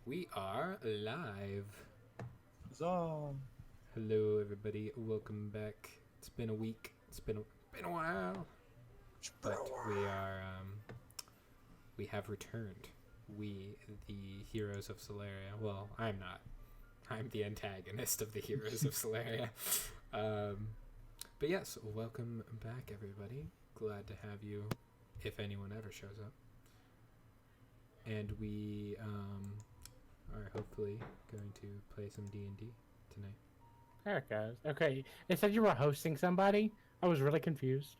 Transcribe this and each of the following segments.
We are live. So, Hello, everybody. Welcome back. It's been a week. It's been a while, but we have returned. We, the heroes of Sollaria. Well, I'm not. I'm the antagonist of the heroes of Sollaria. Um, but yes, welcome back, everybody. Glad to have you, if anyone ever shows up. And we are hopefully going to play some D&D tonight. There it goes. Okay, it said you were hosting somebody. I was really confused.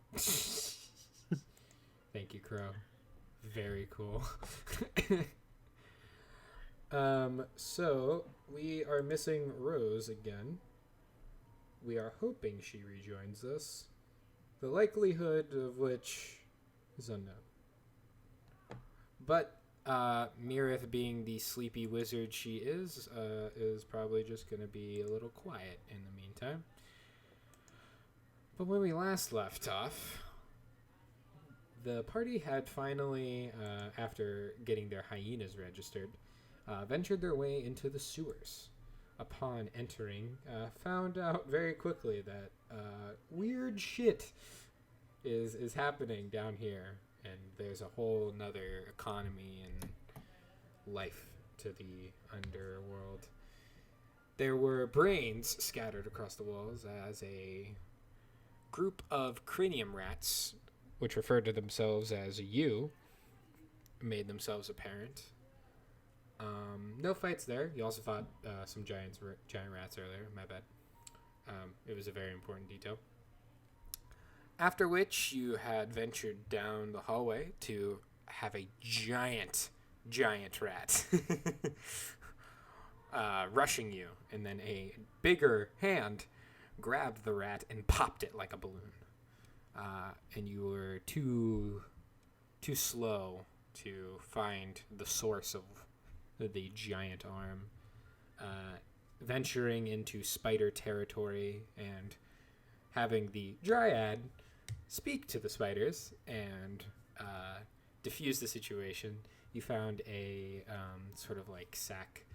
Thank you, Crow. Very cool. So we are missing Rose again. We are hoping she rejoins us. The likelihood of which is unknown. But Mirith, being the sleepy wizard she is probably just going to be a little quiet in the meantime. But when we last left off, the party had finally, after getting their hyenas registered, ventured their way into the sewers. Upon entering, found out very quickly that weird shit is happening down here, and there's a whole nother economy and life to the underworld. There were brains scattered across the walls as a group of cranium rats, which referred to themselves as you, made themselves apparent. No fights there. You also fought some giant rats earlier. My bad. It was a very important detail. After which you had ventured down the hallway to have a giant rat rushing you, and then a bigger hand grabbed the rat and popped it like a balloon. And you were too slow to find the source of the giant arm, venturing into spider territory and having the dryad speak to the spiders and diffuse the situation. You found a sort of like sack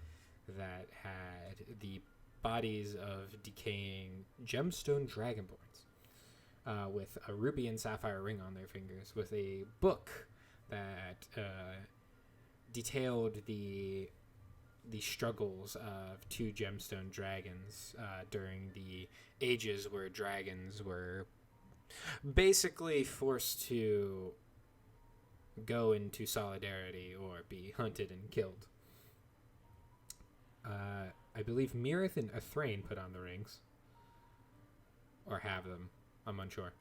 that had the bodies of decaying gemstone dragonborns, with a ruby and sapphire ring on their fingers, with a book that detailed the struggles of two gemstone dragons during the ages where dragons were basically forced to go into solidarity or be hunted and killed. I believe Mirith and Athrain put on the rings. Or have them. I'm unsure.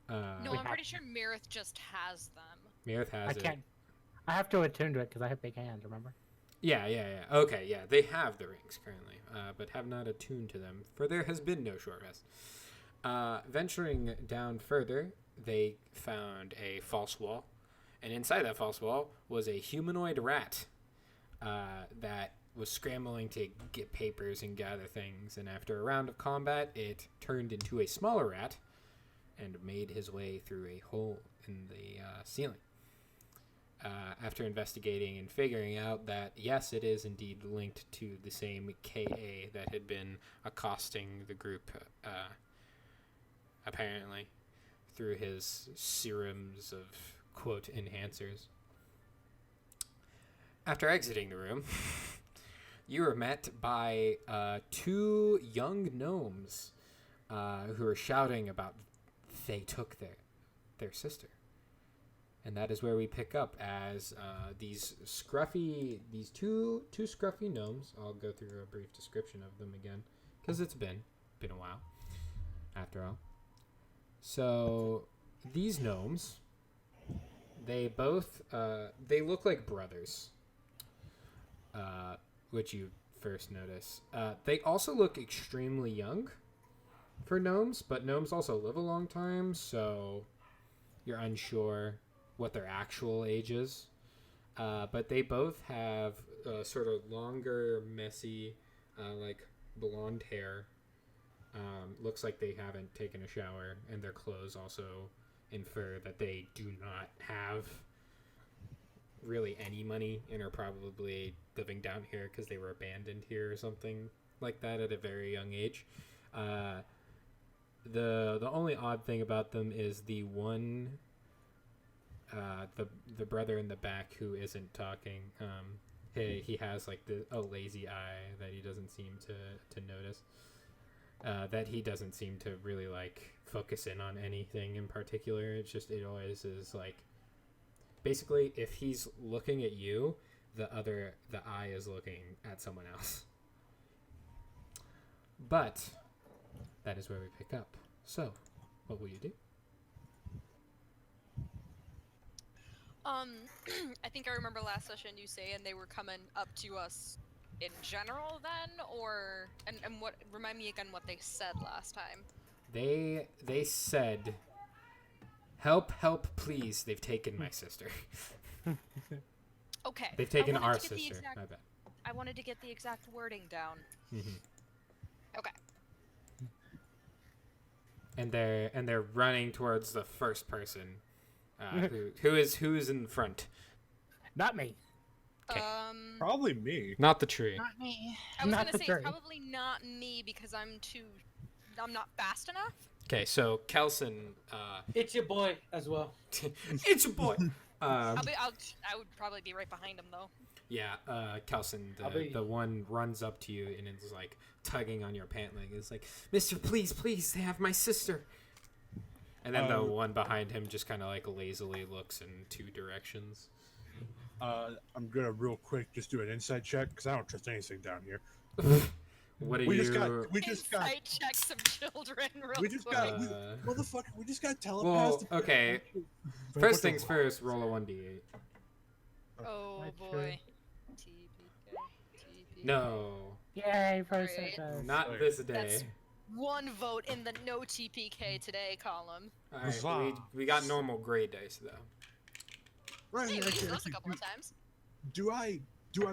No, I'm pretty sure Mirith just has them. Mirith has I it. can't. I have to attune to it because I have big hands. Remember? Yeah. Okay, yeah. They have the rings currently, but have not attuned to them, for there has been no short rest. Venturing down further, they found a false wall. And inside that false wall was a humanoid rat that was scrambling to get papers and gather things. And after a round of combat, it turned into a smaller rat and made his way through a hole in the ceiling. After investigating and figuring out that, yes, it is indeed linked to the same KA that had been accosting the group, apparently, through his serums of, quote, enhancers. After exiting the room, you were met by two young gnomes who were shouting about they took their sister. And that is where we pick up as these two scruffy gnomes. I'll go through a brief description of them again, because it's been a while, after all. So these gnomes, they both they look like brothers, which you first notice. They also look extremely young for gnomes, but gnomes also live a long time, so you're unsure what their actual age is. But they both have sort of longer, messy, like blonde hair. Looks like they haven't taken a shower, and their clothes also infer that they do not have really any money and are probably living down here because they were abandoned here or something like that at a very young age. The only odd thing about them is the one, the brother in the back who isn't talking. He has like a lazy eye that he doesn't seem to notice. That he doesn't seem to really like focus in on anything in particular. It always is like, basically if he's looking at you, the eye is looking at someone else. But that is where we pick up. So, what will you do? I think I remember last session you saying they were coming up to us in general then, or and what, remind me again what they said last time. They said, "Help, help, please. They've taken my sister." Okay. They've taken our sister. My bad. I wanted to get the exact wording down. Okay. And they're running towards the first person. Who's in front? Not me. Okay. Probably me. Not the tree. Not me. I was Not gonna the say tree. it's probably not me because I'm not fast enough. Okay, so Kelson, It's your boy as well. it's your boy. I would probably be right behind him though. Yeah, Kelson, the one runs up to you and is like tugging on your pant leg. It's like, "Mister, please, please, they have my sister." And then the one behind him just kind of like lazily looks in two directions. I'm gonna real quick just do an insight check because I don't trust anything down here. What are we you? just got Insight check some children real we just quick. got motherfucker. We just got telepaths. Well, okay. First things first. Roll a 1d8. Oh That's boy. TPK. No, Yay, Great. process. not Wait. this day. That's one vote in the no TPK today column. All right, we got normal gray dice though. Right, Hey, we used those a actually, couple of times. do I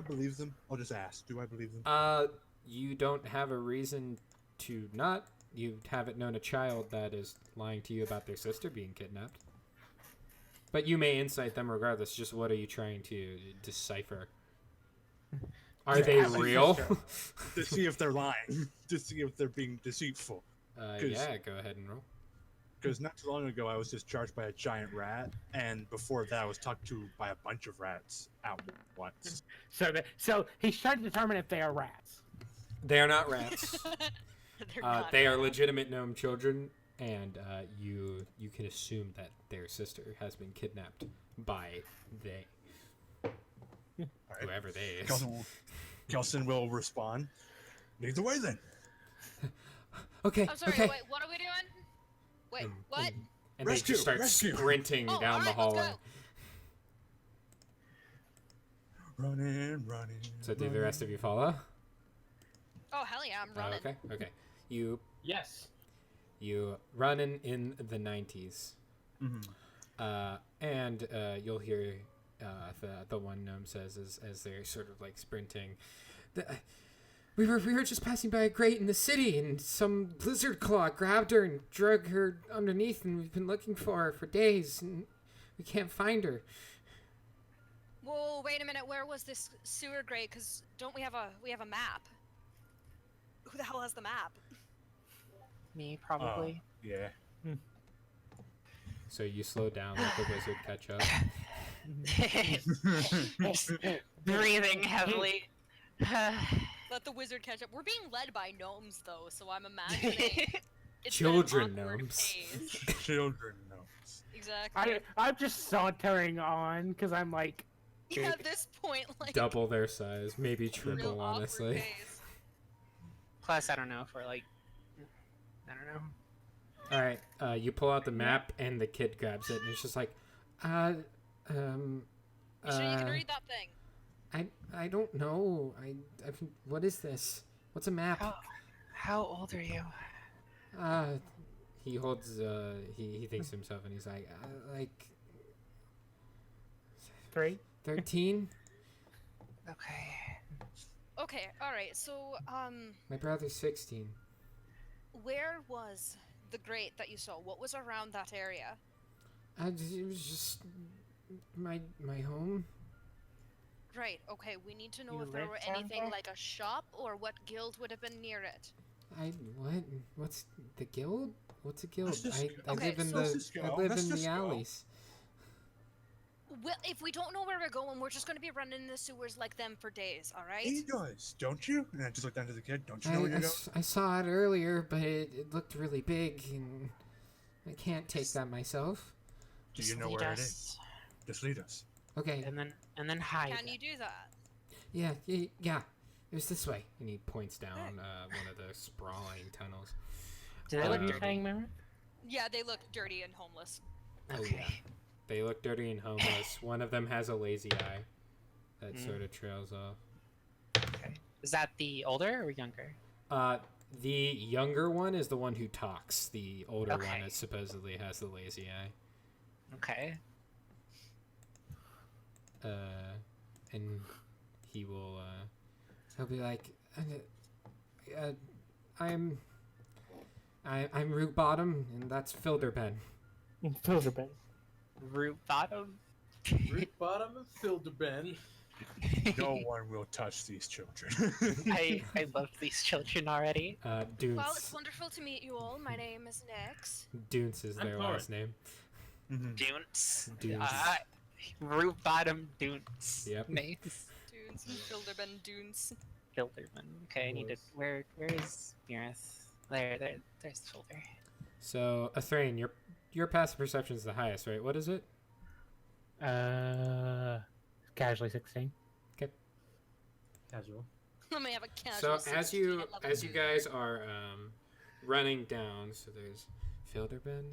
believe them? I'll just ask. Do I believe them? You don't have a reason to not. You haven't known a child that is lying to you about their sister being kidnapped. But you may incite them regardless. Just what are you trying to decipher? Are they real? To see if they're lying. To see if they're being deceitful. Yeah, go ahead and roll. Because not too long ago, I was discharged by a giant rat, and before that, I was talked to by a bunch of rats at once. So he's trying to determine if they are rats. They are not rats. They're not They are bad. legitimate gnome children, and you can assume that their sister has been kidnapped by they, Alright. whoever they is. Kelson will respond. Lead the way then. Okay, I'm sorry, okay. wait, what are we doing? Wait, And- what? And Rescue, they just start rescue. sprinting Oh, down the alright, let's hallway. go. Running. So do the rest of you follow? Oh, hell yeah, I'm running. Okay. You Yes. running in the 90s. Mm-hmm. And you'll hear the one gnome says as they're sort of like sprinting, we were just passing by a grate in the city, and some lizard claw grabbed her and drug her underneath, and we've been looking for her for days, and we can't find her. Whoa, wait a minute, where was this sewer grate? Because don't we have a map? Who the hell has the map? Me, probably. Yeah. So you slow down, let the wizard catch up. Breathing heavily. Let the wizard catch up. We're being led by gnomes, though, so I'm imagining it's Children been an awkward gnomes. phase. Children knows. Exactly. I'm just sauntering on because I'm like, Yeah, at this point, like Double their size, maybe real triple, awkward honestly. phase. Plus, I don't know if we're like, I don't know. All right, you pull out the map, and the kid grabs it, and it's just like, You sure you can read that thing? I don't know. What is this? What's a map? How old are you? He holds. He thinks to himself, and he's like 3. 13. Okay. Okay, alright, so, My brother's 16. where was the grate that you saw? What was around that area? It was just my home. Right, okay, we need to know You if there live were down anything there? like a shop or what guild would have been near it. What? What's the guild? What's a guild? Let's just I Okay, live in so- the Let's just I go. live Let's in the just go. alleys. Well, if we don't know where we're going, we're just going to be running in the sewers like them for days, alright? He does, don't you? And I just looked down to the kid. Don't you I, know where I you're going? s- I saw it earlier, but it looked really big, and I can't take that myself. Do Just you know lead where it us, is? Just lead us. Okay. And then hide. Can you do that? Yeah. It was this way, and he points down one of the sprawling tunnels. Do they What look are you Um, saying, Mary? Yeah, they look dirty and homeless. Oh, Okay. yeah. They look dirty and homeless. One of them has a lazy eye that sort of trails off. Okay. Is that the older or younger? The younger one is the one who talks. The older one Okay. is supposedly has the lazy eye. Okay. And he will, he'll be like, I'm Root Bottom, and that's Filderben. Filterben. Root bottom. Root bottom and Filderben. No one will touch these children. I love these children already. Dunes. Well, it's wonderful to meet you all. My name is Nix. Dunes is I'm their Corin. last name. Mhm. Dunes. Dunes. Root bottom dunes. Yep. Nice. Dunes, Filderben Dunes. Filterman. Okay, I need to. Where is Mirith? There's the filter. So, Athrain, your passive perception is the highest, right? What is it? Casually 16. Casual. Let me have a So casual. as 16 you at level as you 2. guys are running down, so there's Filderben.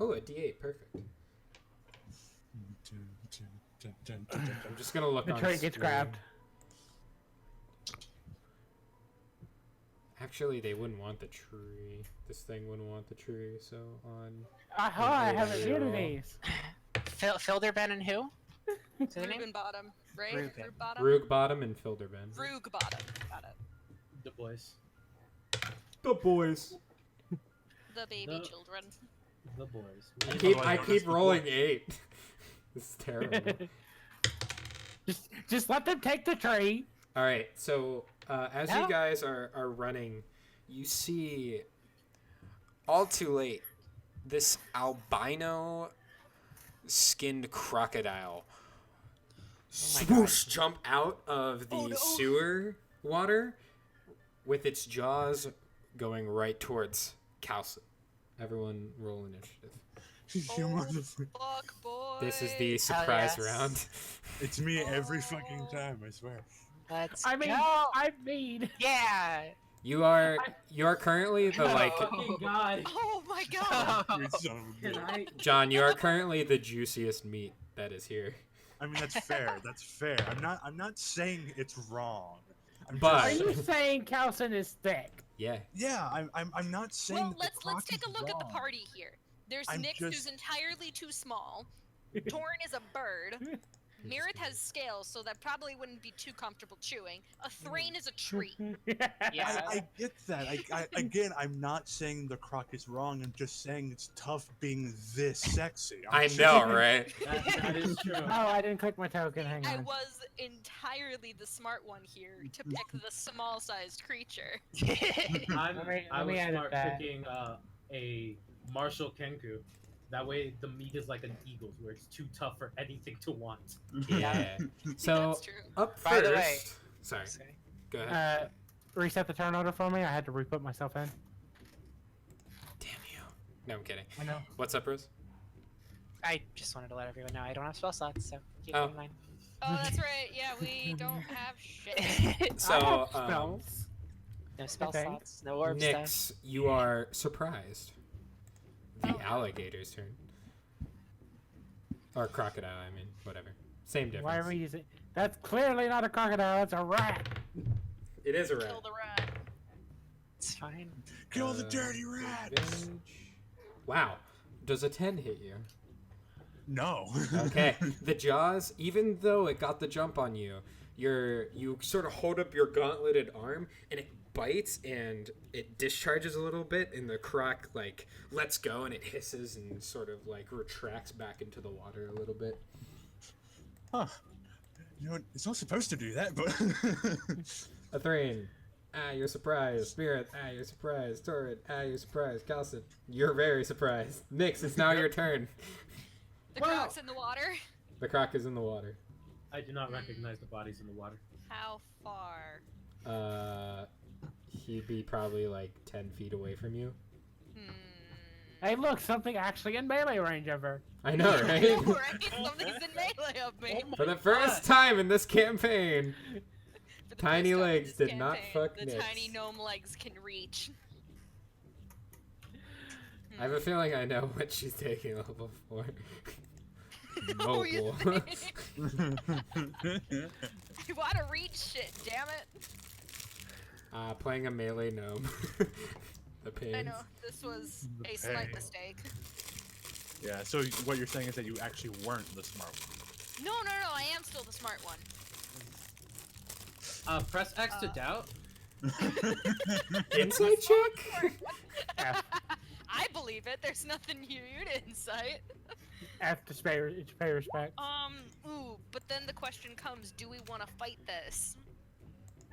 Oh, a D8, perfect. I'm just gonna look The on tray gets screen. grabbed. Actually, they wouldn't want the tree. This thing wouldn't want the tree, so on. Aha, I have Okay, roll. immunities. Filderben and who? What's their name? Reuben Bottom, right? Reuben. Root Bottom? Roog Bottom and Filderben. Roog Bottom. Got it. The boys. The boys. The baby No. children. The boys. I Otherwise known as keep the rolling boys. 8. This is terrible. just let them take the tree. All right, so as Yeah. you guys are running, you see, all too late, this albino skinned crocodile swoosh jump out of the Oh, no. sewer water with its jaws going right towards Calcin. Everyone roll initiative. You Oh. motherfucker. Fuck, boy. This is the surprise yes. round. It's me every fucking time, I swear. Let's I mean, go. I mean. Yeah. You are currently the like Fucking God. Oh my god. You son of a Can bitch. I? John, you are currently the juiciest meat that is here. I mean, that's fair. That's fair. I'm not saying it's wrong. I'm But- Are just, you saying Calcin is thick? Yeah. yeah, I'm not saying. Well, that the let's croc take a is look at the wrong. party here. There's I'm Nix, just- who's entirely too small. Torn is a bird. Mirith has scales, so that probably wouldn't be too comfortable chewing. A Thrain is a tree. Yeah. I get that. Again, I'm not saying the croc is wrong. I'm just saying it's tough being this sexy. I know, right? That is true. Oh, I didn't click my token. Hang I on. was entirely the smart one here to pick the small-sized creature. I Let me was edit smart that. picking a Marshall Kenku. That way, the meat is like an eagle's, where it's too tough for anything to want. Yeah. So That's true. up By first. the way- Sorry. Sorry. Go ahead. Reset the turn order for me. I had to re-put myself in. Damn you. No, I'm kidding. I know. What's up, Rose? I just wanted to let everyone know I don't have spell slots, so keep Oh. it in mind. Oh, that's right. Yeah, we don't have shit. So, I have spells. No spell Okay. slots, no orb stuff. Nyx, you are surprised. The alligator's turn. Or crocodile, I mean, whatever. Same difference. Why are we using? That's clearly not a crocodile. It's a rat. It is a rat. Kill the rat. It's fine. Kill the dirty rats. advantage. Wow. Does a 10 hit you? No. Okay. The jaws, even though it got the jump on you, you sort of hold up your gauntleted arm and it bites and it discharges a little bit, and the croc like lets go and it hisses and sort of like retracts back into the water a little bit. Huh. You know, it's not supposed to do that, but... Athrain, you're surprised. Spirit, you're surprised. Torrid, you're surprised. Calcin, you're very surprised. Nyx, it's now your turn. The Wow. croc's in the water. The croc is in the water. I do not recognize the bodies in the water. How far? He'd be probably like 10 feet away from you. Hey, look, something actually in melee range of her. I know, right? Right? Something's in melee of me. For the first time in this campaign, For the Tiny first time in legs this did not campaign, fuck The Nyx. tiny gnome legs can reach. I have a feeling I know what she's taking level 4. Oh, you Mobile. think? You wanna reach shit, damn it. Playing a melee gnome. The pains. I know, this was The a slight pain. mistake. Yeah, so what you're saying is that you actually weren't the smart one. No, I am still the smart one. Press X to doubt. Insight check? I believe it, there's nothing you to insight. F to pay respect. But then the question comes, do we want to fight this?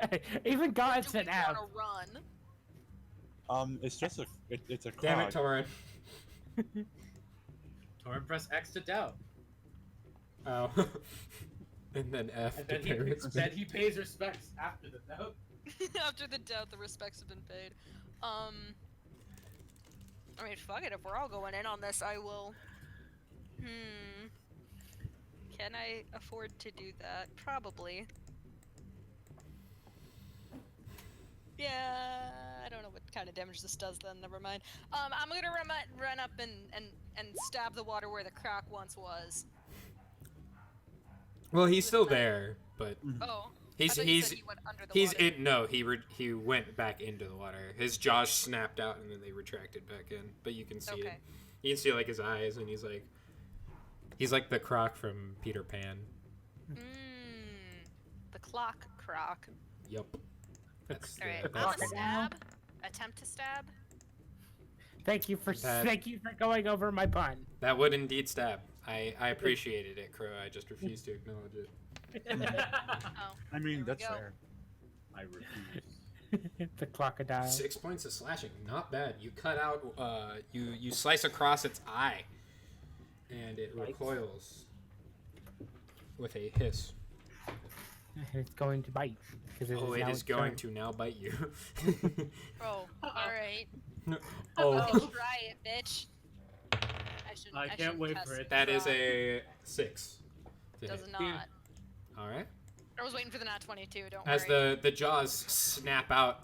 Hey, even God Do we said F. want to run? It's just it's a Damn it, cog. Torin. Torin, press X to doubt. Oh. And then F And to then pay respect. then he pays respects after the doubt. After the doubt, the respects have been paid. I mean, fuck it, if we're all going in on this, I will... Can I afford to do that? Probably. Yeah, I don't know what kind of damage this does then, never mind. I'm gonna run up and stab the water where the croc once was. Well, he's still there, but Oh, he's I thought you said he went under the he's water. in. No, he went back into the water. His jaws snapped out and then they retracted back in. But you can see it. Okay. You can see like his eyes, and he's like the croc from Peter Pan. The clock croc. Yup. That's Alright, the, I'm that's gonna the stab. Attempt to stab. Thank you for That- going over my pun. That would indeed stab. I appreciated it, Crow. I just refuse to acknowledge it. Oh. I mean, There we that's go. fair. I refuse. The crocodile. 6 points of slashing, not bad. You cut out. You slice across its eye, and it recoils with a hiss. It's going to bite. It Oh, it now is its going turn. to now bite you. Oh, alright. Oh, Try it, bitch. I can't wait for it. that is a 6. to Does hit. not. All right. I was waiting for the nat 22, don't As worry. the jaws snap out,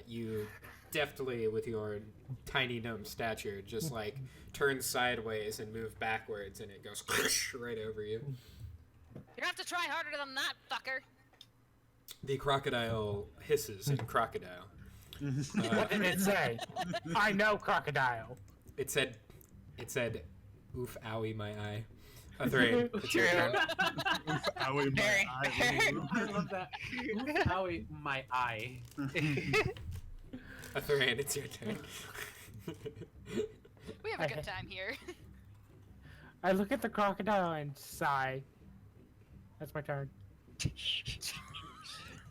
you deftly, with your tiny gnome stature, just like turn sideways and move backwards, and it goes right over you. You have to try harder than that, fucker. The crocodile hisses in crocodile. What did it say? I know crocodile. It said, "Oof, owie, my eye." Athrain, it's your turn. Owie, my Very eye. fair. I love that. Owie, my eye. Athrain, it's your turn. We have a good time here. I look at the crocodile and sigh. That's my turn.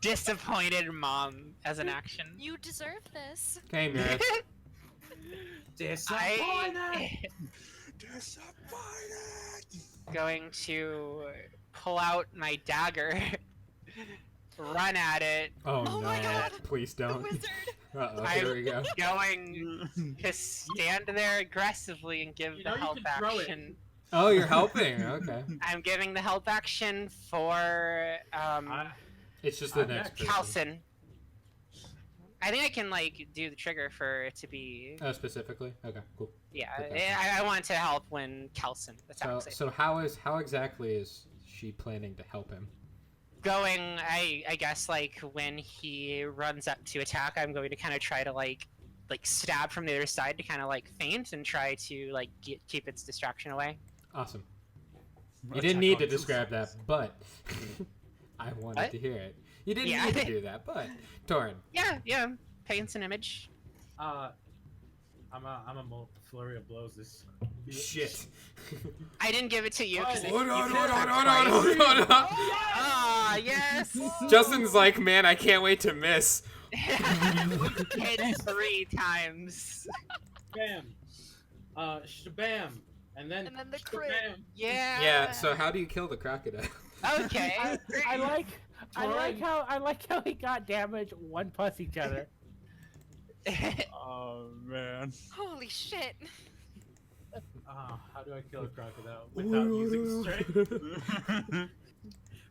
Disappointed mom as an action. You deserve this. Okay, Mirith. I Disappointed. going to pull out my dagger, run at it, Oh, Oh no! my God. Please The don't. wizard. Uh-oh, I- here we go. going to stand there aggressively and give You the know you help can throw it. action. Oh, you're helping. Okay. I'm giving the help action for It's just the I'm next next. person. Calcin. I think I can like do the trigger for it to be. Oh, specifically? Okay, cool. Yeah, Okay. I want to help when Calcin attacks. So how exactly is she planning to help him? Going, I guess like when he runs up to attack, I'm going to kind of try to like stab from the other side to kind of like feint and try to like keep its distraction away. Awesome. You Attack didn't need on to two describe that, fronts. but I wanted What? to hear it. You didn't Yeah. need to do that, but Torin. Yeah. paints an image. I'm a flurry of blows. This Shit. I didn't give it to you. 'cause Oh, if no, you no, did no, that no, twice- no, no. Ah, yes. Justin's like, man, I can't wait to miss. Hit 3 times. Bam. Shabam. And then the crit. shabam. Yeah. Yeah, so how do you kill the crocodile? Okay. I like how he got damage 1 plus each other. Oh man. Holy shit. How do I kill a crocodile without using strength?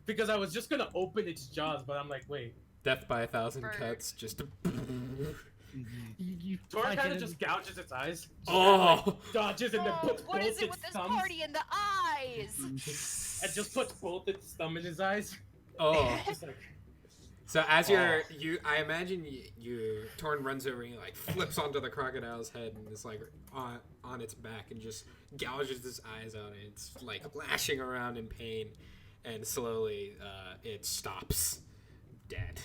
Because I was just gonna open its jaws, but I'm like, wait. Death by 1,000 Bird. cuts, just to... You Tor punch kind it of just gouges its eyes. Just Oh! dodges and then Oh, puts what both is it its with this thumbs. party in the eyes? And just puts both its thumb in his eyes. Oh. Just like, So as I imagine Torn runs over and he like flips onto the crocodile's head and is like on its back and just gouges its eyes out and it's like lashing around in pain and slowly it stops dead.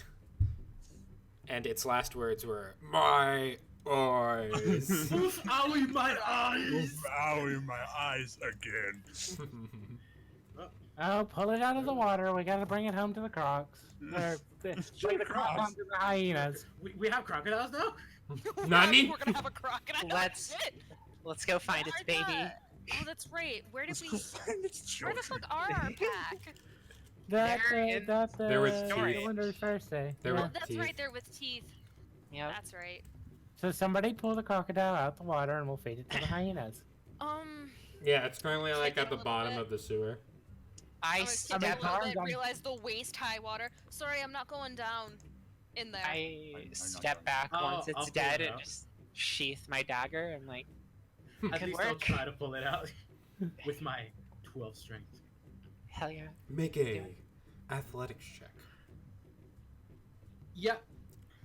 And its last words were, "My eyes." Oof, owie, my eyes! Owie, my eyes again. Oh, pull it out of the water. We gotta bring it home to the crocs. Or bring the crocs crocs. home to the hyenas. We have crocodiles now? Nani? We're gonna have a crocodile. Let's go find its baby. Oh, that's right. Where did we? Find its Where the children. fuck are our pack? There was teeth. the winter's first day. There Yeah. were Oh, that's teeth. right. There with teeth. Yep. That's right. So somebody pull the crocodile out the water and we'll feed it to the hyenas. Yeah, it's currently like Take it at the a little bottom bit. of the sewer. I I was step skipping a little up. bit, realized the waist high water. Sorry, I'm not going down in there. I know, step I know. back I'll- once I'll it's pull dead it and out. just sheath my dagger. I'm like, At Good least I'll work. try to pull it out with my 12 strength. hell yeah. Make a athletics check. Yeah.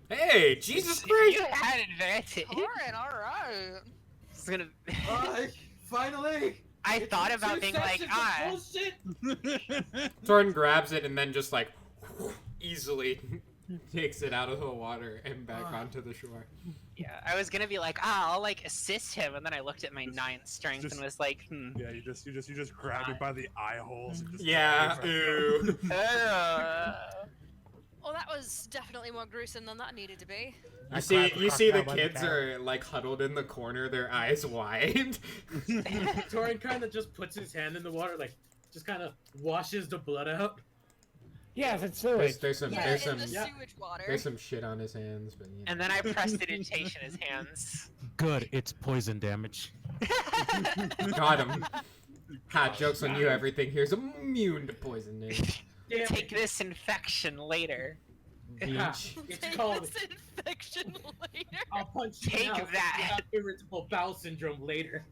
Hey, Jesus If Christ! you had advantage. Alright, alright. It's gonna. Finally! I thought about being like, Thornton grabs it and then just like easily takes it out of the water and back onto the shore. yeah. I was gonna be like, I'll like assist him, and then I looked at my 9th strength and was like, Yeah, you just grab it by the eye holes and just Yeah, drag it ew. Oh, that was definitely more gruesome than that needed to be. You see the crocodile by the kids tail. are like huddled in the corner, their eyes wide. Torin kind of just puts his hand in the water, like, just kind of washes the blood out. Yes, it's sewage. There's some Yeah, there's in some the sewage water. there's some shit on his hands, but you know. and then I prestidigitation his hands. Good, it's poison damage. Got him. Ha, joke's on you, everything here's immune to poison. Damn Take it. this infection later. Beach. It's Take called this infection later. I'll punch you Take now if that. you have irritable bowel syndrome later.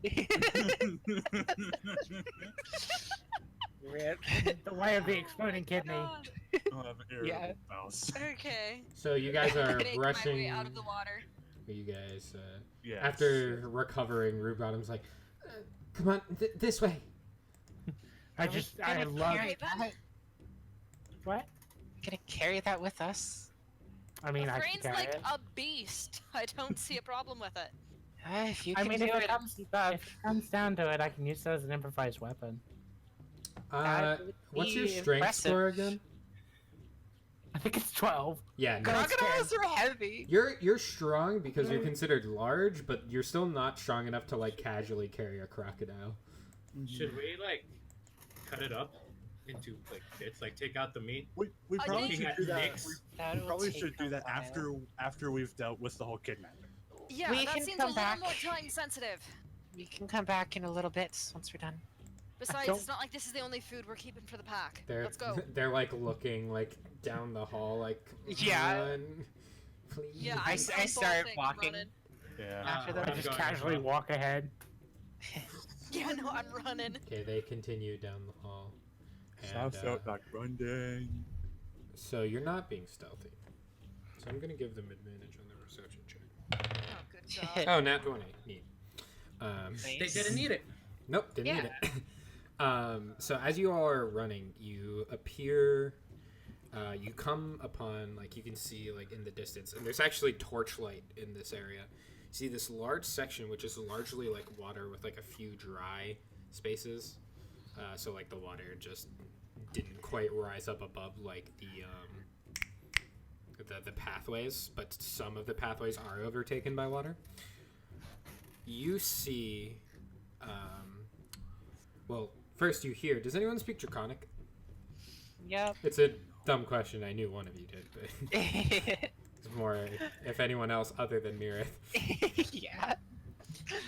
Rip. The way of the exploding kidney. God. I'll have irritable Yeah. bowels. Okay. So you guys are Take my rushing. way out of the water. You guys, Yeah. after recovering, Rube Bottom's like, "Come on, this way." I was I gonna love carry it. that. What? Gonna carry that with us. I mean, The I can brain's carry like it. a beast. I don't see a problem with it. If you I can mean, do if it, it comes down to it, I can use it as an improvised weapon. That would What's your be strength impressive. score again? I think it's 12. Yeah, no. crocodiles are heavy. You're strong because you're considered large, but you're still not strong enough to like casually carry a crocodile. Should we, like, cut it up into, like, bits? Like, take out the meat? We I probably think- should do that. Mix. That We will probably take should do a that while. after we've dealt with the whole kidnapping. Yeah, We that can seems a come little back. more time sensitive. We can come back in a little bit once we're done. Besides, don't- it's not like this is the only food we're keeping for the pack. They're Let's go. they're like looking like down the hall, like Yeah. run, please. Yeah, I I'm start bolting, walking. running. Yeah. After the- I I'm just going casually as well. walk ahead. Yeah, no, I'm running. Okay, they continue down the hall. And, I felt like running. so you're not being stealthy. So I'm gonna give them advantage on their perception check. Oh, good job. Oh, nat 20. Neat. They Nice. didn't need it. Nope, didn't need Yeah. it. So as you all are running, you appear You come upon, like, you can see, like, in the distance, and there's actually torchlight in this area. You see this large section, which is largely, like, water with, like, a few dry spaces. So, like, the water just didn't quite rise up above, like, the pathways, but some of the pathways are overtaken by water. You see, well, first you hear, does anyone speak Draconic? Yep. It's a dumb question. I knew one of you did, but it's more if anyone else other than Mirith. Yeah.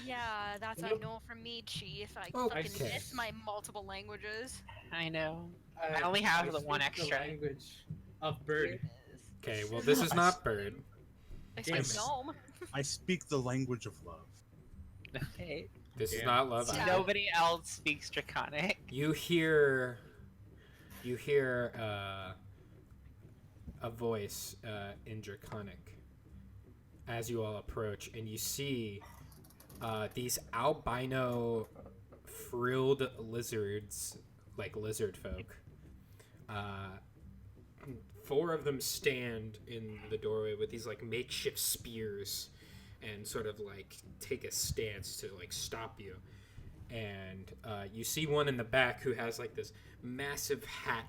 Yeah, that's a no from me, Chief. I Okay. fucking miss my multiple languages. I know. I only have the one speak extra. The language of bird. Okay, well, this is not bird. I Damn speak it. gnome. I speak the language of love. Okay. This is Yeah. not love. Yeah. either. Nobody else speaks Draconic. You hear a voice in Draconic as you all approach, and you see these albino frilled lizards, like lizard folk. 4 of them stand in the doorway with these like makeshift spears and sort of like take a stance to like stop you. And you see one in the back who has like this massive hat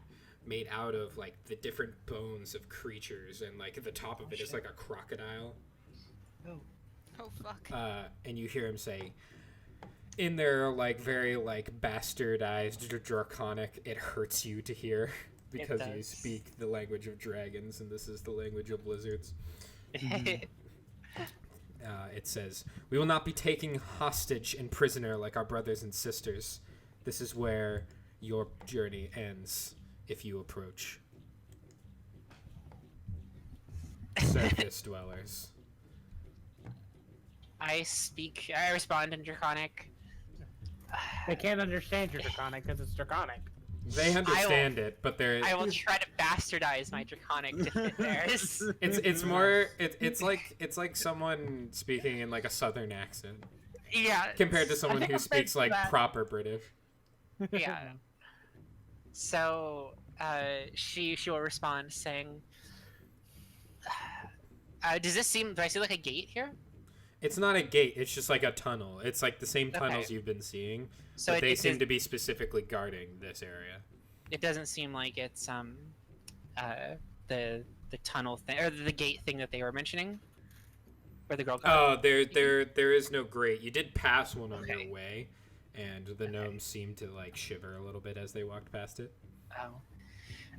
made out of like the different bones of creatures, and like at the top of it is like a crocodile. Oh fuck. And you hear him say, in their like very like bastardized Draconic, "It hurts you to hear because you does. speak the language of dragons, and this is the language of lizards." It says, "We will not be taking hostage and prisoner like our brothers and sisters. This is where your journey ends if you approach." Surface dwellers. I respond in Draconic. They can't understand your Draconic because it's Draconic. They understand it, but they're I will try to bastardize my Draconic to fit theirs. it's more it's like someone speaking in like a southern accent Yeah. compared to someone think who I'm ready speaks for like that. proper British. Yeah. So she will respond saying, "Does this seem? Do I see like a gate here?" It's not a gate, it's just like a tunnel. It's like the same tunnels Okay. you've been seeing, So but they seem does- to be specifically guarding this area. It doesn't seem like it's the tunnel thing or the gate thing that they were mentioning, where the girl got. Oh, there is no grate. You did pass one on Okay. your way, and the gnomes seemed to like shiver a little bit as they walked past it. Oh.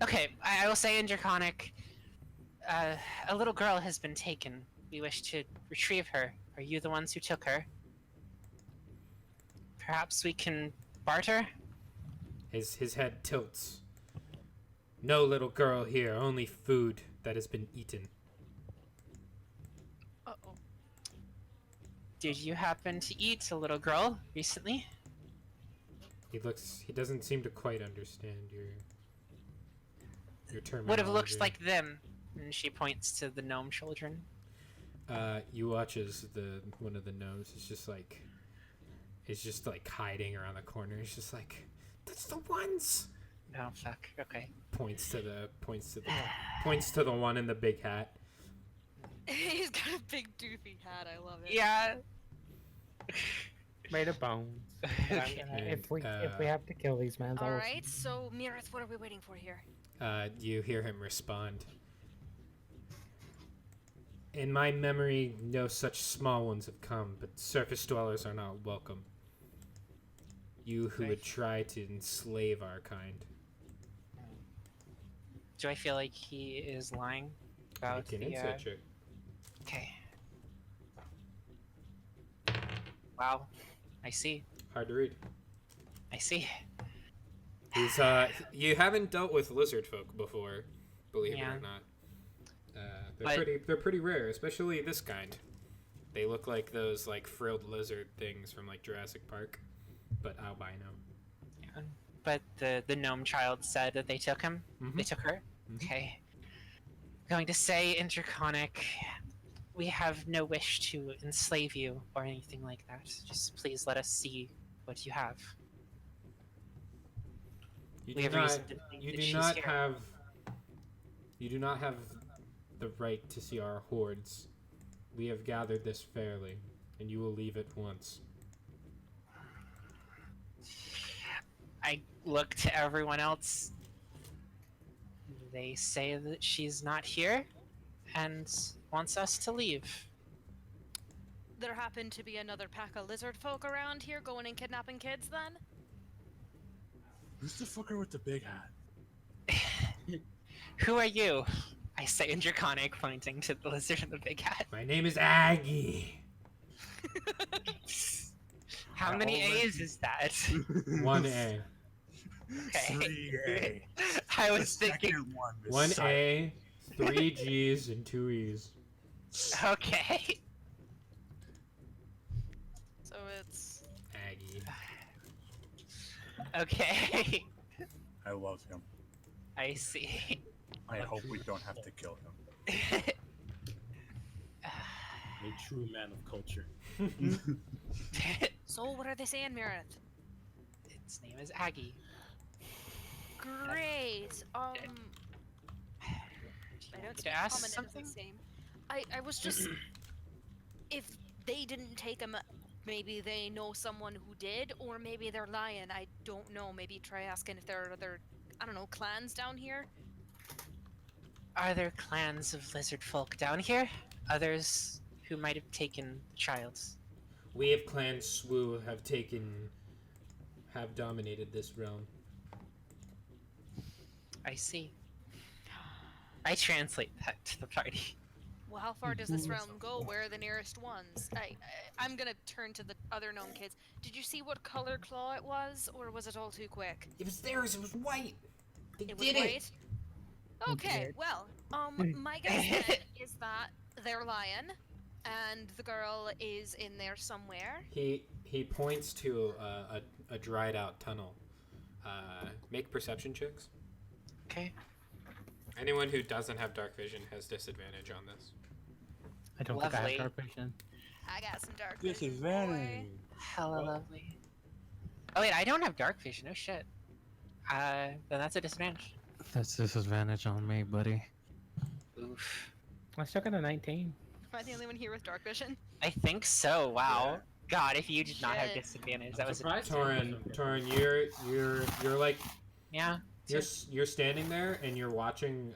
Okay, I will say in Draconic, a little girl has been taken. We wish to retrieve her. Are you the ones who took her? Perhaps we can barter? His head tilts. "No little girl here, only food that has been eaten." Uh-oh. Did you happen to eat a little girl recently? He doesn't seem to quite understand your terminology. Would have looked like them. And she points to the gnome children. You watch as one of the gnomes is just like hiding around the corner. He's just like, "That's the ones." Oh fuck. Okay. Points to the one in the big hat. He's got a big doofy hat. I love it. Yeah. Made of bones. And I'm gonna- if we have to kill these men, All right. So, Mirith, what are we waiting for here? You hear him respond. "In my memory, no such small ones have come, but surface dwellers are not welcome. You who would try to enslave our kind." Do I feel like he is lying about Make an the? insight check. Okay. Wow. I see. Hard to read. I see. He's you haven't dealt with lizard folk before, believe it Yeah. or not. But- They're pretty rare, especially this kind. They look like those like frilled lizard things from like Jurassic Park, but albino. But the gnome child said that they took him. Mhm. They took her. Mhm. Okay. Going to say in Draconic, we have no wish to enslave you or anything like that. Just please let us see what you have. You We do have not, reason to think you that do she's not here. have You do not have the right to see our hordes. We have gathered this fairly, and you will leave at once. I look to everyone else. They say that she's not here and wants us to leave. There happened to be another pack of lizard folk around here going and kidnapping kids then? Who's the fucker with the big hat? Who are you? I say in Draconic, pointing to the lizard in the big hat. My name is Aggie. How many A's is that? 1A. Okay. 3A. I was The thinking. second one is 1A, 3 G's, and 2 E's. Okay. So it's... Aggie. Okay. I love him. I see. I hope we don't have to kill him. A true man of culture. So what are they saying, Meredith? Its name is Aggie. Great. I Do you know want it's me to ask common, it is something? the same. I was just... if they didn't take him, maybe they know someone who did, or maybe they're lying. I don't know. Maybe try asking if there are other, I don't know, clans down here. Are there clans of lizard folk down here? Others who might have taken the child? We of Clan Swoo have dominated this realm. I see. I translate that to the party. Well, how far does this realm go? Where are the nearest ones? I'm gonna turn to the other gnome kids. Did you see what color claw it was, or was it all too quick? It was theirs. It was white. They It was did white? Okay, did. well, my guess then is that they're lying, and the girl is in there somewhere. He points to a dried out tunnel. Make perception checks. Okay. Anyone who doesn't have dark vision has disadvantage on this. I don't think I Lovely. have dark vision. I got some dark vision, Disadvantage. boy. Hella lovely. Oh wait, I don't have dark vision. Oh shit. Then that's a disadvantage. That's disadvantage on me, buddy. Oof. I still got a 19. Am I the only one here with dark vision? I think so. Wow. God, if you did not have Shit. disadvantage, I'm that was surprised. Torin, you're like yeah. you're standing there and you're watching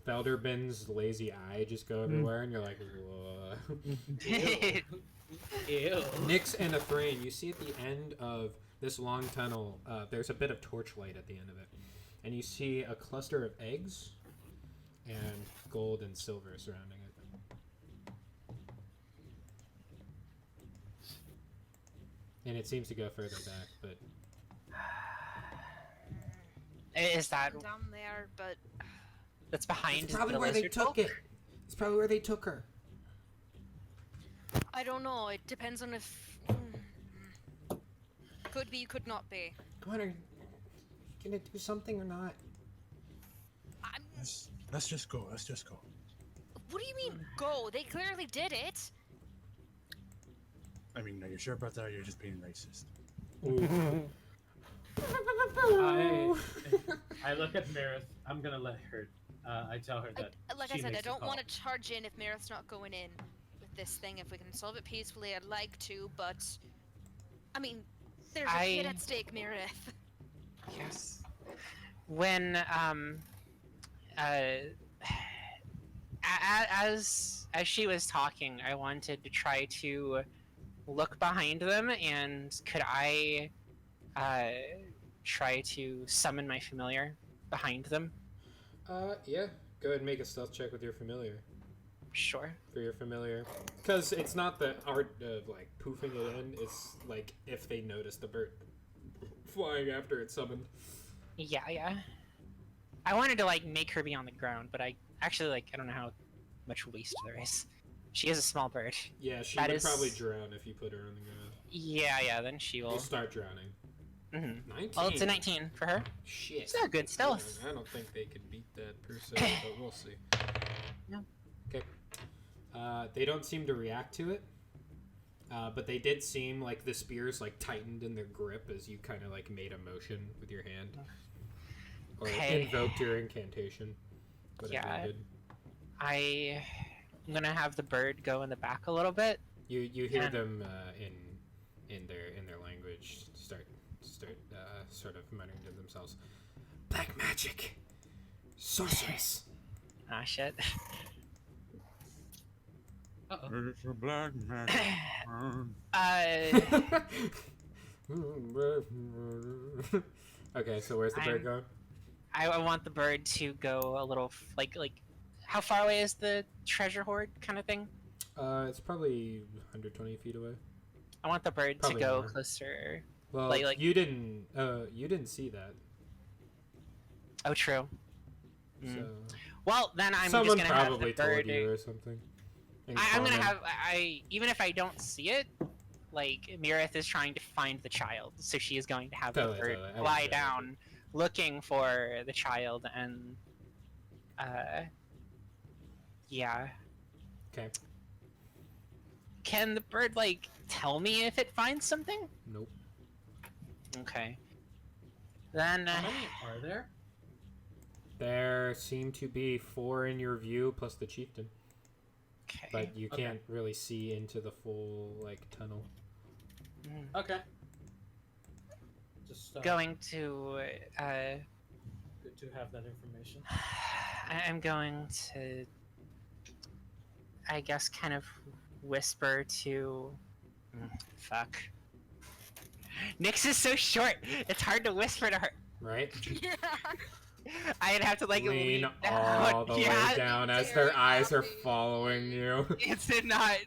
Felderbin's lazy eye just go everywhere, and you're like, whoa. Ew. Nyx and Ephraim, you see at the end of this long tunnel, there's a bit of torchlight at the end of it, and you see a cluster of eggs and gold and silver surrounding it. And it seems to go further back, but Is that Down there, but that's behind? it's is probably the where they lizard took folk? it. It's probably where they took her. I don't know. It depends on if... Could be, could not be. Come on, are you gonna do something or not? Let's just go. Let's just go. What do you mean, go? They clearly did it. I mean, are you sure about that, or you're just being racist? I look at Marith. I'm gonna let her. I tell her that. Like she I said, I makes the don't call. want to charge in if Marith's not going in with this thing. If we can solve it peacefully, I'd like to, but... I mean, there's a kid at stake, Marith. Yes. When as she was talking, I wanted to try to look behind them, and could I try to summon my familiar behind them? Yeah. Go ahead and make a stealth check with your familiar. Sure. For your familiar. Because it's not the art of, like, poofing it in. It's, like, if they notice the bird flying after it's summoned. Yeah. I wanted to like make her be on the ground, but I actually I don't know how much waste there is. She is a small bird. Yeah, she That would is- probably drown if you put her on the ground. Yeah, then she will. You'll start drowning. Mm-hmm. 19. Well, it's a 19 for her. Shit. It's not good stealth. I don't think they could beat that per se, but we'll see. Yeah. Okay. They don't seem to react to it, but they did seem like the spears like tightened in their grip as you kind of like made a motion with your hand. Or Okay. invoked your incantation. Whatever Yeah. you did. I'm gonna have the bird go in the back a little bit. You hear And- them in their language start sort of muttering to themselves. Black magic, sorceress. Ah, shit. Uh-oh. It's a black magic. Okay, so where's the bird going? I want the bird to go a little like how far away is the treasure hoard kind of thing? It's probably 120 feet away. I want the bird Probably to go more. closer. Well, Like- you didn't see that. Oh, true. Mm. So Well, then I'm someone just gonna have probably the bird. told you or something. In I'm gonna common. have even if I don't see it, like Mirith is trying to find the child, so she is going to have Totally, the bird totally. I lie get it. down, looking for the child, and yeah. Okay. Can the bird like tell me if it finds something? Nope. Okay. Then How many are there? There seem to be 4 in your view plus the chieftain, okay. but you Okay. can't really see into the full like tunnel. Mm. Okay. Just Going to good to have that information. I'm going to I guess kind of whisper to fuck. Nyx is so short. It's hard to whisper to her. Right? Yeah. I'd have to like Lean down. all the Yeah, way down as very their eyes are happy. following you. It's not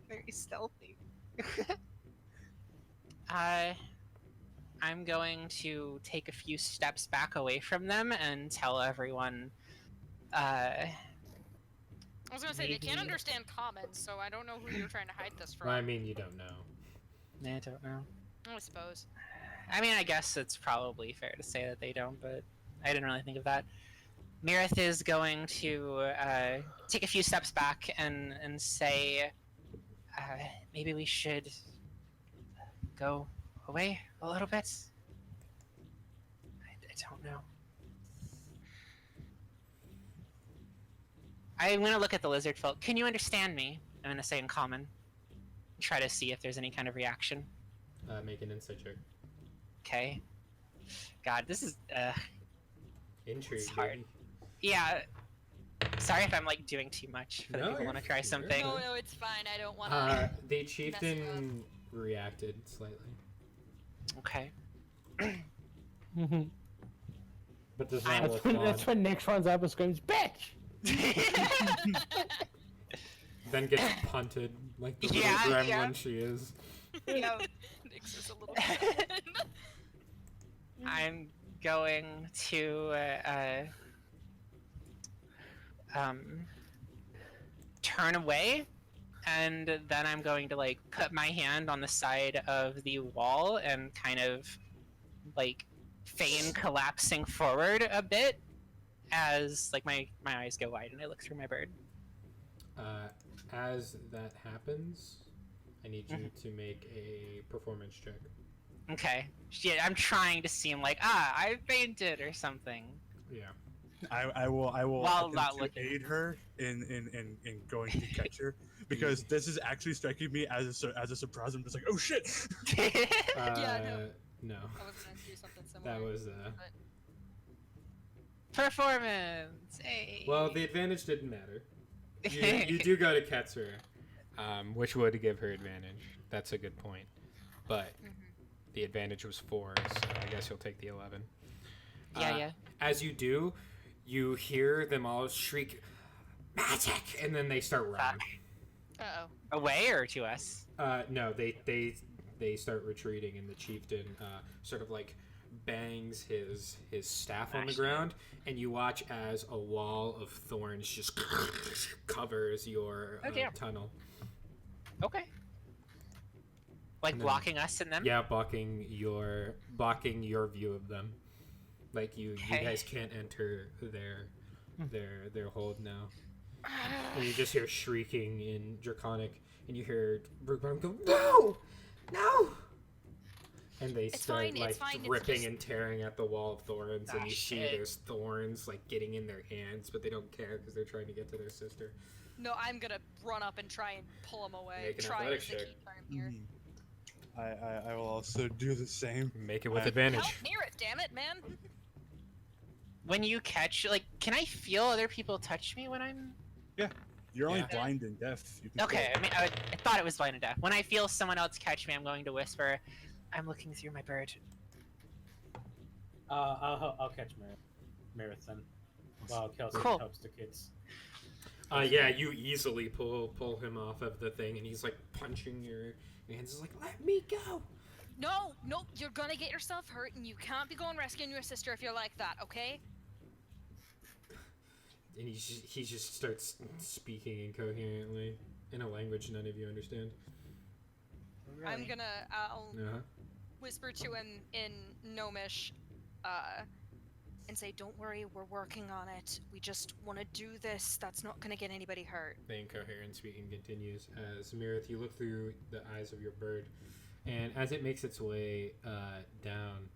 very stealthy. I'm going to take a few steps back away from them and tell everyone. I was gonna say they can't Maybe- understand common, so I don't know who you're trying to hide this from. Well, I mean, you don't know. I don't know. I suppose. I mean, I guess it's probably fair to say that they don't, but I didn't really think of that. Mirith is going to take a few steps back and say, maybe we should go away a little bit. I don't know. I'm gonna look at the lizard folk. Can you understand me? I'm gonna say in common. Try to see if there's any kind of reaction. Make an insight check. Okay. God, this is Intrigue. It's hard. baby. yeah. Sorry if I'm like doing too much for the No, people who you're- want to try you're something. No, fine. no, it's fine. I don't want to. The chieftain reacted slightly, Okay. Mhm. but does I'm- not That's when, respond. that's when Nick runs up and screams, "Bitch!" Then gets punted like the Yeah, little gremlin yeah. she is. Yeah. Nyx is a little. I'm going to turn away, and then I'm going to like put my hand on the side of the wall and kind of like feign collapsing forward a bit as like my eyes go wide and I look through my bird. As that happens, I need you to make a performance check. Okay. Shit, I'm trying to seem like I fainted or something. Yeah. I will While attempt not to looking. aid her in going to catch her because this is actually striking me as a surprise. I'm just like, oh shit! No. I was gonna do something similar. That was Performance. Hey. well, the advantage didn't matter. You do go to Ketzer, which would give her advantage. That's a good point. But the advantage was 4, so I guess you'll take the 11. Yeah. As you do, you hear them all shriek, "Magic!" and then they start running. Uh-oh. Away or to us? No, they start retreating, and the chieftain sort of like bangs his staff on the Nice. ground, and you watch as a wall of thorns just covers your Oh, damn. tunnel. Okay. Like And then- blocking us and them? Yeah, blocking your view of them. Like you Okay. guys can't enter their hold now. And you just hear shrieking in Draconic, and you hear Brookbottom go, "No! No! And they It's start fine, it's like fine, it's ripping just- and tearing at the wall of thorns, and Ah, you see shit. there's thorns like getting in their hands, but they don't care because they're trying to get to their sister. No, I'm gonna run up and try and pull him away. Make an Try athletics as they check. keep trying here. I will also do the same. Make it with I- advantage. Help near it, damn it, man! When you catch, like, can I feel other people touch me when I'm? You're only Yeah. blind and deaf. You can Okay, I mean, I thought it was blind and deaf. When I feel someone else catch me, I'm going to whisper, "I'm looking through my bird." I'll catch Marith then. While Kelsey Cool. helps the kids. Yeah, you easily pull him off of the thing, and he's like punching your hands. He's like, "Let me go!" No, you're gonna get yourself hurt, and you can't be going rescuing your sister if you're like that, okay? And he just starts speaking incoherently in a language none of you understand. I'm gonna, I'll Uh-huh. whisper to him in Gnomish, and say, "Don't worry, we're working on it. We just want to do this. That's not gonna get anybody hurt." The incoherent speaking continues as Mirith, you look through the eyes of your bird, and as it makes its way down,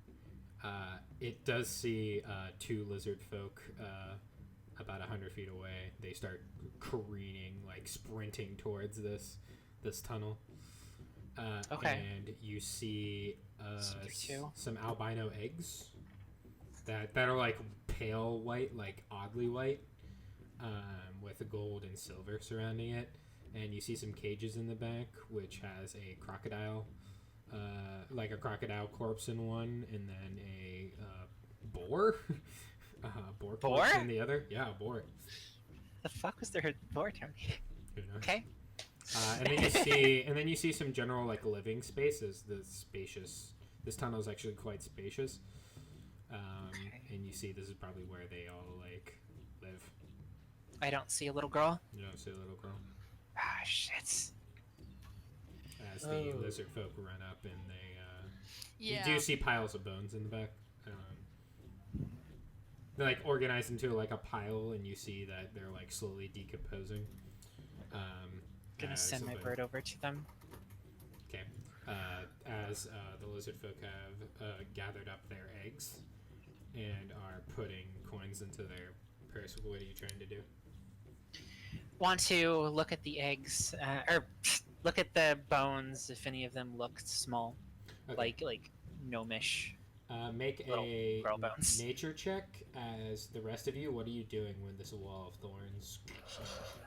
it does see two lizard folk about 100 feet away. They start careening, like sprinting towards this tunnel. Okay. And you see So there are two. some albino eggs that are like pale white, like oddly white, with gold and silver surrounding it. And you see some cages in the back, which has a crocodile, like a crocodile corpse in one, and then a boar, boar corpse Boar? in the other. Yeah, a boar. The fuck was there before, Tony? Who knows? Okay. And then you see some general like living spaces. This tunnel is actually quite spacious. Okay. And you see this is probably where they all like live. I don't see a little girl. You don't see a little girl. Ah, shit. As the Oh. lizard folk run up, and they Yeah. you do see piles of bones in the back. They're like organized into like a pile, and you see that they're like slowly decomposing. Gonna as send my the- bird over to them. Okay. As the lizard folk have gathered up their eggs and are putting coins into their purse, what are you trying to do? Want to look at the eggs, or look at the bones if any of them look small, Okay. like gnomish. Make little a girl bones. nature check as the rest of you. What are you doing when this wall of thorns?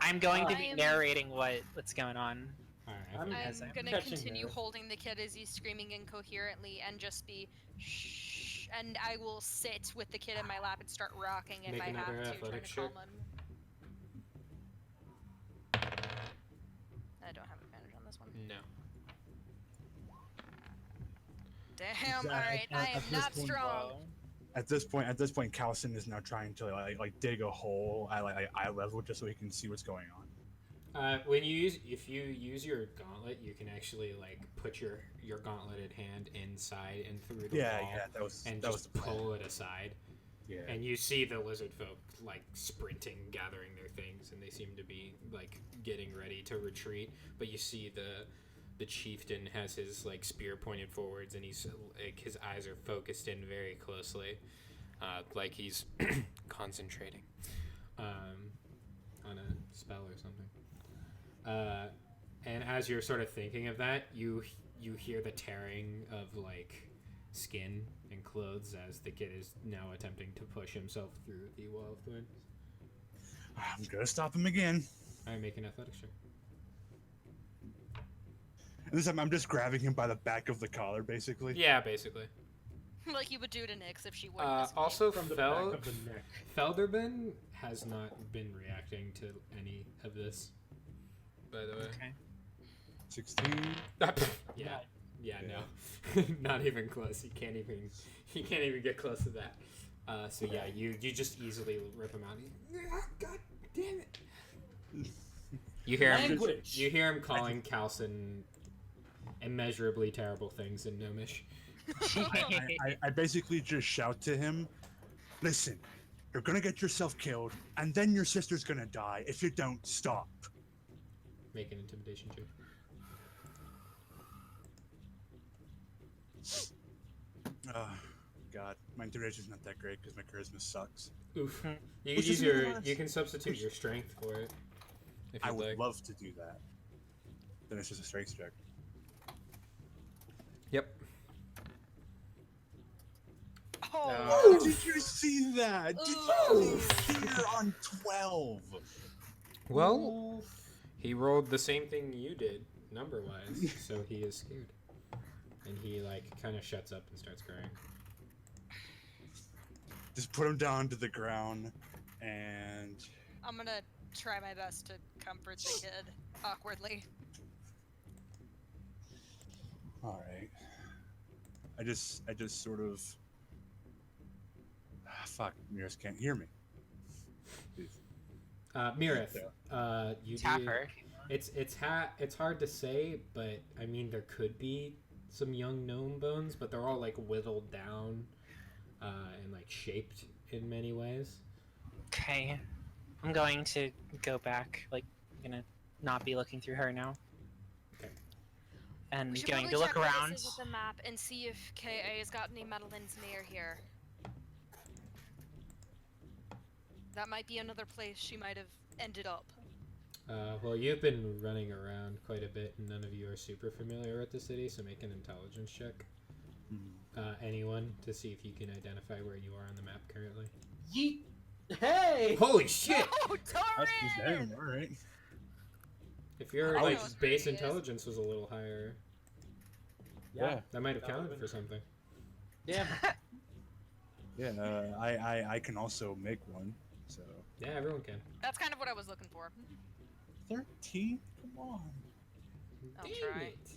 I'm going to I be am- narrating what's going on. All right. I'm- As I'm I'm gonna catching continue Marith. holding the kid as he's screaming incoherently and just be shh, and I will sit with the kid in my lap and start rocking if Make I have another to, trying athletics to calm check. him. I don't have advantage on this one. No. Damn, Zach, alright, I am at this not point, strong. At this point, Callison is now trying to like dig a hole at like eye level just so he can see what's going on. If you use your gauntlet, you can actually like put your gauntleted hand inside and through the Yeah, wall, yeah, that was and that was just the plan. pull it aside. Yeah. And you see the lizard folk like sprinting, gathering their things, and they seem to be like getting ready to retreat. But you see the chieftain has his like spear pointed forwards, and he's like his eyes are focused in very closely, like he's concentrating on a spell or something. And as you're sort of thinking of that, you hear the tearing of like skin and clothes as the kid is now attempting to push himself through the wall of thorns. I'm gonna stop him again. I make an athletics check. And this time I'm just grabbing him by the back of the collar, basically. Yeah, basically. Like you would do to Nyx if she wouldn't miss me. Also, From the back of the neck. Felderman has not been reacting to any of this. By the way. Okay. 16. Yeah. Yeah, Yeah. no. Not even close. He can't even get close to that. So yeah, you just easily rip him out. God damn it. You hear him Language. you hear him calling Calson immeasurably terrible things in Gnomish. I basically just shout to him, listen, you're gonna get yourself killed, and then your sister's gonna die if you don't stop. Make an intimidation check. God, my intimidation's not that great because my charisma sucks. Oof. Hmm. You can Which use isn't your. nice. You can substitute your strength for it. If I you'd would like. love to do that. Then it's just a strength check. Yep. Oh, Did you see that? Did Ooh. you see here on 12? Well, he rolled the same thing you did, number-wise, so he is scared, and he like kind of shuts up and starts crying. Just put him down to the ground, and I'm gonna try my best to comfort the kid awkwardly. all right. I just sort of. Fuck, Miras can't hear me. Mirith, you Tap do. her. It's hard to say, but I mean there could be some young gnome bones, but they're all like whittled down, and like shaped in many ways. Okay. I'm going to go back. Like, I'm gonna not be looking through her now. Okay. And We should going probably to look check where around. this is with the map and see if KA has got any Madeleines near here. That might be another place she might have ended up. Well, you've been running around quite a bit, and none of you are super familiar with the city, so make an intelligence check. Anyone, to see if you can identify where you are on the map currently. Yeet! Hey! Holy shit! Oh, That's Torrin! damn, all right. If your I like was- base intelligence was a little higher, Yeah. that might have That would've counted been- for something. Damn. Yeah, I can also make one. So Yeah, everyone can. That's kind of what I was looking for. 13. Come on. I'll Damn try. it.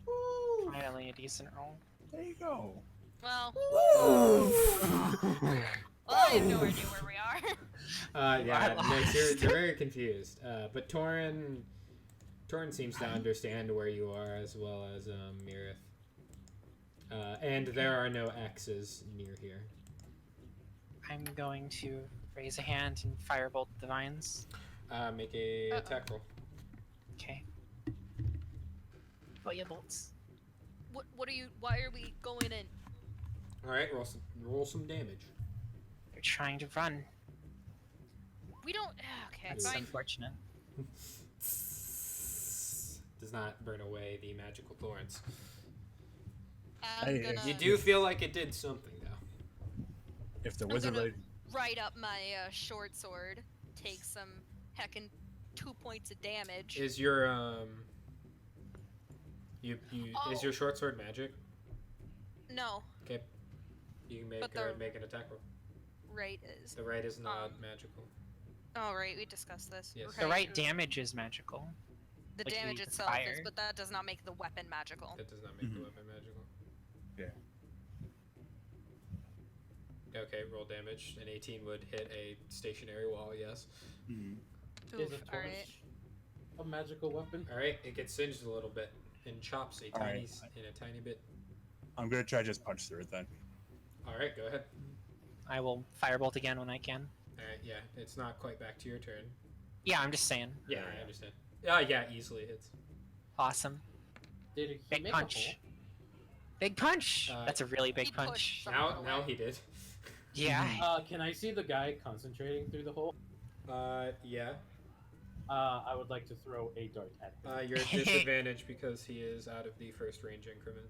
Woo! Finally, a decent roll. There you go. Well, I have no idea where we are. Yeah, I Nix, you're lost. very confused. But Torin seems to understand where you are as well as Mirith. And there are no X's near here. I'm going to raise a hand and firebolt the vines. Make a attack roll. Okay. Fire bolts. What are you? Why are we going in? All right, roll some damage. They're trying to run. We don't. Okay, That's fine. unfortunate. Does not burn away the magical thorns. I'm Hey, gonna You do feel like it did something though. If the I'm wizard gonna- lady, write up my short sword. Take some heckin' 2 points of damage. Is your is Oh. your short sword magic? No, Okay. You can But the- make an attack roll. right is. The right is not Um, magical. Oh, right, we discussed this. Yes. The right and damage is magical. The like you damage use the itself is, fire. but that does not make the weapon magical. That does not make the Mhm. weapon magical. Yeah. Okay, roll damage. An 18 would hit a stationary wall, yes. Is a Oof, alright. torch a magical weapon? Alright, it gets singed a little bit and chops a Alright. tiny bit. I'm gonna try to just punch through it then. Alright, go ahead. I will firebolt again when I can. Alright, yeah, it's not quite back to your turn. Yeah, I'm just saying. Yeah, I understand. Yeah, easily hits. Awesome. Did he Big make punch. Big punch! Uh, That's a really big He punch. pushed Now someone away. he did. Yeah. a hole? Can I see the guy concentrating through the hole? Yeah. I would like to throw a dart at him. You're at disadvantage because he is out of the first range increment.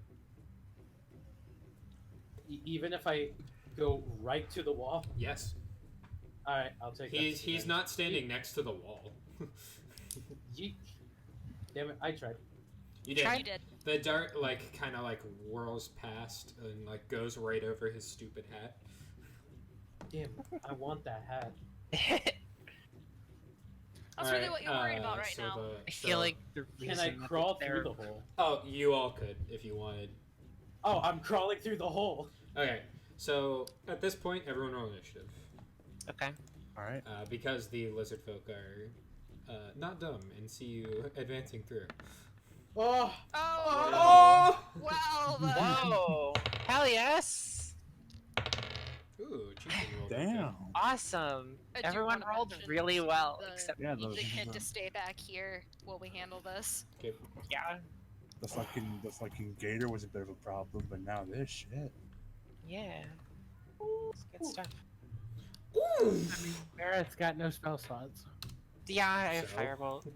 Even if I go right to the wall? Yes. Alright, I'll take that. He's not standing next to the wall. Yeet. Damn it, I tried. You did. Try- You did. The dart kind of whirls past and goes right over his stupid hat. Damn, I want that hat. That's really what you're worried about right now. I feel like the Can reason I that crawl they're- through the hole? Oh, you all could if you wanted. Oh, I'm crawling through the hole. Okay, so at this point, everyone roll initiative. Okay. All right. Because the lizard folk are not dumb and see you advancing through. Oh, Oh, well, Whoa! Hell yes! Ooh, cheating roll. Damn. Awesome! I do Everyone wanna rolled mention really well, the- except Yeah, need the, the kid to stay back here while we handle this. yeah. the fucking gator was a bit of a problem, but now this shit. Yeah. It's good stuff. I mean, Barrett's got no spell slots. Yeah, I have So? Firebolt.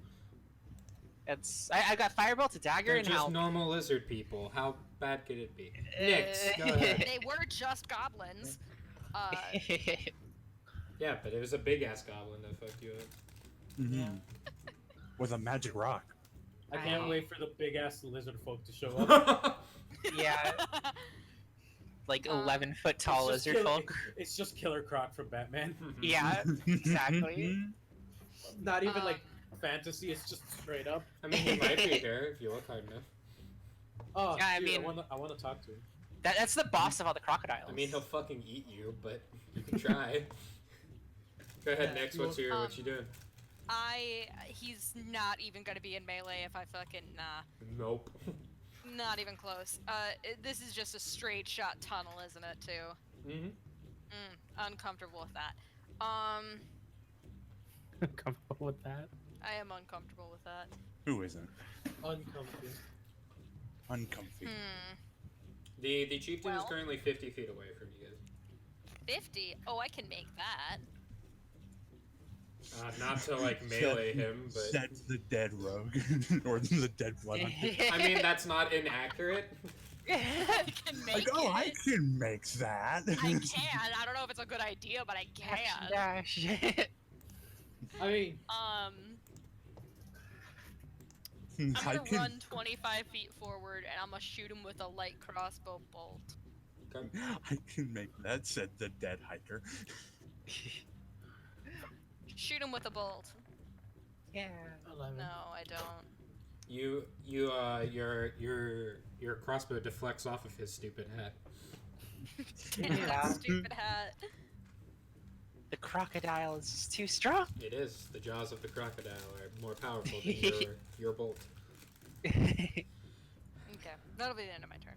I got Firebolt to Dagger They're and just Help. normal lizard people. How bad could it be? Nyx, go ahead. They were just goblins. Yeah, but it was a big ass goblin that fucked you up. Mhm. With a magic rock. I can't Right. wait for the big ass lizard folk to show up. Yeah, like 11-foot tall It's just lizard Killer- folk. It's just Killer Croc from Batman. Yeah, exactly. Not even Um, like fantasy. It's just straight up. I mean, he might be there if you look hard enough. Oh, Yeah, I shoot, mean- I want to talk to him. That's the boss of all the crocodiles. I mean, he'll fucking eat you, but you can try. Go ahead, Yeah, Nyx. well, What you doing? He's not even gonna be in melee if I fucking Nope. not even close. This is just a straight shot tunnel, isn't it too? Mm-hmm. Uncomfortable with that. Comfortable with that. I am uncomfortable with that. Who isn't? Uncomfy. Uncomfy. The chieftain is Well- currently 50 feet away from you guys. 50? Oh, I can make that. Not to like melee him, but That's the dead rogue. Or the dead blood hunter. I mean that's not inaccurate. I can make Like, oh, I it. can make that. I can. I don't know if it's a good idea, but I can. Dash. I mean, I'm I gonna can, run 25 feet forward, and I'm gonna shoot him with a light crossbow bolt. I can make that, said the dead hiker. Shoot him with a bolt. Yeah. 11. No, I don't. Your crossbow deflects off of his stupid hat. Yeah. Stupid hat. The crocodile is just too strong. It is. The jaws of the crocodile are more powerful than your bolt. Okay, that'll be the end of my turn.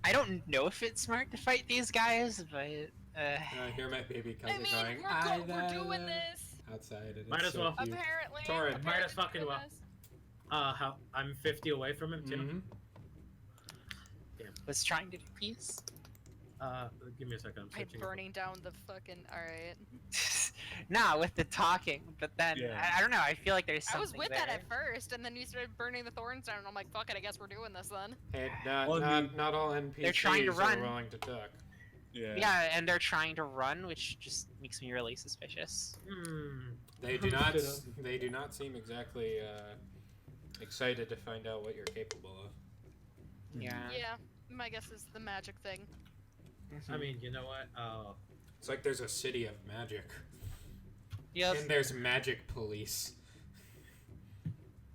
I don't know if it's smart to fight these guys, but I hear my baby I cousin mean, going. we're doing this. Outside. And Might it's as so well. cute. Apparently. Torrent. Might as apparently fucking we're well. doing this. how I'm 50 away from him too. Mhm. was trying to do peace. Give me a second. I'm I'm searching. burning down the fucking. Alright. Nah, with the talking, but then Yeah. I don't know. I feel like there's I something was with there. that at first, and then you started burning the thorns down, and I'm like, fuck it, I guess we're doing this then. Hey, Well, I mean- not all NPCs They're trying to run. are willing to talk. Yeah, and they're trying to run, which just makes me really suspicious. They do not. Should've. They do not seem exactly excited to find out what you're capable of. Yeah. Yeah, my guess is the magic thing. I mean, you know what? It's like there's a city of magic, Yep. and there's magic police.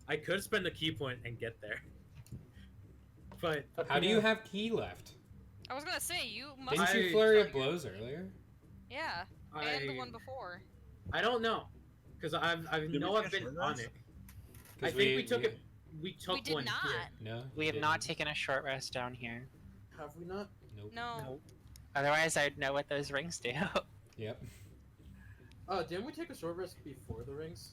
I could spend a key point and get there. But How do you have key left? I was gonna say, you must Didn't have you I- flurry of blows earlier? Yeah, and the one before. I don't know, because I Did know we I've get been short on rest? it. I think we took it. We took We did one not. here. No. We you have not didn't. taken a short rest down here. Have we not? Nope. No. Otherwise, I'd know what those rings do. Yep. Oh, didn't we take a short rest before the rings?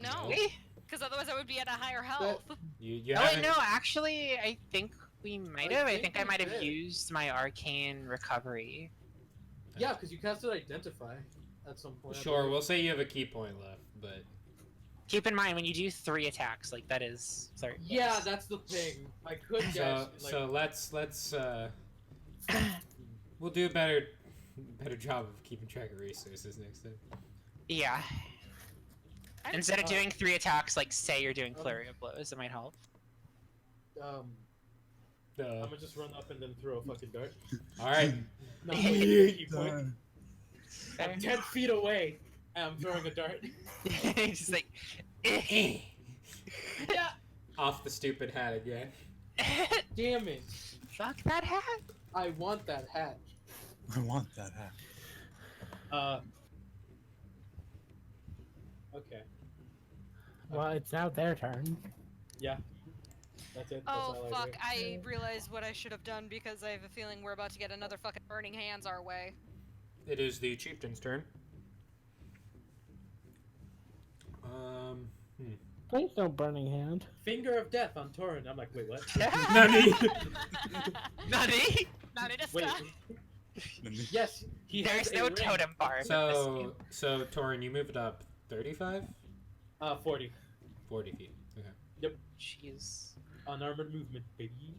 No. We? Because otherwise I would be at a higher health. You Oh wait, haven't. no. Actually, I think we might I have. I think think I we might have did. used my arcane recovery. Yeah, because you casted identify at some point. I Sure, believe. we'll say you have a key point left, but Keep in mind when you do 3 attacks, like that is 30. Yeah, that's the thing. I could guess. so let's we'll do a better job of keeping track of resources next time. Yeah. I'm- Instead of doing 3 attacks, like say you're doing flurry of blows, it might help. I'm Uh, gonna just run up and then throw a fucking dart. all right. Not like a key point. Done. I'm 10 feet away, and I'm throwing a dart. Just like. Yeah. Off the stupid hat again. Damn it! Fuck that hat. I want that hat. I want that hat. Okay. Well, it's now their turn. Yeah. That's it. That's Oh all fuck, do. I realized what I should have done because I have a feeling we're about to get another fucking burning hands our way. It is the chieftain's turn. Um, Please no burning hand. Finger of death on Torin. I'm like, wait, what? Nani? Nani? Not a Wait. Yes, he has There's a no ring. totem bar. So Torin, you moved up 35? 40. 40 feet. Okay. Jeez. Unarmored movement, baby.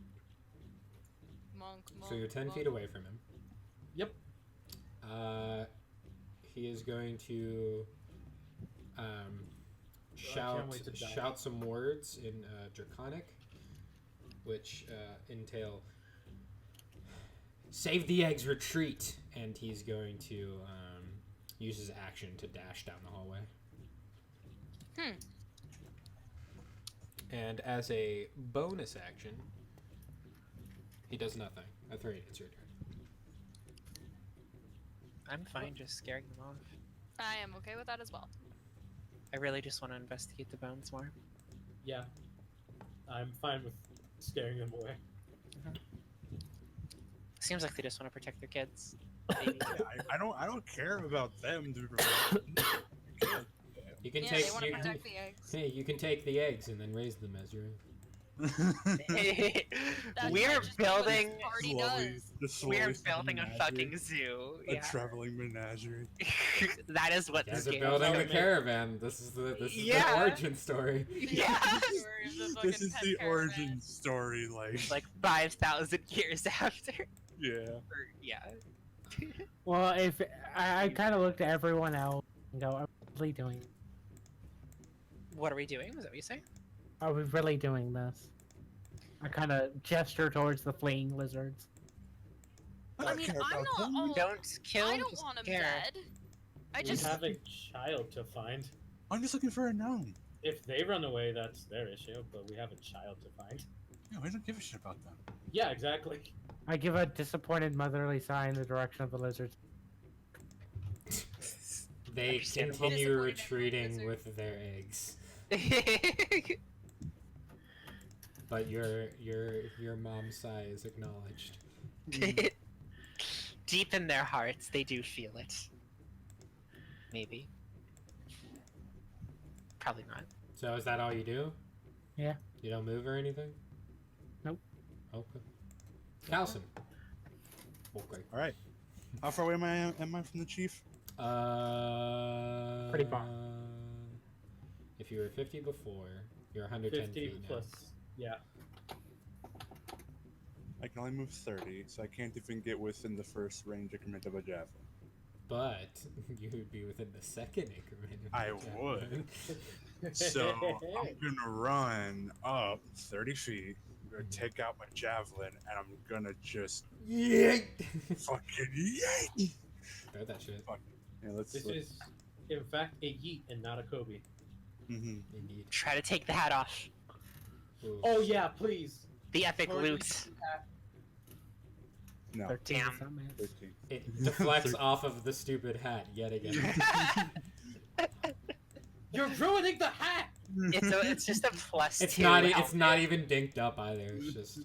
Monk, So you're 10 monk. feet away from him. Yep. He is going to can't wait to die. shout some words in Draconic, which entail save the eggs, retreat, and he's going to use his action to dash down the hallway. And as a bonus action, he does nothing. Afraid it's your turn. I'm fine just scaring them off. I am okay with that as well. I really just want to investigate the bones more. Yeah. I'm fine with scaring them away. Seems like they just want to protect their kids. Maybe. I don't care about them. You can Yeah, take they want to protect the eggs. hey, you can take the eggs and then raise them as your That's We're just what this building. party does. We're building a fucking zoo. A Yeah. traveling menagerie. That is what Guys this are game building the is. caravan. This is the Yeah. origin story. Yeah. This is the origin story, Like 5,000 years after. yeah. Or, yeah. Well, if I kind of looked at everyone else and go, "Are we really doing? What are we doing? Was that what you say? Are we really doing this?" I kind of gesture towards the fleeing lizards. I mean, I'm not all. Don't kill. I don't just want them care. dead. I We just. have a child to find. I'm just looking for a gnome. If they run away, that's their issue, but we have a child to find. Yeah, we don't give a shit about them. Yeah, exactly. I give a disappointed motherly sigh in the direction of the lizards. They Understandable. continue Disappointed retreating lizard. with their eggs. But your mom's sigh is acknowledged. Deep in their hearts, they do feel it. Maybe. Probably not. So is that all you do? Yeah. You don't move or anything? Nope. Okay. Calson. Okay. All right. How far away am I from the chief? Pretty far. If you were 50 before, you're 110 50 feet plus. now. Yeah. I can only move 30, so I can't even get within the first range increment of a javelin. But you would be within the second increment. Of I the javelin. would. So I'm gonna run up 30 feet. I'm gonna take out my javelin, and I'm gonna just Yeet! fucking yeet. Throw that shit. Yeah, let's. This is, in fact, a yeet and not a Kobe. Mhm. Indeed. Try to take the hat off. Ooh. Oh yeah, please. The epic Totally. loot. No, 13 Damn. something. 13. It deflects off of the stupid hat yet again. You're ruining the hat. It's just a plus. It's 2 not. It's outfit. not even dinked up either. It's just.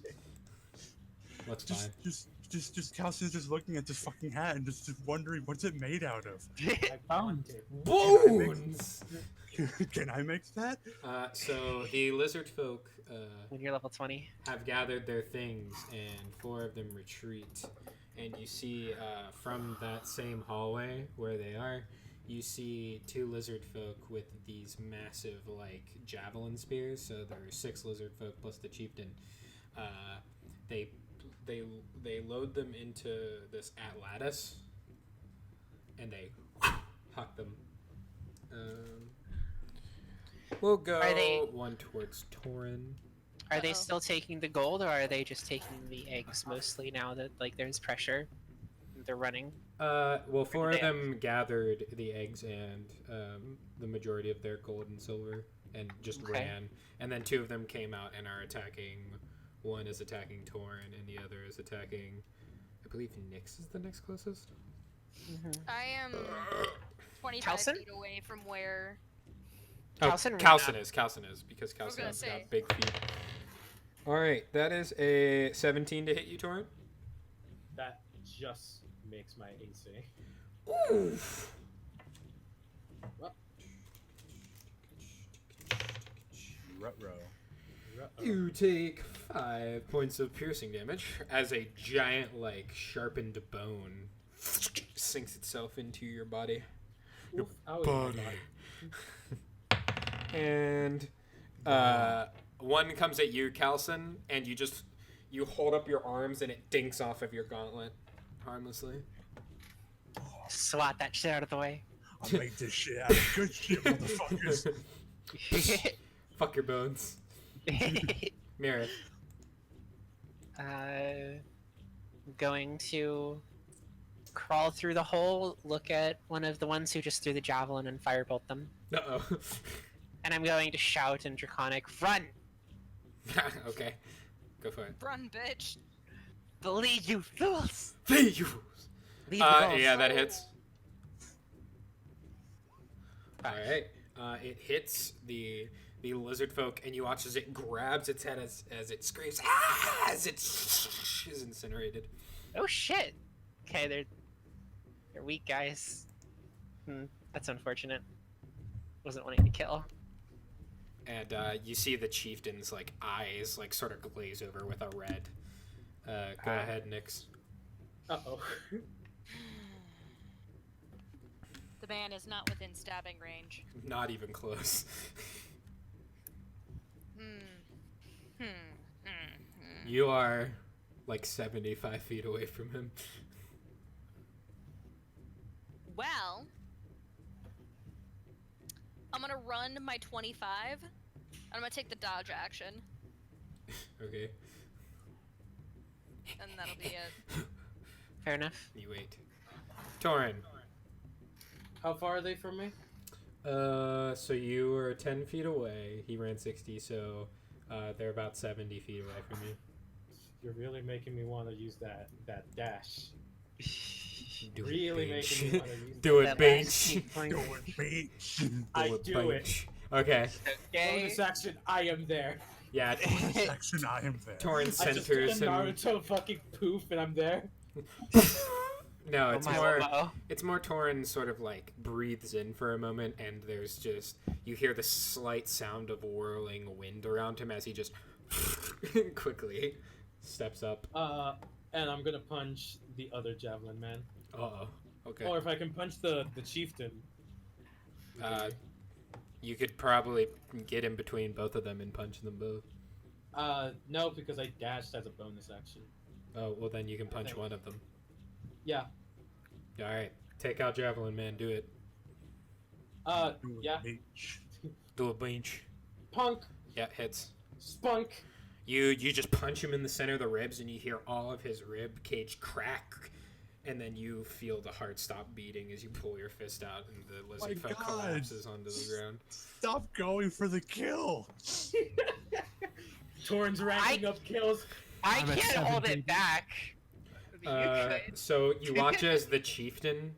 Looks fine. Just Calcine's just looking at this fucking hat and just wondering what's it made out of. I want it. Bones. Can I make that? So the lizard folk When you're level 20. have gathered their things, and 4 of them retreat. And you see from that same hallway where they are, you see 2 lizard folk with these massive like javelin spears. So there are 6 lizard folk plus the chieftain. They load them into this atlatus, and they huck them. We'll go Are they- one towards Torin. Are they Uh-oh. still taking the gold, or are they just taking the eggs mostly now that like there's pressure? They're running. Well, 4 of they have? them gathered the eggs and the majority of their gold and silver, and just Okay. ran. And then 2 of them came out and are attacking. One is attacking Torin, and the other is attacking. I believe Nyx is the next closest. I am 25 Calcin? feet away from where. Calcin ran Calcin up. is because I was gonna Calcin's say. got big feet. All right, that is a 17 to hit you, Torin. That just makes my AC. Oof. Well. Ruh-roh. You take 5 points of piercing damage as a giant, like, sharpened bone sinks itself into your body. Oof, owie, my body. And one comes at you, Calson, and you hold up your arms and it dinks off of your gauntlet harmlessly. Swat that shit out of the way. I'll make this shit out of good shit, motherfuckers. Fuck your bones. Meredith. Going to crawl through the hole, look at one of the ones who just threw the javelin and firebolt them. Uh-oh. And I'm going to shout in Draconic, run! Okay. Go for it. Run, bitch. Flee, you fools! Flee, you! Leave the balls. Yeah, that hits. Alright. It hits the lizard folk, and you watch as it grabs its head as it screams, ah! As it is incinerated. Oh shit! Okay, they're weak guys. That's unfortunate. Wasn't wanting to kill. And you see the chieftain's like eyes like sort of glaze over with a red. Go ahead, Nyx. Uh-oh. The man is not within stabbing range. Not even close. You are like 75 feet away from him. Well, I'm gonna run my 25. I'm gonna take the dodge action, Okay. and that'll be it. Fair enough. You wait. Torin. How far are they from me? So you were 10 feet away. He ran 60, so they're about 70 feet away from you. You're really making me want to use that dash. Do Really it, making Beach. me want to use Do it, That Beach. last point. Do it, bitch. I do it. Beach. Okay. Okay. Bonus action, I am there. Yeah. Action, I am there. Torin I just did centers a him. Naruto fucking poof and I'm there. No, Oh it's my, more. uh-oh. It's more Torin sort of like breathes in for a moment, and there's just you hear the slight sound of whirling wind around him as he just quickly steps up. And I'm gonna punch the other javelin man. Uh-oh. Okay. Or if I can punch the chieftain. You could probably get in between both of them and punch them both. No, because I dashed as a bonus action. Oh, well then you can punch one of them. Yeah. Alright. Take out Javelin Man, do it. Do it, Yeah. bitch. Do a bench. Punk, Yeah, hits. spunk. You just punch him in the center of the ribs and you hear all of his rib cage crack. And then you feel the heart stop beating as you pull your fist out and the lizard My folk God. collapses onto the ground. Stop going for the kill. Torin's ranking up kills. I I'm at can't hold 70. it back. You could. So you watch as the chieftain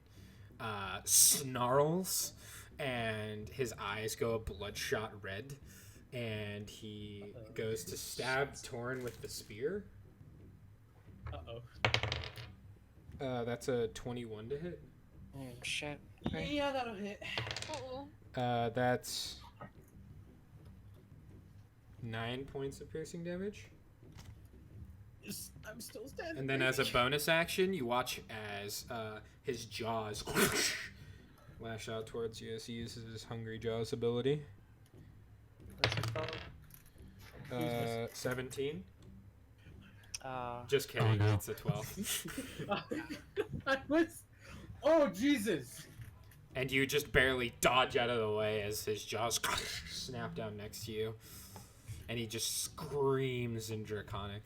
snarls and his eyes go a bloodshot red and he goes to stab Torin with the spear. Uh-oh. That's a 21 to hit. Oh, shit. Okay. Yeah, that'll hit. Uh-oh. That's 9 points of piercing damage. I'm still standing. And then as a bonus action, you watch as his jaws lash out towards you as he uses his Hungry Jaws ability. What's it called? 17. Just kidding, no. it's a 12. I was. Oh Jesus! And you just barely dodge out of the way as his jaws snap down next to you. And he just screams in Draconic.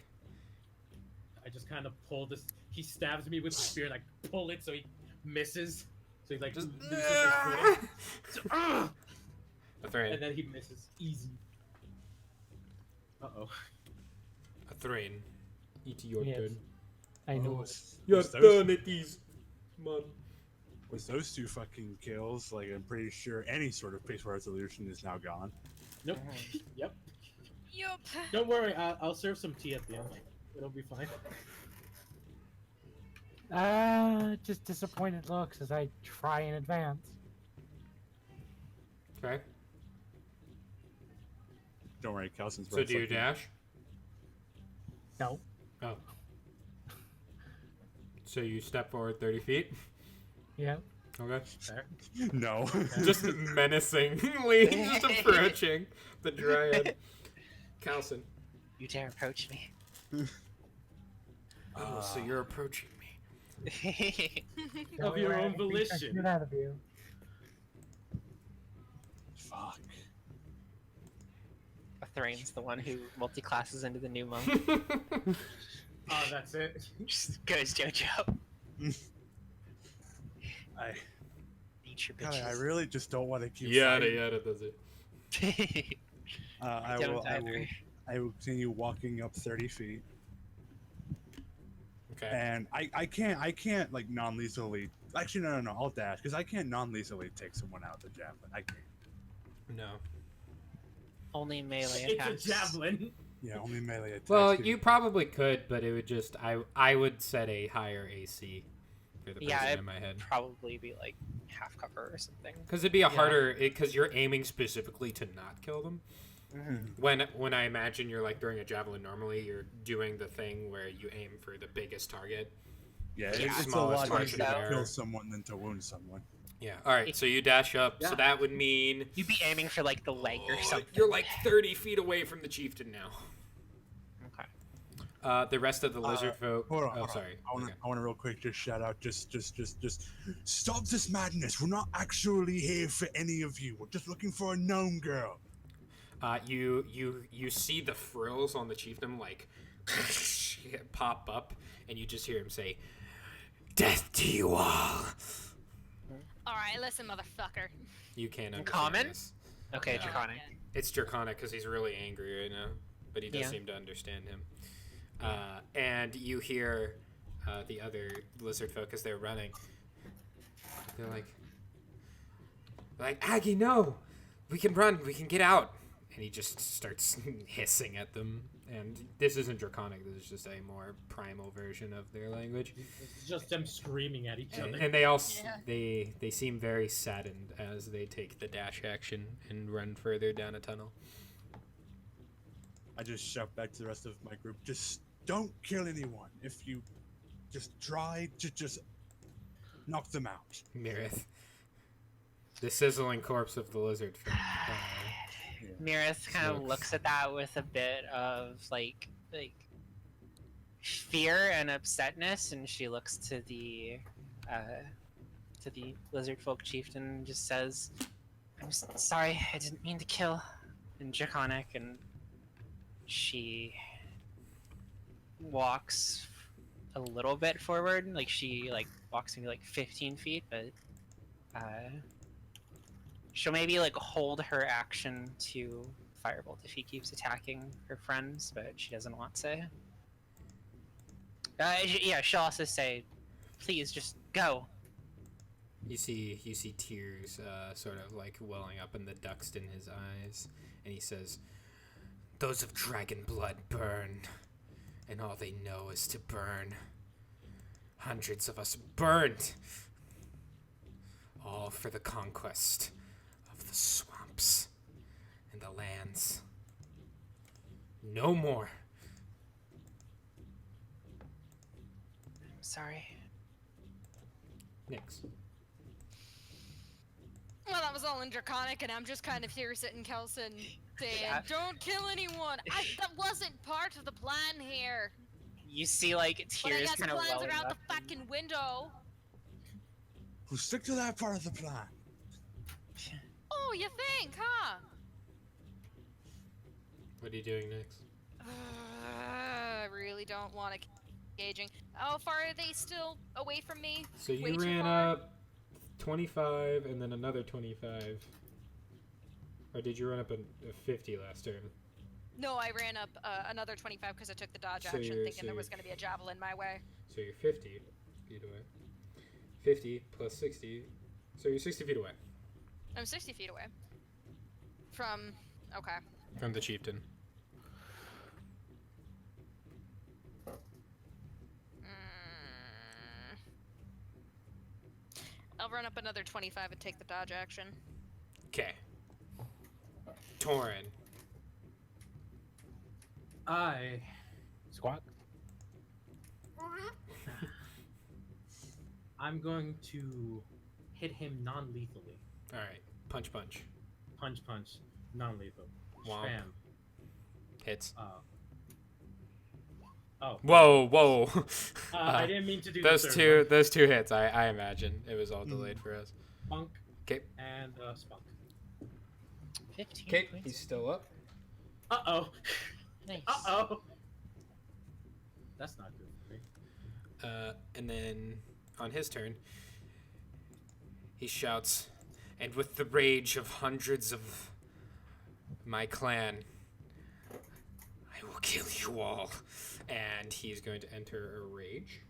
I just kind of pull this. He stabs me with the spear, and I pull it so he misses. So he like Just loses his footing. a thrain. And then he misses. Easy. Uh-oh. A thrain. Eat your Yes. turn. I know. Was Your those- turn it is. Man. With those two fucking kills, like I'm pretty sure any sort of peaceful resolution is now gone. Nope. Yep. Yup. Don't worry. I'll serve some tea at the end. It'll be fine. Just disappointed looks as I try and advance. Okay. Don't worry, Kelson's So do you dash? No. Oh. So you step forward 30 feet? Yeah. Okay. Fair. No. Just menacingly just approaching the dryad. Calson. You dare approach me. Oh, so you're approaching me. Of your own volition. Get out of you. Fuck. Thrain's the one who multi-classes into the new monk. Oh, that's it. Just goes JoJo. I Eat your God, I bitches. really just don't want to keep Yada fighting. yada does it. I Don't will either. continue walking up 30 feet. Okay. And I can't like non-lethally. Actually, no. I'll dash because I can't non-lethally take someone out with a javelin. I can't. No. Only melee It's attacks. a javelin. Yeah, only melee attacks. Well, 'cause you probably could, but it would just I would set a higher AC for the person Yeah, in my head. Probably be like half cover or something. Because it'd be a harder, because you're aiming specifically to not kill them. Mm-hmm. When I imagine you're like throwing a javelin normally, you're doing the thing where you aim for the biggest target. Yeah, Yeah, it's a smallest lot margin easier of to error. kill someone than to wound someone. Yeah. All right. So you dash up. So Yeah. that would mean You'd be aiming for like the leg or something. you're like 30 feet away from the chieftain now. Okay. The rest of the lizard folk. Hold on. Oh, hold on. sorry. I want to. Okay. I want to real quick just shout out. Just stop this madness. We're not actually here for any of you. We're just looking for a gnome girl. You see the frills on the chieftain like pop up, and you just hear him say, "Death to you all." All right, listen, motherfucker. You can't understand Common? this. Okay, Oh, Draconic. yeah. It's Draconic because he's really angry right now, but he does Yeah. seem to understand him. And you hear the other lizard folk as they're running. They're like, Aggie, no! We can run, we can get out! And he just starts hissing at them. And this isn't Draconic, this is just a more primal version of their language. It's just them screaming at each other. And they all Yeah. they seem very saddened as they take the dash action and run further down a tunnel. I just shout back to the rest of my group. Just don't kill anyone. If you just try to just knock them out. Mirith. The sizzling corpse of the lizard. Mirith kind of Looks- looks at that with a bit of like fear and upsetness, and she looks to the lizard folk chieftain and just says, "I'm sorry, I didn't mean to kill." In Draconic, and she walks a little bit forward, like she walks maybe like 15 feet, but she'll maybe like hold her action to firebolt if he keeps attacking her friends, but she doesn't want to. Yeah, she'll also say, "Please, just go." You see tears sort of like welling up in the dust in his eyes, and he says, "Those of dragon blood burn, and all they know is to burn. Hundreds of us burned, all for the conquest of the swamps and the lands. No more." I'm sorry. Nix. Well, that was all in Draconic, and I'm just kind of here sitting Kelson saying, Yeah. "Don't kill anyone. That wasn't part of the plan here. You see like But I tears guess kind of plans welling are out up. the fucking window." We'll stick to that part of the plan. Oh, you think, huh? What are you doing next? I really don't want to engaging. How far are they still away from me? So you Way too ran far? up 25 and then another 25. Or did you run up a 50 last turn? No, I ran up another 25 because I took the dodge So action, you're- thinking so there you're- was going to be a javelin my way. So you're 50 feet away. 50 plus 60. So you're 60 feet away I'm 60 feet away. From... Okay. from the chieftain. I'll run up another 25 and take the dodge action. Okay. Torin. I Squawk. I'm going to hit him non-lethally. All right. Punch, punch. Punch, non-lethal. Womp. Spam. Hits. Oh. Whoa. I didn't mean to do those the third two. one. Those two hits. I imagine it was all delayed for us. Spunk. 'Kay. And spunk. 15 Okay, points. he's still up. Uh-oh. Nice. Uh-oh. That's not good for me. And then on his turn, he shouts, "And with the rage of hundreds of my clan, I will kill you all." And he's going to enter a rage.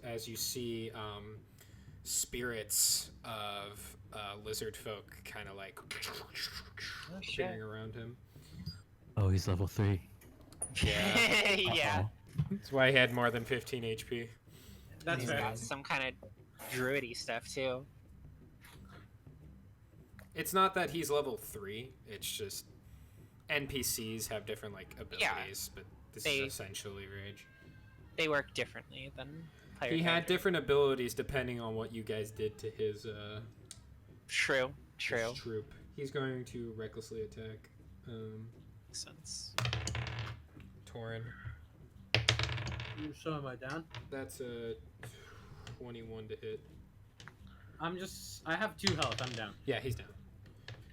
As you see, spirits of lizard folk kind of like spinning around him. Oh, he's level 3. Yeah. Yeah. That's why he had more than 15 HP. That's He's fair. got some kind of druidy stuff too. It's not that he's level 3. It's just NPCs have different like abilities, but this They- is essentially rage. They work differently than player. He had characters. different abilities depending on what you guys did to his True. his troop. He's going to recklessly attack Makes sense. Torin. You show am I down? That's a 21 to hit. I have 2 health. I'm down. Yeah, he's down.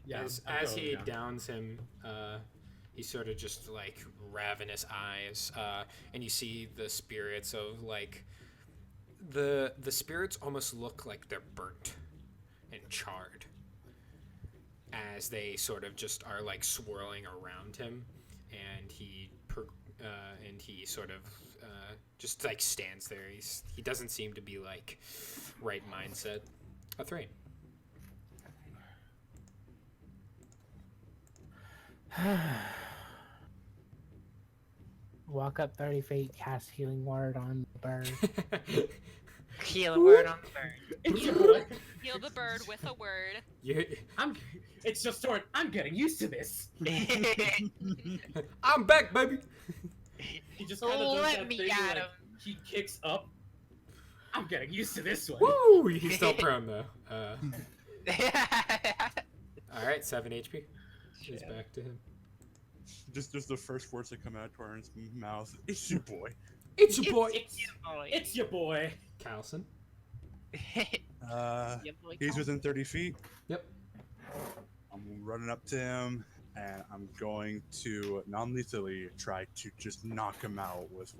Yeah. As I'm totally he down. downs him, he sort of just like ravenous eyes, and you see the spirits of like the spirits almost look like they're burnt and charred as they sort of just are like swirling around him, and he sort of just like stands there. He doesn't seem to be like right mindset. A Thrain. Walk up 30 feet, cast healing word on the bird. Healing word on the bird. It's your boy. Heal the bird with a word. It's just Torin. I'm getting used to this. I'm back, baby. He just kind of does Let that me thing at where, like, him. he kicks up. I'm getting used to this one. Woo! He's still prone though. All right, 7 HP. He's Shit. back to him. Just the first words that come out of Torin's mouth. It's your boy. It's your boy, It's your boy. Carlson. He's within 30 feet. Yep. I'm running up to him, and I'm going to non-lethally try to just knock him out with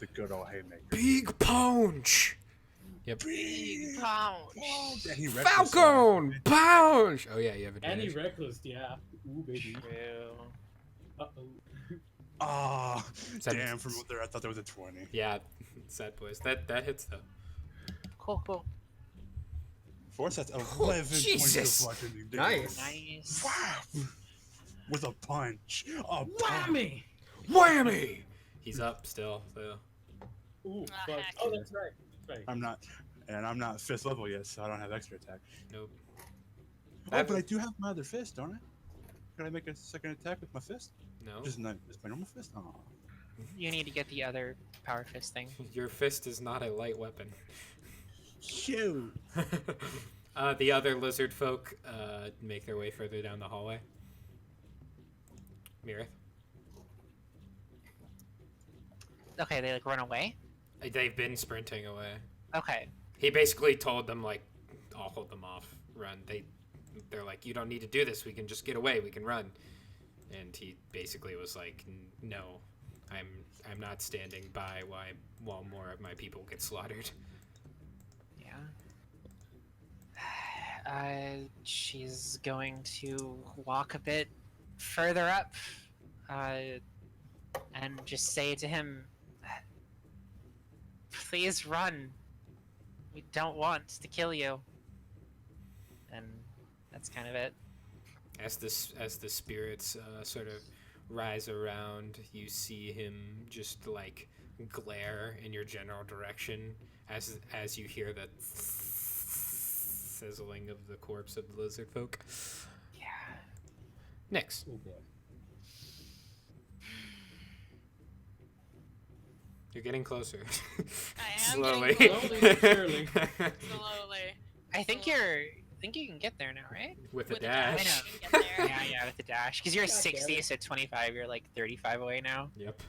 a good old haymaker. Big punch. Yep. Big Pound. punch! And he reckless Falcon punch. Oh yeah, you have And he advantage. reckless, yeah. Ooh, baby. True. Uh-oh. Ah, Seven- damn! From there, I thought there was a 20. Yeah, sad boys. That hits though. Cool. Force, that's 11 points of Jesus. bludgeoning Nice. Nice. Wow. With a punch. A punch. Whammy! Whammy. He's up still. So. Ooh, Ah, fuck. heck. Oh, that's right. That's right. I'm not 5th level yet, so I don't have extra attack. Nope. Oh, That- but I do have my other fist, don't I? Can I make a second attack with my fist? No. Just my normal fist? Oh. You need to get the other power fist thing. Your fist is not a light weapon. Shoot! The other lizard folk make their way further down the hallway. Mirith. Okay, they like run away. They've been sprinting away. Okay. He basically told them like, "I'll hold them off. Run." They're like, "You don't need to do this. We can just get away. We can run." And he basically was like, "No, I'm not standing by while more of my people get slaughtered." Yeah. She's going to walk a bit further up, and just say to him, "Please run. We don't want to kill you." And that's kind of it. As the spirits sort of rise around, you see him just like glare in your general direction as you hear the sizzling of the corpse of the lizard folk. Yeah. Next. Oh, boy. You're getting closer. I am Slowly. getting Slowly but surely. Slowly. I think you can get there now, right? With a With a dash. I know. you can get there. Yeah, with the dash. Because you're God damn 60, it. so 25, you're like 35 away now, Yep.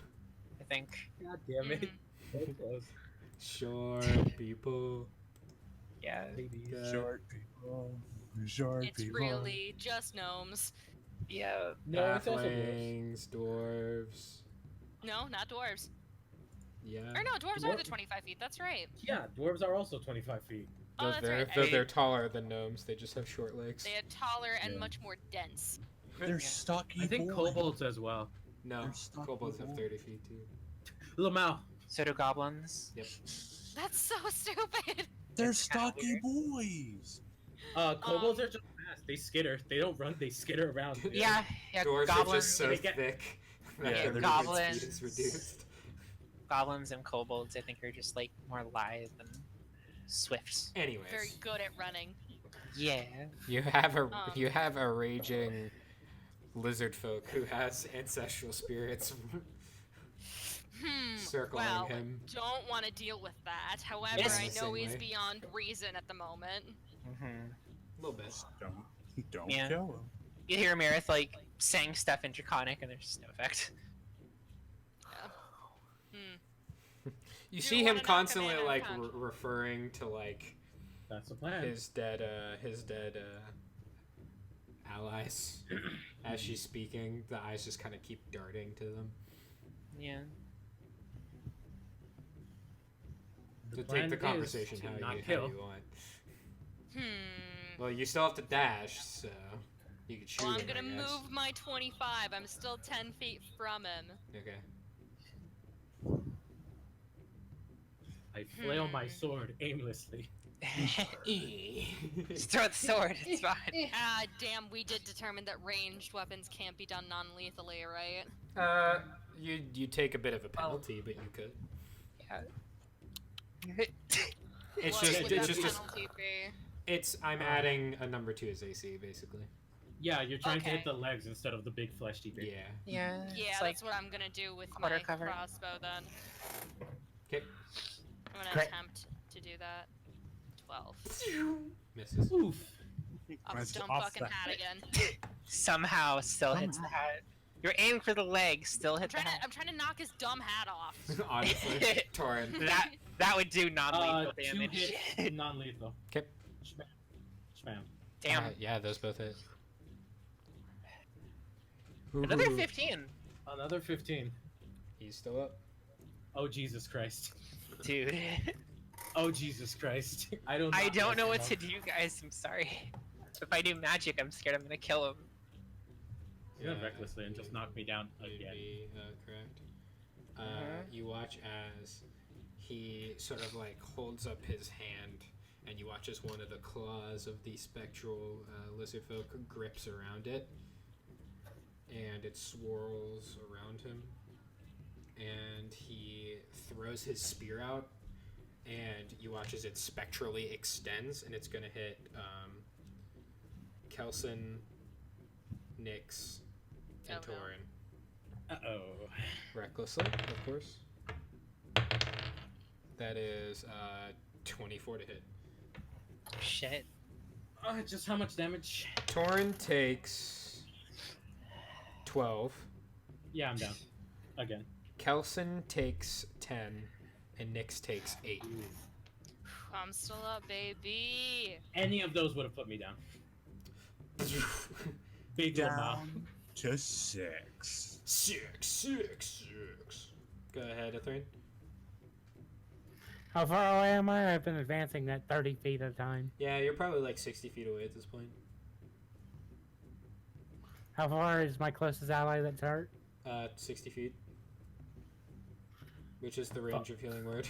I think. God damn it. Mhm. So close. Short people. Yeah. Baby. Good. Short people. Short It's people. really just gnomes. Yeah. No, it's also dwarves. Halflings, dwarves. No, not dwarves. Yeah. Or no, dwarves are the Dwarf- 25 feet. That's right. Yeah, dwarves are also 25 feet. Oh, Though that's they're, right. though they're taller than gnomes, they just have short legs. They are taller and Yeah. much more dense. They're Yeah. stocky. I think boys. kobolds as well. No, They're stocky kobolds have boys. 30 feet too. Lamau. So do goblins. Yep. That's so stupid. They're It's kinda stocky weird. boys. Kobolds are just fast. They skitter. They don't run. They skitter around. Yeah, yeah. Dwarves are Goblins, just so They get- thick that Yeah, their they're- movement goblins. speed is reduced. goblins and kobolds, I think, are just like more lithe and swift. Anyways, Very good at running. Yeah. you have a raging lizard folk who has ancestral spirits circling well, him. don't want to deal with that. However, Yes. I know Same he's way. beyond reason at the moment. Mm-hmm. A little bit. Don't Yeah. kill him. You hear Marith like saying stuff in Draconic, and there's no effect. You Do see wanna him knock him constantly in and like punch. referring to like That's the plan. his dead allies as she's speaking. The eyes just kind of keep darting to them. Yeah. The To plan take the is conversation to how not you kill. want. Hmm. Well, you still have to dash, so you could shoot Well, I'm him, gonna I guess. move my 25. I'm still 10 feet from him. Okay. I flail my sword aimlessly. Just throw the sword, it's fine. Ah, damn, we did determine that ranged weapons can't be done non-lethally, right? You take a bit of a penalty, but you could. It's What just would it's that just penalty be? it's I'm adding a number 2 as AC basically. Yeah, you're trying to hit Okay. the legs instead of the big fleshy bit. Yeah. Yeah. Yeah, it's that's what I'm gonna do with quarter my cover. crossbow then. Okay. I'm gonna Great. attempt to do that. 12. Misses. Oof. Up Mine's dumb off fucking the hat head. again. somehow still hits the hat. You're aiming for the leg, still hit the hat. I'm trying to knock his dumb hat off. Honestly, Torin. That would do non-lethal 2 damage. hits, non-lethal. 'Kay. Spam. Damn. Yeah, those both hit. Another 15. Another 15. He's still up. Oh Jesus Christ. Dude. Oh Jesus Christ. I don't know what to do, guys. I'm sorry. If I do magic, I'm scared I'm gonna kill him. You have recklessly and just knock me down You'd again. be correct. Mhm. You watch as he sort of like holds up his hand, and you watch as one of the claws of the spectral lizard folk grips around it, and it swirls around him, and he throws his spear out, and you watch as it spectrally extends, and it's gonna hit Kelson, Nyx, and Oh, no. Torin. Uh-oh. Recklessly, of course. That is 24 to hit. Shit. Just how much damage? Torin takes 12. Yeah, I'm down. Again. Kelson takes 10. And Nyx takes 8. I'm still up, baby. Any of those would have put me down. Big Lamau. Down to 6. 6. Go ahead, Athrin. How far away am I? I've been advancing at 30 feet at a time. Yeah, you're probably like 60 feet away at this point. How far is my closest ally that's hurt? 60 feet. Which is the range of Healing Word.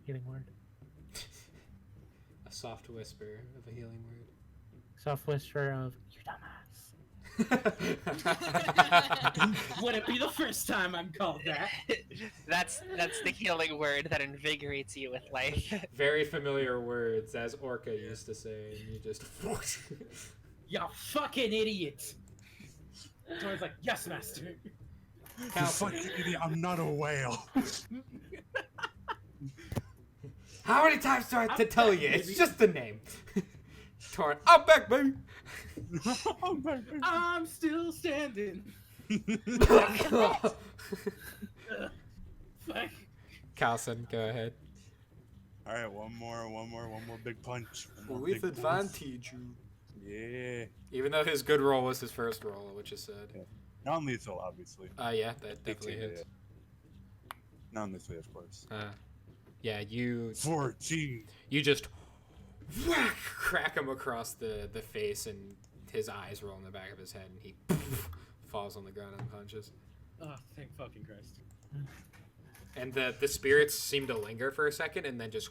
Healing word. A soft whisper of a healing word. Soft whisper of, you dumbass. Would it be the first time I'm called that? That's the healing word that invigorates you with life. Very familiar words, as Orca used to say, and you just... You fucking idiot! Torin's like, yes, master. You fucking idiot, I'm not a whale. How many times do I have to I'm tell back, you? It's baby. just the name. Torn, I'm back, baby. I'm still standing. Carlson, Fuck. go ahead. All right, one more big punch. One more With big punch. advantage. Yeah. Even though his good roll was his first roll, which is sad. Non-lethal, obviously. Yeah, that definitely hits. Non-lethal, of course. Yeah, you 14. just whack, crack him across the face, and his eyes roll in the back of his head, and he falls on the ground unconscious. Oh, thank fucking Christ. And the spirits seem to linger for a second, and then just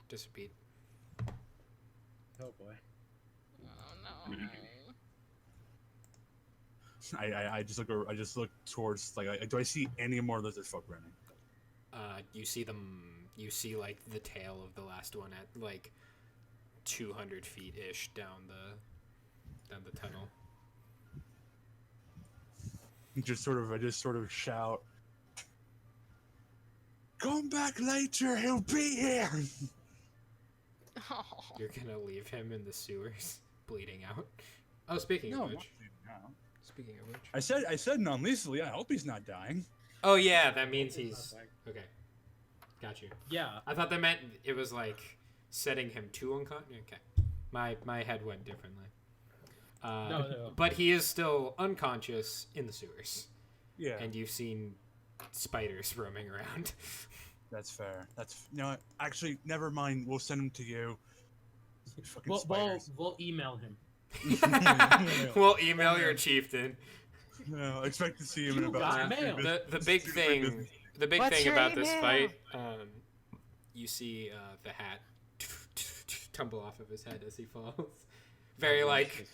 disappear. Oh boy. Oh no. I just look towards do I see any more lizard folk running? You see them. You see like the tail of the last one at like 200 feet ish down the tunnel. I just sort of shout, "Come back later, he'll be here." Oh. You're gonna leave him in the sewers, bleeding out. Oh, speaking of which. Speaking of which. I said non-lethally. I hope he's not dying. Oh yeah, that means he's okay. Got you. Yeah. I thought that meant it was like setting him to unconscious. Okay, my head went differently. No. But he is still unconscious in the sewers, Yeah, and you've seen spiders roaming around. that's fair. What? Actually, never mind. We'll send him to you. Fucking We'll spiders. email him. We'll email your chieftain. No, expect to see him in You about. got mail. The big thing. The big What's thing your about this email? fight, you see the hat tumble off of his head as he falls. Very like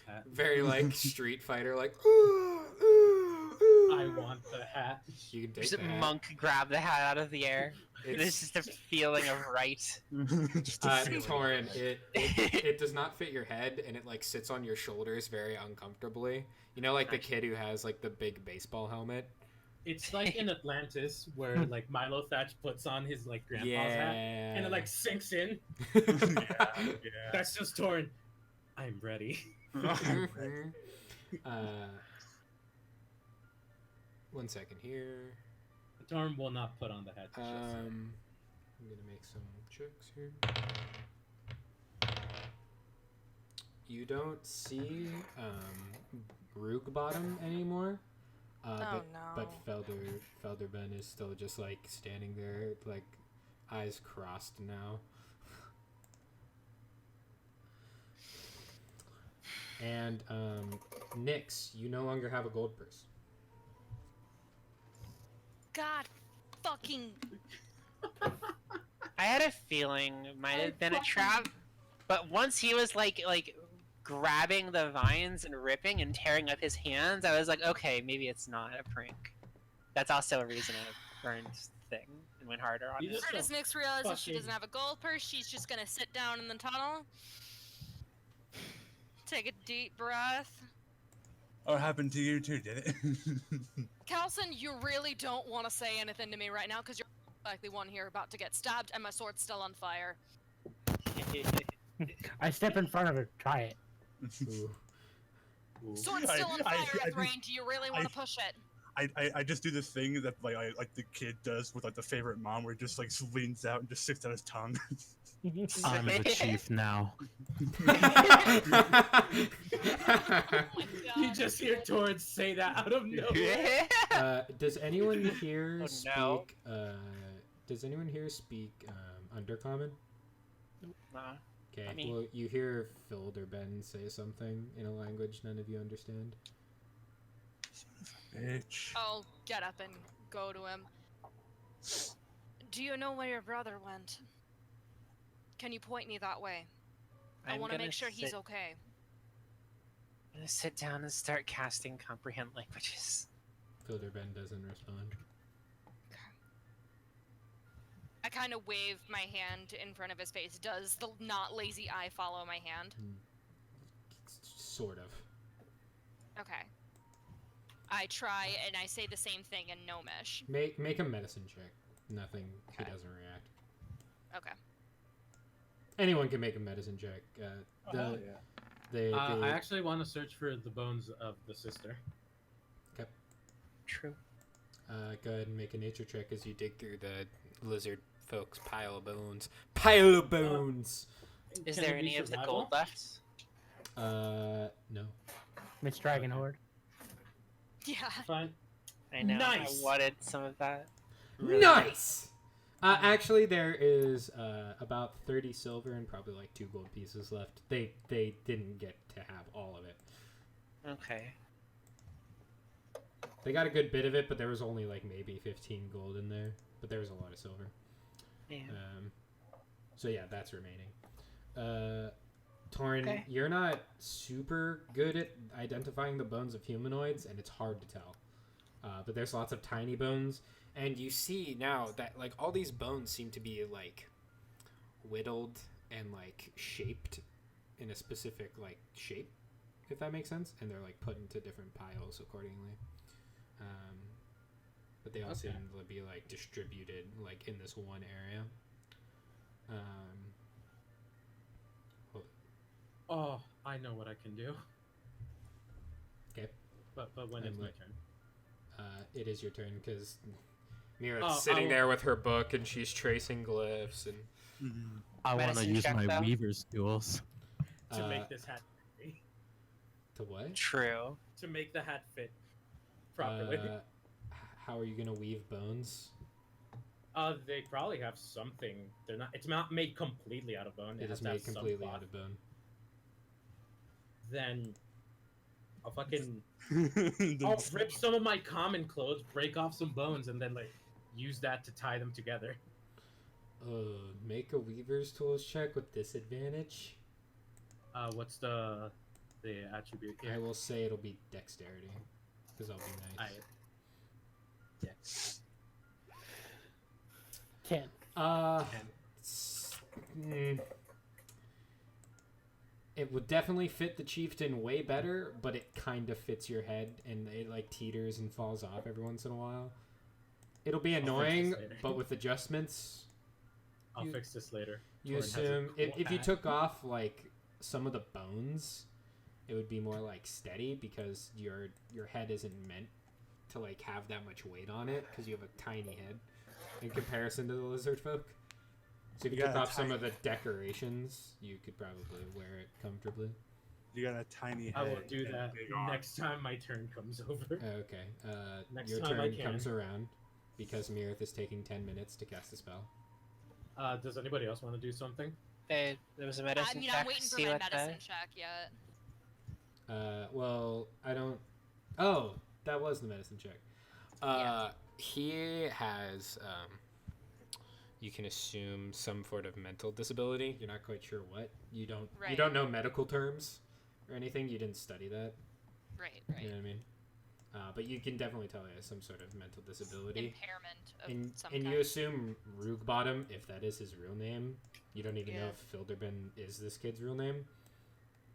Street Fighter, like. I want the hat. You can take Just the hat. monk grab the hat out of the air. This is the feeling of right. Just a feeling. Torin, it does not fit your head, and it like sits on your shoulders very uncomfortably. You know, like the kid who has like the big baseball helmet. It's like in Atlantis where like Milo Thatch puts on his like grandpa's hat and it like sinks in. yeah. That's just Torin. I'm ready. One second here. Torin will not put on the hat. I'm gonna make some checks here. You don't see Roogbottom anymore. But Felderben is still just like standing there, like eyes crossed now. And Nyx, you no longer have a gold purse. God fucking. I had a feeling it might have been a trap, but once he was like grabbing the vines and ripping and tearing up his hands, I was like, okay, maybe it's not a prank. That's also a reason I burned thing and went harder on You it. just- Where does Nyx realize if she fucking- doesn't have a gold purse, she's just gonna sit down in the tunnel, take a deep breath. Oh, it happened to you too, did it? Calson, you really don't want to say anything to me right now because you're likely one here about to get stabbed and my sword's still on fire. I step in front of her. Try it. Sword's still on fire, Thrain. Do you really want to push it? I just do this thing that like the kid does with like the favorite mom, where he just like leans out and just sticks out his tongue. I'm the chief now. You just hear Torin say that out of nowhere. Does anyone here Oh, speak? no. Does anyone here speak Undercommon? Nah. Okay. I mean- Well, you hear Felderben say something in a language none of you understand. Bitch. I'll get up and go to him. Do you know where your brother went? Can you point me that way? I I'm want to gonna make sure he's sit- okay. I'm gonna sit down and start casting comprehend languages. Felderben doesn't respond. I kind of wave my hand in front of his face. Does the not lazy eye follow my hand? sort of. Okay. I try and I say the same thing in Gnomish. Make a medicine check. Nothing. He Okay. doesn't react. Okay. Anyone can make a medicine check. Oh, yeah. I actually want to search for the bones of the sister. True. Go ahead and make a nature check as you dig through the lizard folks' pile of bones. Pile of bones! Is Can there it be any of the survival? gold left? No. Miss Dragon Okay. Horde. Yeah. Fine. I know. Nice. I wanted some of that. Really Nice! Actually, there is about 30 silver and probably like 2 gold pieces left. They didn't get to have all of it. Okay. They got a good bit of it, but there was only like maybe 15 gold in there. But there was a lot of silver. Yeah. So yeah, that's remaining. Torin, Okay. you're not super good at identifying the bones of humanoids, and it's hard to tell. But there's lots of tiny bones, and you see now that like all these bones seem to be like whittled and like shaped in a specific like shape, if that makes sense, and they're like put into different piles accordingly. But they all Okay. seem to be like distributed like in this one area. Oh, I know what I can do. Okay. But when And is my what? turn? It is your turn because Mira's Oh, sitting I'll- there with her book and she's tracing glyphs and Mhm. I want to Medicine use check, my though? weaver's tools. To uh, make this hat fit. to what? True. To make the hat fit properly. How are you gonna weave bones? They probably have something. They're not. It's not made completely out of bone. It has is to have made some completely cloth. out of bone. Then I'll fucking Then I'll rip some of my common clothes, break off some bones, and then like use that to tie them together. Make a weaver's tools check with disadvantage. What's the attribute I here? will say it'll be dexterity because I'll be nice. Yeah. 10. Uh, Ten. it would definitely fit the chieftain way better, but it kind of fits your head, and it like teeters and falls off every once in a while. It'll be I'll fix annoying, this later. but with adjustments, I'll You- fix this later. you Torin has a assume cool if you hat. took off like some of the bones, it would be more like steady because your head isn't meant to like have that much weight on it because you have a tiny head in comparison to the lizard folk. So if you You took got a off some tiny- of the decorations, you could probably wear it comfortably. You got a tiny head. I will do and that big arms. next time my turn comes over. Okay. Next Your time I turn can. comes around because Mirith is taking 10 minutes to cast a spell. Does anybody else want to do something? There was a I medicine mean, check. I'm waiting for See my what medicine check yet. Well, I don't. Oh, that was the medicine check. Yeah. He has. You can assume some sort of mental disability. You're not quite sure what. You don't. You Right. don't know medical terms or anything. You didn't study that. Right, You right. know what I mean? But you can definitely tell he has some sort of mental disability. Impairment of And some you kind. assume Rugbottom, if that is his real name, you don't even know Yeah. if Filderben is this kid's real name,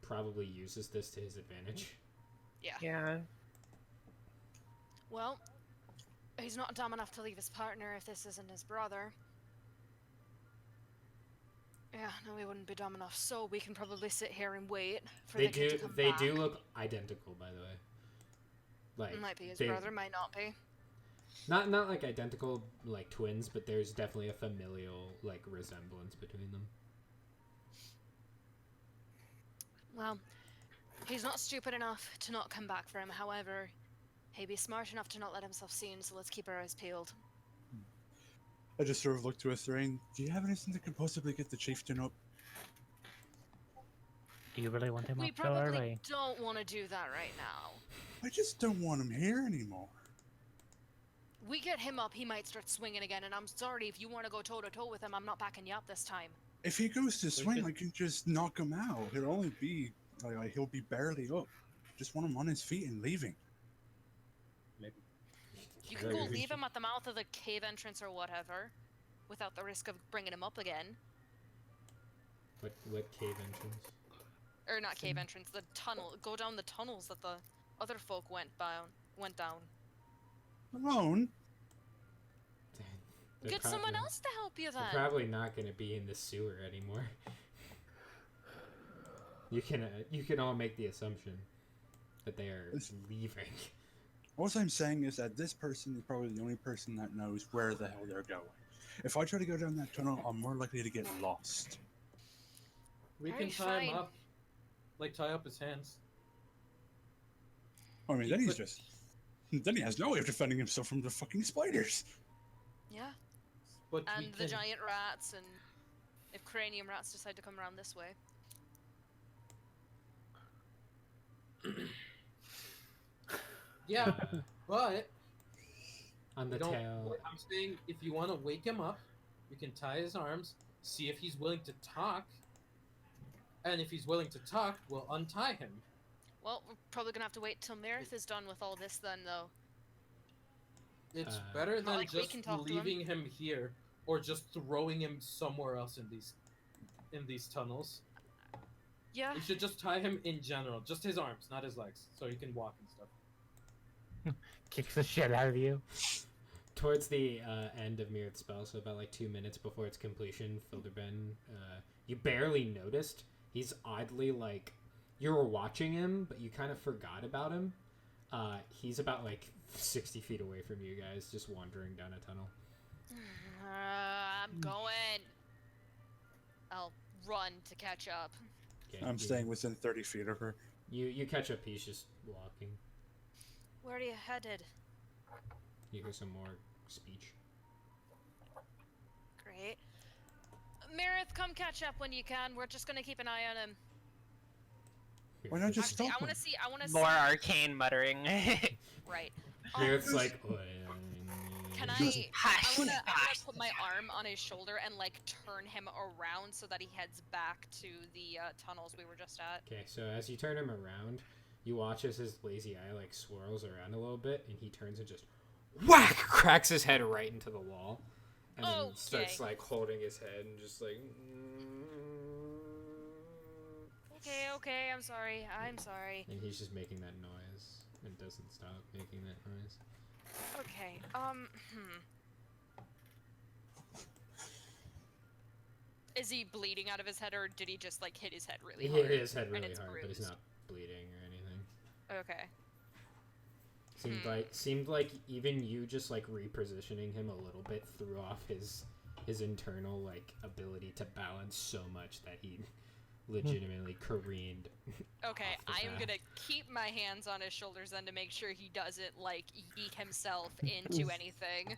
probably uses this to his advantage. Yeah. Well, he's not dumb enough to leave his partner if this isn't his brother. Yeah, no, we wouldn't be dumb enough, so we can probably sit here and wait for They the kid do. to come They back. do look identical, by the way. Like Might be his they- brother, might not be. Not like identical like twins, but there's definitely a familial like resemblance between them. Well, he's not stupid enough to not come back for him. However, he'd be smart enough to not let himself seen, so let's keep our eyes peeled. I just sort of looked to Thrain. Do you have anything that could possibly get the chieftain up? Do you really want him We up so probably early? don't want to do that right now. I just don't want him here anymore. We get him up, he might start swinging again, and I'm sorry if you want to go toe-to-toe with him, I'm not backing you up this time. If he goes to swing, could- I can just knock him out. He'll only be like he'll be barely up. Just want him on his feet and leaving. Maybe. You can go Very leave him at the mouth of the cave entrance or whatever, without the risk of bringing him up again. What cave entrance? Or not cave entrance, the tunnel. Go down the tunnels that the other folk went down. Alone? They're Get someone probably- else to help you They're then. probably not going to be in the sewer anymore. You can all make the assumption that they are leaving. All I'm saying is that this person is probably the only person that knows where the hell they're going. If I try to go down that tunnel, I'm more likely to get lost. We can Alright, tie him fine. up. Like, tie up his hands. I mean, then then he has no way of defending himself from the fucking spiders. Yeah. But we And the can... giant rats, and if cranium rats decide to come around this way. Yeah, but... On the we don't- tail. I'm saying, if you want to wake him up, you can tie his arms, see if he's willing to talk, and if he's willing to talk, we'll untie him. Well, we're probably gonna have to wait till Meredith is done with all this then, though. It's better Not than like we just can talk to him. leaving him here, or just throwing him somewhere else in these tunnels. Yeah. You should just tie him in general, just his arms, not his legs, so he can walk and stuff. Kicks the shit out of you. Towards the end of Mirith's spell, so about like 2 minutes before its completion, Filderben, you barely noticed. He's oddly like, you were watching him, but you kind of forgot about him. He's about like 60 feet away from you guys, just wandering down a tunnel. I'm going. I'll run to catch up. Okay, I'm staying within 30 feet of her. You catch up, he's just walking. Where are you headed? You hear some more speech. Great. Meredith, come catch up when you can. We're just gonna keep an eye on him. Why not just Actually, stop I wanna him? see. I wanna More see. arcane muttering. Right. Mirith's like, Can I? Just- Hush, I wanna hush. put my arm on his shoulder and like turn him around so that he heads back to the tunnels we were just at. Okay, so as you turn him around, you watch as his lazy eye like swirls around a little bit, and he turns and just whack cracks his head right into the wall, and then starts Okay. like holding his head and just like. Okay, I'm sorry. I'm sorry. And he's just making that noise and doesn't stop making that noise. Okay, Is he bleeding out of his head, or did he just like hit his head really He hard? hit his head and really it's hard, but he's bruised? not bleeding or anything. Okay. Seemed like even you just like repositioning him a little bit threw off his internal like ability to balance so much that he legitimately careened. Okay, off the I am path. gonna keep my hands on his shoulders then to make sure he doesn't like yeet himself into anything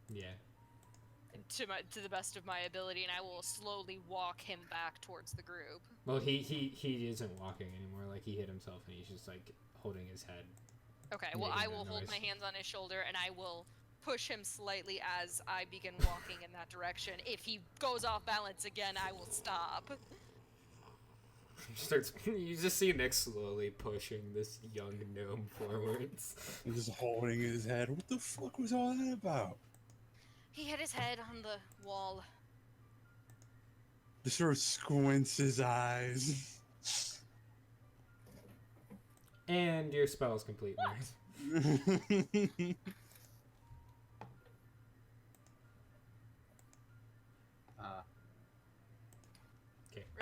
Yeah. to the best of my ability, and I will slowly walk him back towards the group. Well, he isn't walking anymore. Like he hit himself, and he's just like holding his head. Okay, well Making I that will hold noise. my hands on his shoulder and I will push him slightly as I begin walking in that direction. If he goes off balance again, I will stop. You just see Nick slowly pushing this young gnome forwards. He's just holding his head. What the fuck was all that about? He hit his head on the wall. He sort of squints his eyes. And your spell is complete, Max.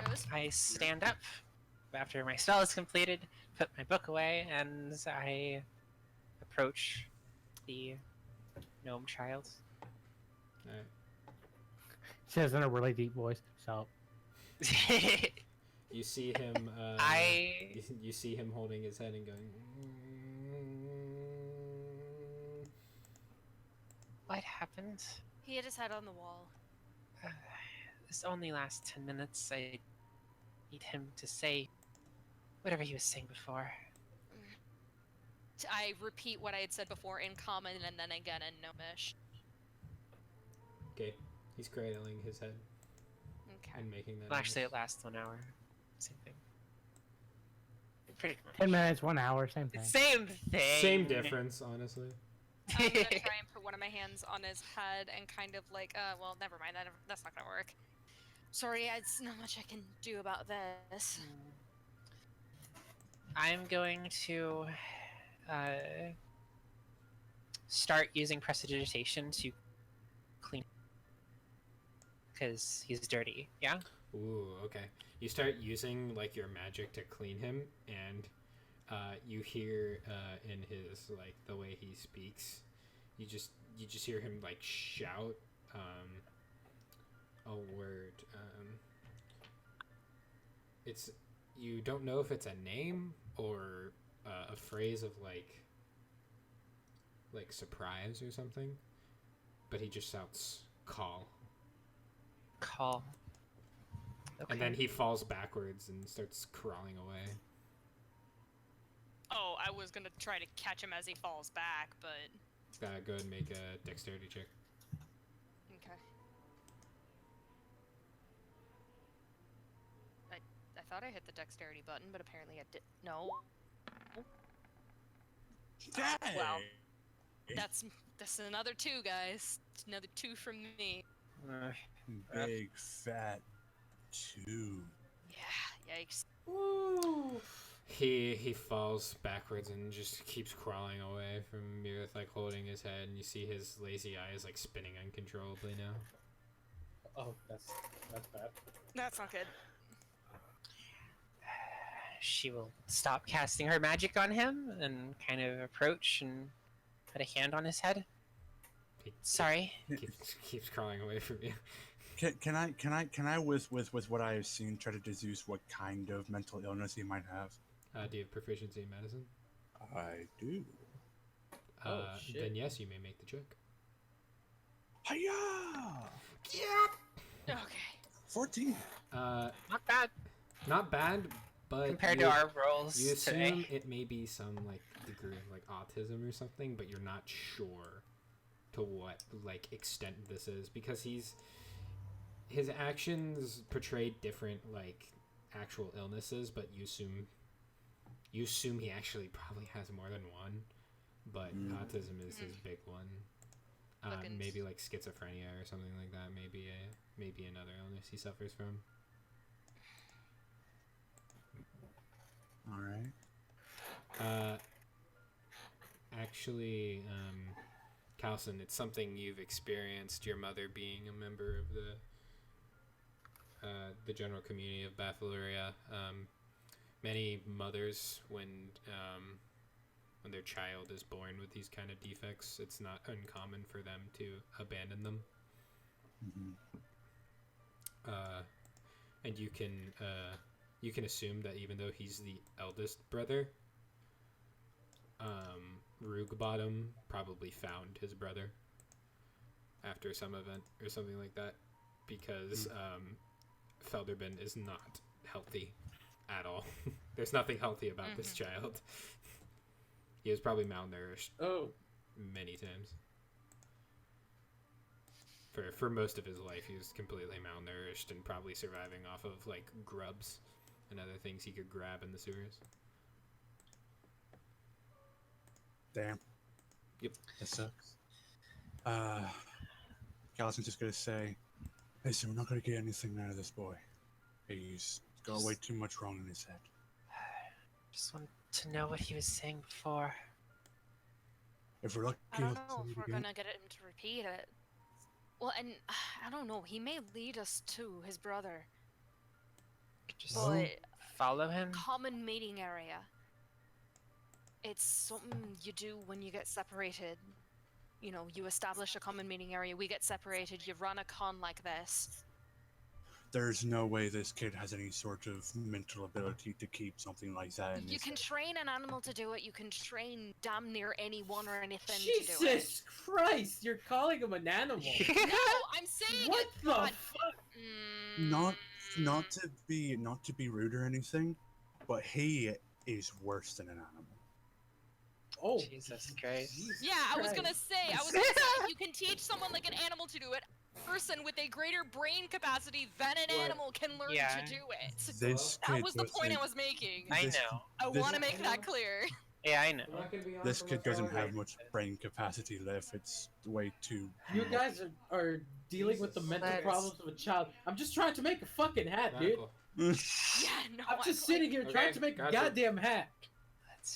Rose? I stand up after my spell is completed, put my book away, and I approach the gnome child. Alright. Says in a really deep voice. So You see him. You see him holding his head and going. What happened? He hit his head on the wall. This only lasts 10 minutes. I need him to say whatever he was saying before. I repeat what I had said before in common and then again in Gnomish. Okay, he's cradling his head Okay. and making that. Well, actually, noise. it lasts 1 hour. Same thing. Pretty 10 minutes, 1 hour, same thing. Same thing. Same difference, honestly. I'm gonna try and put one of my hands on his head and kind of like, well, never mind. That's not gonna work. Sorry, it's not much I can do about this. I'm going to start using prestidigitation to clean because he's dirty. Yeah. Ooh, okay. You start using like your magic to clean him, and you hear in his like the way he speaks, you just hear him like shout a word. It's you don't know if it's a name or a phrase of like surprise or something, but he just shouts call. Call. Okay. And then he falls backwards and starts crawling away. Oh, I was gonna try to catch him as he falls back, but Go ahead and make a dexterity check. okay. I thought I hit the dexterity button, but apparently I did. No. Dang. Well, that's another 2, guys. Another 2 from me. Big fat 2. Yeah, yikes. Ooh. He falls backwards and just keeps crawling away from you with like holding his head, and you see his lazy eyes like spinning uncontrollably now. Oh, that's bad. That's not good. She will stop casting her magic on him and kind of approach and put a hand on his head. He Sorry. keeps crawling away from you. Can I with what I have seen try to deduce what kind of mental illness he might have? Do you have proficiency in medicine? I do. Oh, shit. Then yes, you may make the check. Hiya! Yep. Okay. 14. Not bad Not bad, but compared you, to our rolls you assume today. it may be some like degree of like autism or something, but you're not sure to what like extent this is because his actions portray different like actual illnesses, but you assume he actually probably has more than one, but autism is his big one. Maybe like schizophrenia or something like that. Maybe another illness he suffers from. All right. Actually, Calson, it's something you've experienced. Your mother being a member of the general community of Baffaloria. Many mothers, when their child is born with these kind of defects, it's not uncommon for them to abandon them. And you can assume that even though he's the eldest brother, Rugbottom probably found his brother after some event or something like that, because Felderben is not healthy at all. There's nothing healthy about this child. He was probably malnourished many times. For most of his life, he was completely malnourished and probably surviving off of like grubs and other things he could grab in the sewers. Damn. Yep. That sucks. Callison's just gonna say, listen, we're not gonna get anything out of this boy. He's got way too much wrong in his head. Just want to know what he was saying before. If we're lucky, I don't he'll know say if it we're again. gonna get him to repeat it. Well, and I don't know. He may lead us to his brother. Just But follow him. common meeting area. It's something you do when you get separated. You know, you establish a common meeting area. We get separated. You run a con like this. There's no way this kid has any sort of mental ability to keep something like that in You his can head. train an animal to do it. You can train damn near anyone or anything to do it. Jesus Christ! You're calling him an animal. No, I'm saying What it's the not. fuck? Not to be rude or anything, but he is worse than an animal. Oh, Jesus Christ. Jesus Yeah, I was gonna Christ. say. You can teach someone like an animal to do it. A person with a greater brain capacity than an What? animal can learn Yeah. to do it. This That kid was the point I doesn't- was making. I This- know. I this- want to make that clear. Yeah, I know. This kid doesn't have much brain capacity left. It's way too. You guys are dealing with the mental Let's- problems of a child. I'm just trying to make a fucking hat, dude. Michael, Yeah, no. I'm just sitting here trying to make a gotcha. goddamn hat.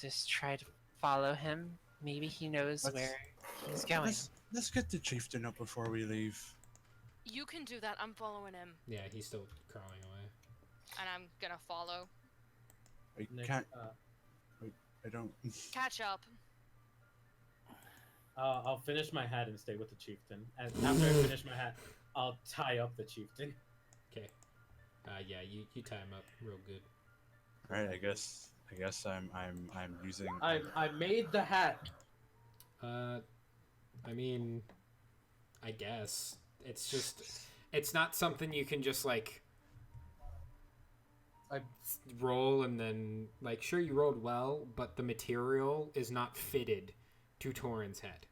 just try to follow him. Maybe he knows Let's- where he's going. Let's get the chieftain up before we leave. You can do that. I'm following him, Yeah, he's still crawling away. and I'm gonna follow. I Nick, can't. I don't. Catch up. I'll finish my hat and stay with the chieftain. And after I finish my hat, I'll tie up the chieftain. Okay. Yeah, you tie him up real good. All right. I guess I'm using. I made the hat. I mean, I guess it's just it's not something you can just like I roll and then like sure you rolled well, but the material is not fitted to Torin's head.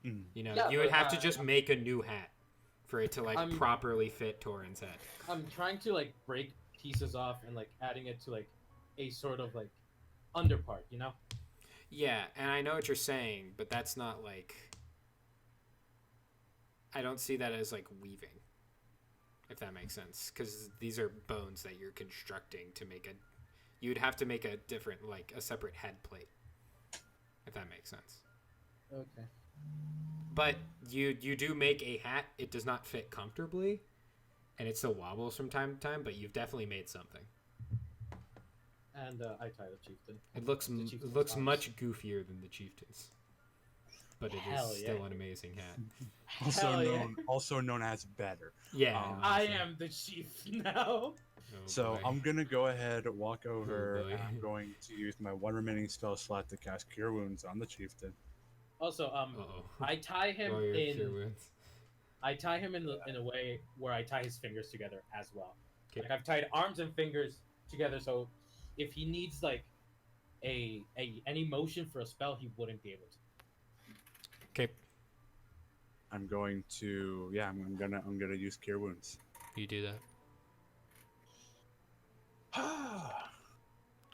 Mm. You know, Yeah, you would but, have to just make a new hat for it to like I'm- properly fit Torin's head. I'm trying to like break pieces off and like adding it to like a sort of like underpart, you know? Yeah, and I know what you're saying, but that's not like I don't see that as like weaving. If that makes sense, because these are bones that you're constructing to make a. You'd have to make a different, like a separate head plate. If that makes sense. Okay. But you do make a hat. It does not fit comfortably, and it still wobbles from time to time. But you've definitely made something. And I tie the chieftain. It looks The chieftain's looks arms. much goofier than the chieftain's, but it Hell is yeah. still an amazing hat. Hell Also known as better. Yeah, I honestly. am the chief now. Oh, So boy. I'm gonna go ahead, walk over, boy. and I'm going to use my one remaining spell slot to cast Cure Wounds on the chieftain. Also, Uh-oh. I tie him Roll your in. cure wounds. I tie him in a way where I tie his fingers together as well. 'Kay. Like I've tied arms and fingers together, so if he needs like any motion for a spell, he wouldn't be able to. Okay, I'm going to, yeah, I'm gonna use Cure Wounds. you do that.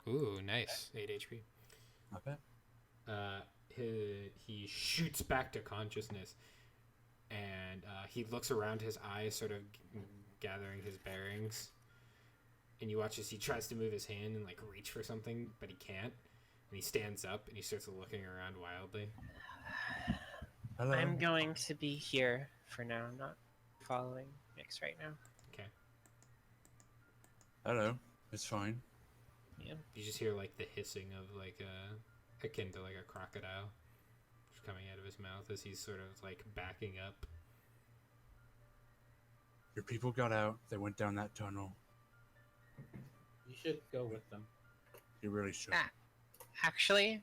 Ooh, nice. 8 HP. Not bad. He shoots back to consciousness, and he looks around, his eyes sort of gathering his bearings. And you watch as he tries to move his hand and like reach for something, but he can't. And he stands up and he starts looking around wildly. Hello. I'm going to be here for now. I'm not following Mix right now. Okay. Hello. It's fine. Yeah. You just hear like the hissing of like akin to like a crocodile just coming out of his mouth as he's sort of like backing up. Your people got out. They went down that tunnel. You should go with them. You really should. Ah. Actually,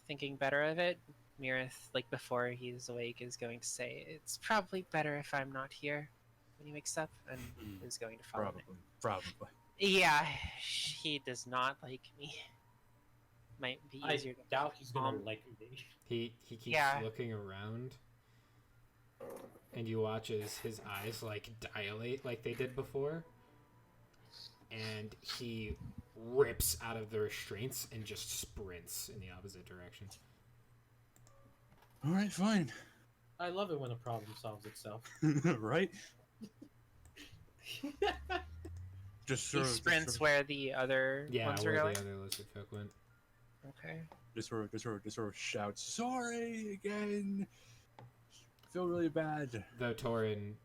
thinking better of it, Mirith, like before he's awake, is going to say, "It's probably better if I'm not here," when he wakes up, and is going to follow me. Probably. Yeah, he does not like me. Might be I easier to doubt he's gonna like me. He keeps Yeah. looking around, and you watch as his eyes like dilate like they did before, and he rips out of the restraints and just sprints in the opposite direction. All right, fine. I love it when a problem solves itself. Right? Just He sort of, sprints where the other Yeah, ones are where going. the other lizard folk went. Okay. just sort of shouts, "Sorry again. Feel really bad." Though Torin,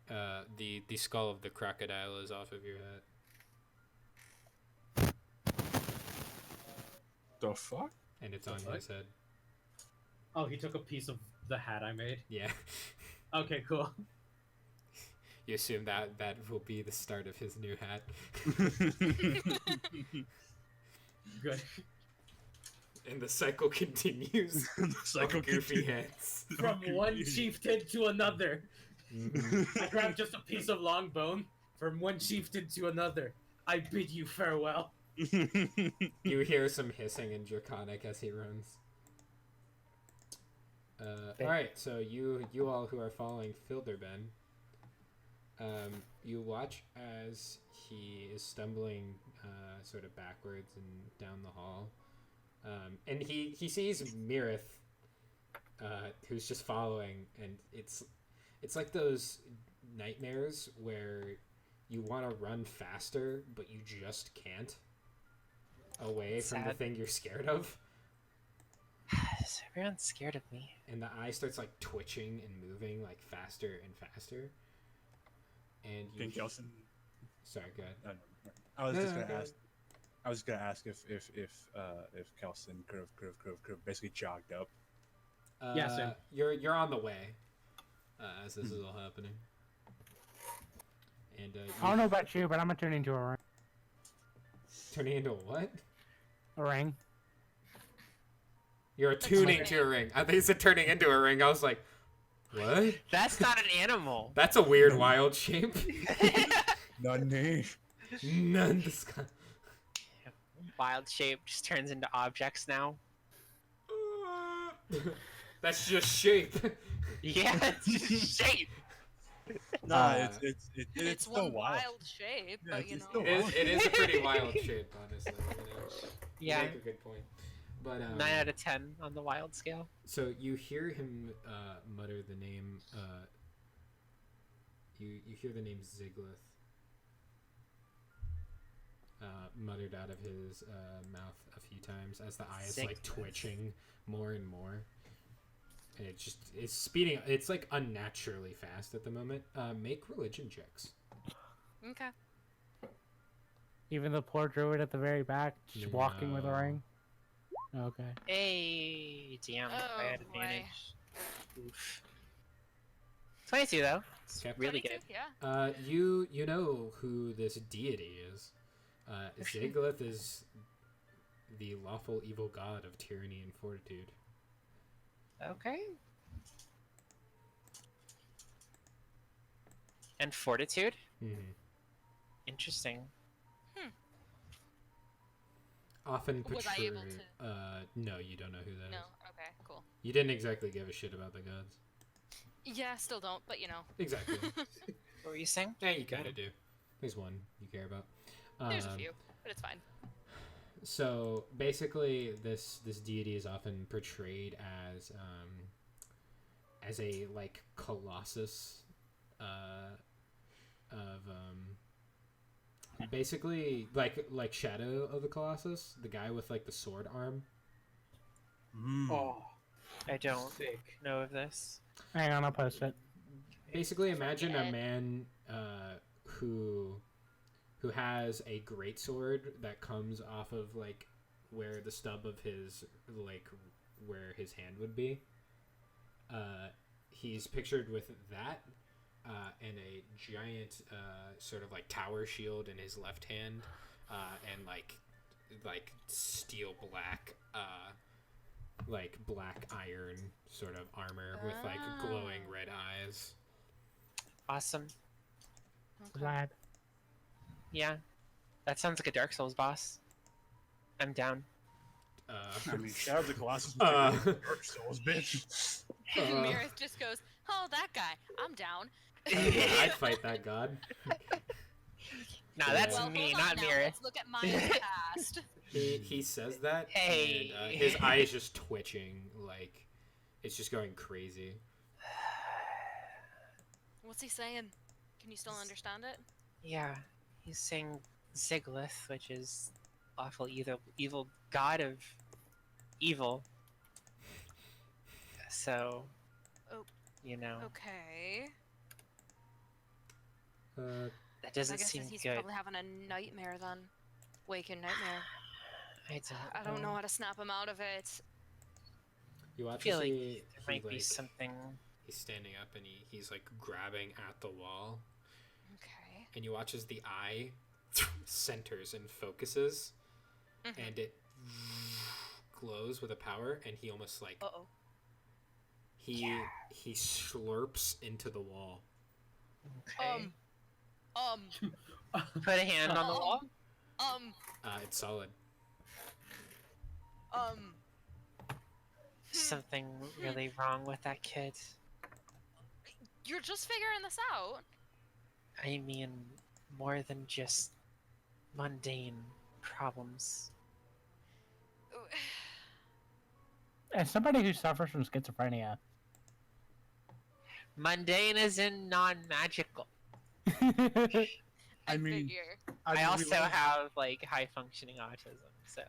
the skull of the crocodile is off of your head, The fuck? and it's The on fuck? his head. Oh, he took a piece of the hat I made. Yeah, Okay, cool. you assume that will be the start of his new hat. Good. And the cycle continues. The cycle of goofy continues. heads. From one chieftain to another. Mhm. I grabbed just a piece of long bone from one chieftain to another. I bid you farewell. You hear some hissing in Draconic as he runs. All right, so you all who are following Filderben, you watch as he is stumbling sort of backwards and down the hall, and he sees Mirith, who's just following, and it's like those nightmares where you want to run faster but you just can't away from the Sad. thing you're scared of. Everyone's scared of me. and the eye starts like twitching and moving like faster and faster. And you. Can Kelson? Sorry, go ahead. I was No, just no, gonna go ask. I was gonna ask if Kelson could have basically jogged up. Yeah, same. You're on the way as this is all happening. And I don't know about you, but I'm gonna turn into a ring. turning into a what? A ring. You're tuning to a ring. I think it's turning into a ring. I was like, what? That's not an animal. That's a weird wild shape. None. None this kind. Wild shape just turns into objects now. That's just shape. Yeah, it's just shape. Nah, it's It's still one wild. wild shape, Yeah, but you it's know. still It is a pretty wild shape, honestly. You Yeah, make a good point. But 9 out of 10 on the wild scale. so you hear him mutter the name. You hear the name Ziglith muttered out of his mouth a few times as the eye is like Ziglith. twitching more and more. And it's speeding. It's like unnaturally fast at the moment. Make religion checks. Okay. Even the poor druid at the very back, just walking with a No. ring. Okay. Hey, damn, I had Oh, boy. advantage. Oof. 22 though. It's Okay. really 22, good. Yeah. You know who this deity is. Ziglith is the lawful evil god of tyranny and fortitude. Okay. And fortitude? Mm-hmm. Interesting. Often Was I able portrayed. No, you don't know who that is. No. Okay. Cool. You didn't exactly give a shit about the gods. Yeah. Still don't, but you know. Exactly. What were you saying? Yeah, you kind of do. There's one you care about. There's a few, but it's fine. So basically, this deity is often portrayed as a like colossus of basically like Shadow of the Colossus, the guy with like the sword arm. Oh, I don't know of this. Hang on, I'll post it. Basically, imagine a Forget. man who has a great sword that comes off of like where the stub of his like where his hand would be. He's pictured with that and a giant sort of like tower shield in his left hand, and like steel black like black iron sort of armor with like glowing red eyes. Awesome. Okay. Glad. Yeah. That sounds like a Dark Souls boss. I'm down. I mean, Shadow of the Colossus. Uh, Dark Souls, bitch. Mirith just goes, "Oh, that guy. I'm down." I'd fight that god. Nah, Yeah. that's Well, me, hold on not now. Mira. Let's look at my past. He says that, Hey. and his eye is just twitching, like it's just going crazy. What's he saying? Can you still understand it? Yeah, he's saying Ziglith, which is awful evil god of evil. So, Oh. you know, Okay. that I doesn't guess seem he's good. probably having a nightmare then. Waking nightmare. I I don't know how to snap him out of it. You I watch feel as like he there might be like, something. he's standing up and he's like grabbing at the wall, Okay. and you watch as the eye centers and focuses, Mhm. and it glows with a power, and he almost like Uh-oh. he slurps into the wall. Okay. Put a hand on the wall. It's solid. Something really wrong with that kid. You're just figuring this out. I mean, more than just mundane problems. As somebody who suffers from schizophrenia, Mundane is in non-magical. I mean, figure. I mean, we also love- have like high functioning autism, so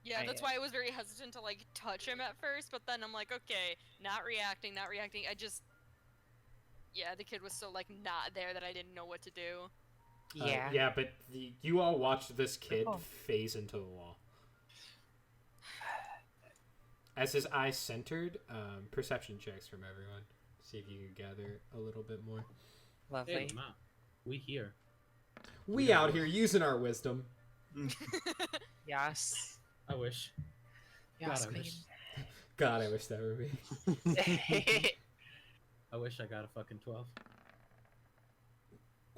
Yeah, that's why I was very hesitant to like touch him at first, but then I'm like, okay, not reacting. I just, yeah, the kid was so like not there that I didn't know what to do. Yeah. Yeah, but you all watched this kid Oh. phase into the wall. As his eyes centered, perception checks from everyone. See if you can gather a little bit more. Lovely. Hey, Ma, we here. We out here using our wisdom. Yes. I wish. Yes, God, I wish. God, I wish that were me. queen. I wish I got a fucking 12.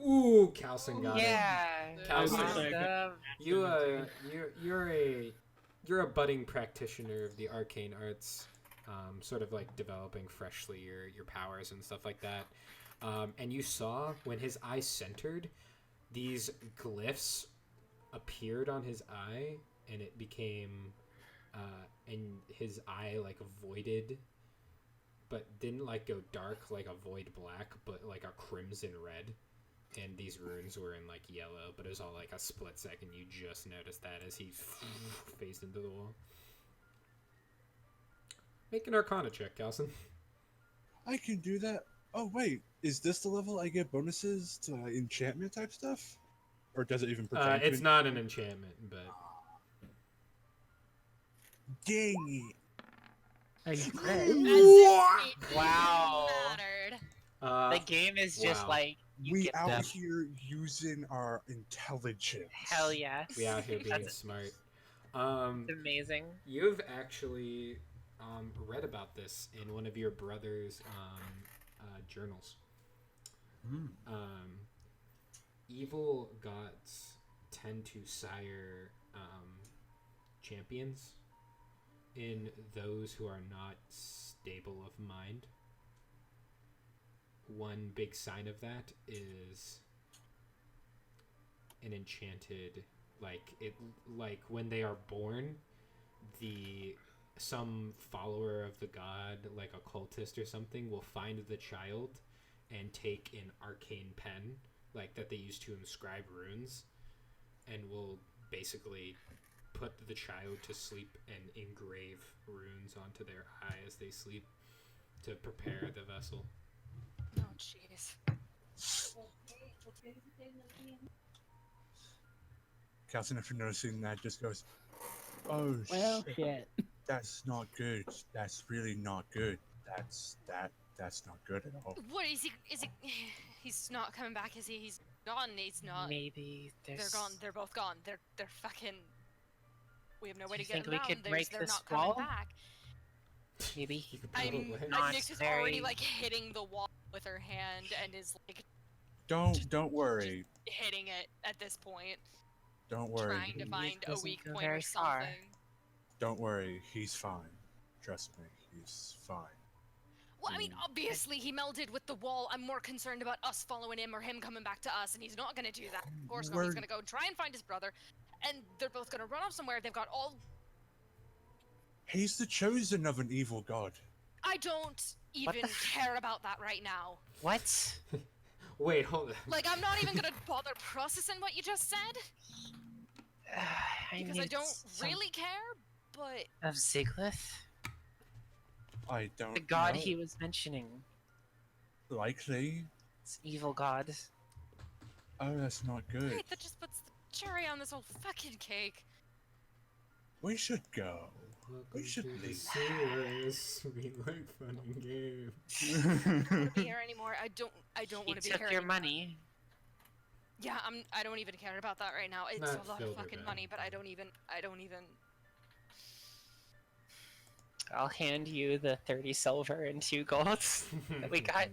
Ooh, Calson got it. Yeah. Calson, Awesome. you're a budding practitioner of the arcane arts, sort of like developing freshly your powers and stuff like that. And you saw when his eye centered, these glyphs appeared on his eye, and it became, and his eye like voided, but didn't like go dark like a void black, but like a crimson red. And these runes were in like yellow, but it was all like a split second. You just noticed that as he phased into the wall. Make an Arcana check, Calson. I can do that. Oh wait, is this the level I get bonuses to enchantment type stuff, or does it even pertain? It's not an enchantment, but Dang it! As Wow. Mattered. The game is just wow. like you We get out them. here using our intelligence. Hell yes. we out here being That's smart. amazing. You've actually read about this in one of your brother's journals. Evil gods tend to sire champions in those who are not stable of mind. One big sign of that is an enchanted, like when they are born, some follower of the god, like a cultist or something, will find the child and take an arcane pen, like that they use to inscribe runes, and will basically put the child to sleep and engrave runes onto their eye as they sleep to prepare the vessel. Oh jeez. Calcin, if you're noticing that, just goes, "Oh well, shit, shit. that's not good. That's really not good. That's not good at all." What is he? Is he? He's not coming back. Is he? He's gone. He's not. Maybe They're there's. gone. They're both gone. They're fucking. We have no way Do to you get think them we out. could They're break they're this not wall? coming back. Maybe. You could I'm. probably. Not Nyx is very- already like hitting the wall with her hand and is like Don't worry. hitting it at this point, Don't worry. trying to find a doesn't weak go point or very far. something. Don't worry. He's fine. Trust me. He's fine. Well, I mean, obviously he melded with the wall. I'm more concerned about us following him or him coming back to us, and he's not gonna do that. Of course not. He's We're- gonna go try and find his brother, and they're both gonna run off somewhere. They've got all. He's the chosen of an evil god. I don't What even the care about that right now. What? Wait, hold on. Like, I'm not even gonna bother processing what you just said because I need don't some really care. But Of Ziglith? I don't The god know. he was mentioning. Likely. It's an evil god. Oh, that's not good. wait, that just puts the cherry on this whole fucking cake. We should go. We should Welcome to the leave. sewers. We like fun and games. I don't wanna be here anymore. I don't He want to be took here your anymore. money. Yeah, I don't even care about that right now. It's Not a lot filled of or fucking bad. money, but I don't even. I'll hand you the 30 silver and 2 golds that we got.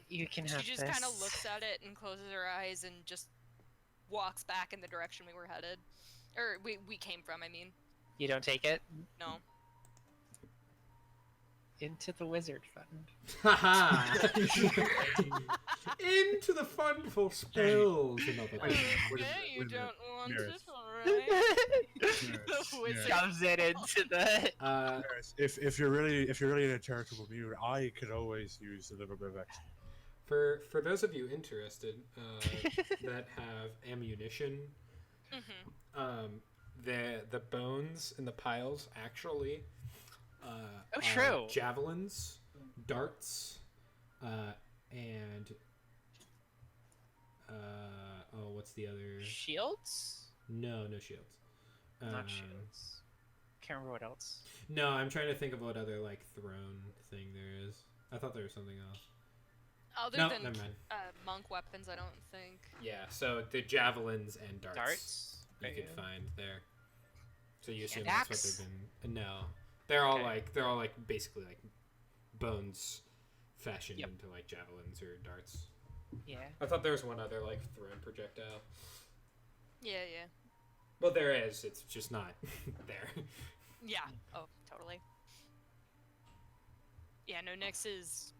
You can have She just this. kind of looks at it and closes her eyes and just walks back in the direction we were headed, or we came from. I mean, You don't take it? no. Into the wizard fund. Haha! Into the fund for spells and other Wait, things. wait a Okay, minute, you wait a minute. don't want Mirrors. it, alright. Yes, Wizard. yes. Shoves it into the. Yes, if you're really in a charitable mood, I could always use a little bit of extra. For those of you interested that have ammunition, Mhm. the bones in the piles actually Oh, are true. javelins, darts, and oh, what's the other? Shields? No shields. Not shields. Can't remember what else. No, I'm trying to think of what other like throne thing there is. I thought there was something else. Other No, than never mind. monk weapons, I don't think. Yeah, so the javelins and darts, Darts? you Okay. can find there. So you assume And that's what axe? they've been. No, they're all Okay. like basically like bones fashioned Yep. into like javelins or darts. Yeah. I thought there was one other like thrown projectile. Yeah, yeah. Well, there is. It's just not there. Yeah. Oh, totally. Yeah, no, Nyx is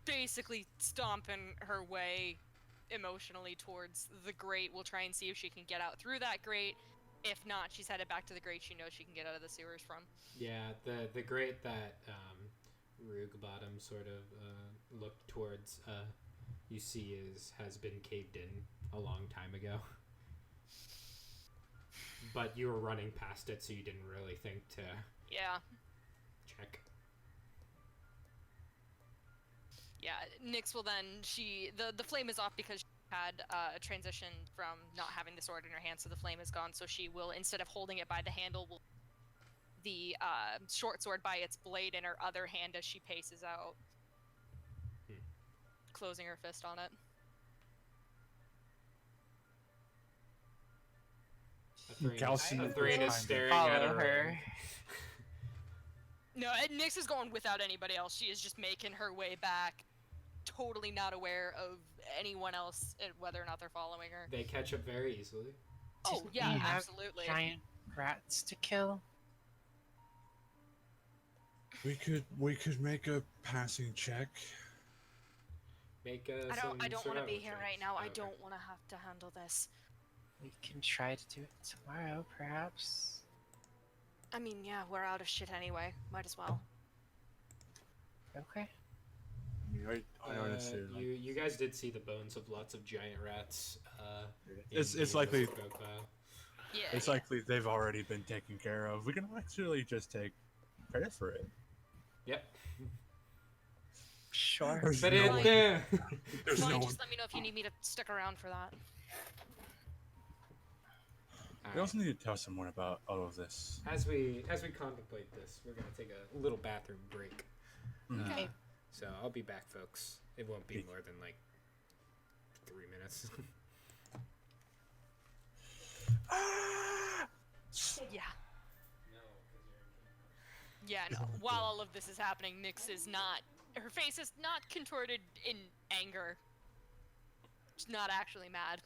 basically stomping her way emotionally towards the grate. We'll try and see if she can get out through that grate. If not, she's headed back to the grate she knows she can get out of the sewers from. Yeah, the grate that Rug Bottom sort of looked towards, you see has been caved in a long time ago. But you were running past it, so you didn't really think to Yeah. check. Yeah, Nyx will then, the flame is off because she had a transition from not having the sword in her hand, so the flame is gone, so she will, instead of holding it by the handle, will the short sword by its blade in her other hand as she paces out, closing her fist on it. Galson Athrene is staring Follow at her. her. No, Nyx is going without anybody else. She is just making her way back, totally not aware of anyone else, and whether or not they're following her. They catch up very easily. Oh, Didn't yeah, we have absolutely. Giant rats to kill. We could make a passing check. Make I don't want to survival be here checks. right now. I Okay. don't want to have to handle this. We can try to do it tomorrow, perhaps. I mean, yeah, we're out of shit anyway. Might as well. Okay. I mean, I honestly, like, you guys did see the bones of lots of giant rats. It's in the likely- crocodile. Yeah. it's likely they've already been taken care of. We can actually just take credit for it. Yep. Sure. There's But no it, one- there's Fine, no just one. let me know if you need me to stick around for that. We also need to tell someone about all of this. As we contemplate this, we're gonna take a little bathroom break. Okay. So I'll be back, folks. It won't be more than like 3 minutes. Yeah. Yeah, no. While all of this is happening, Nyx is not. Her face is not contorted in anger. She's not actually mad.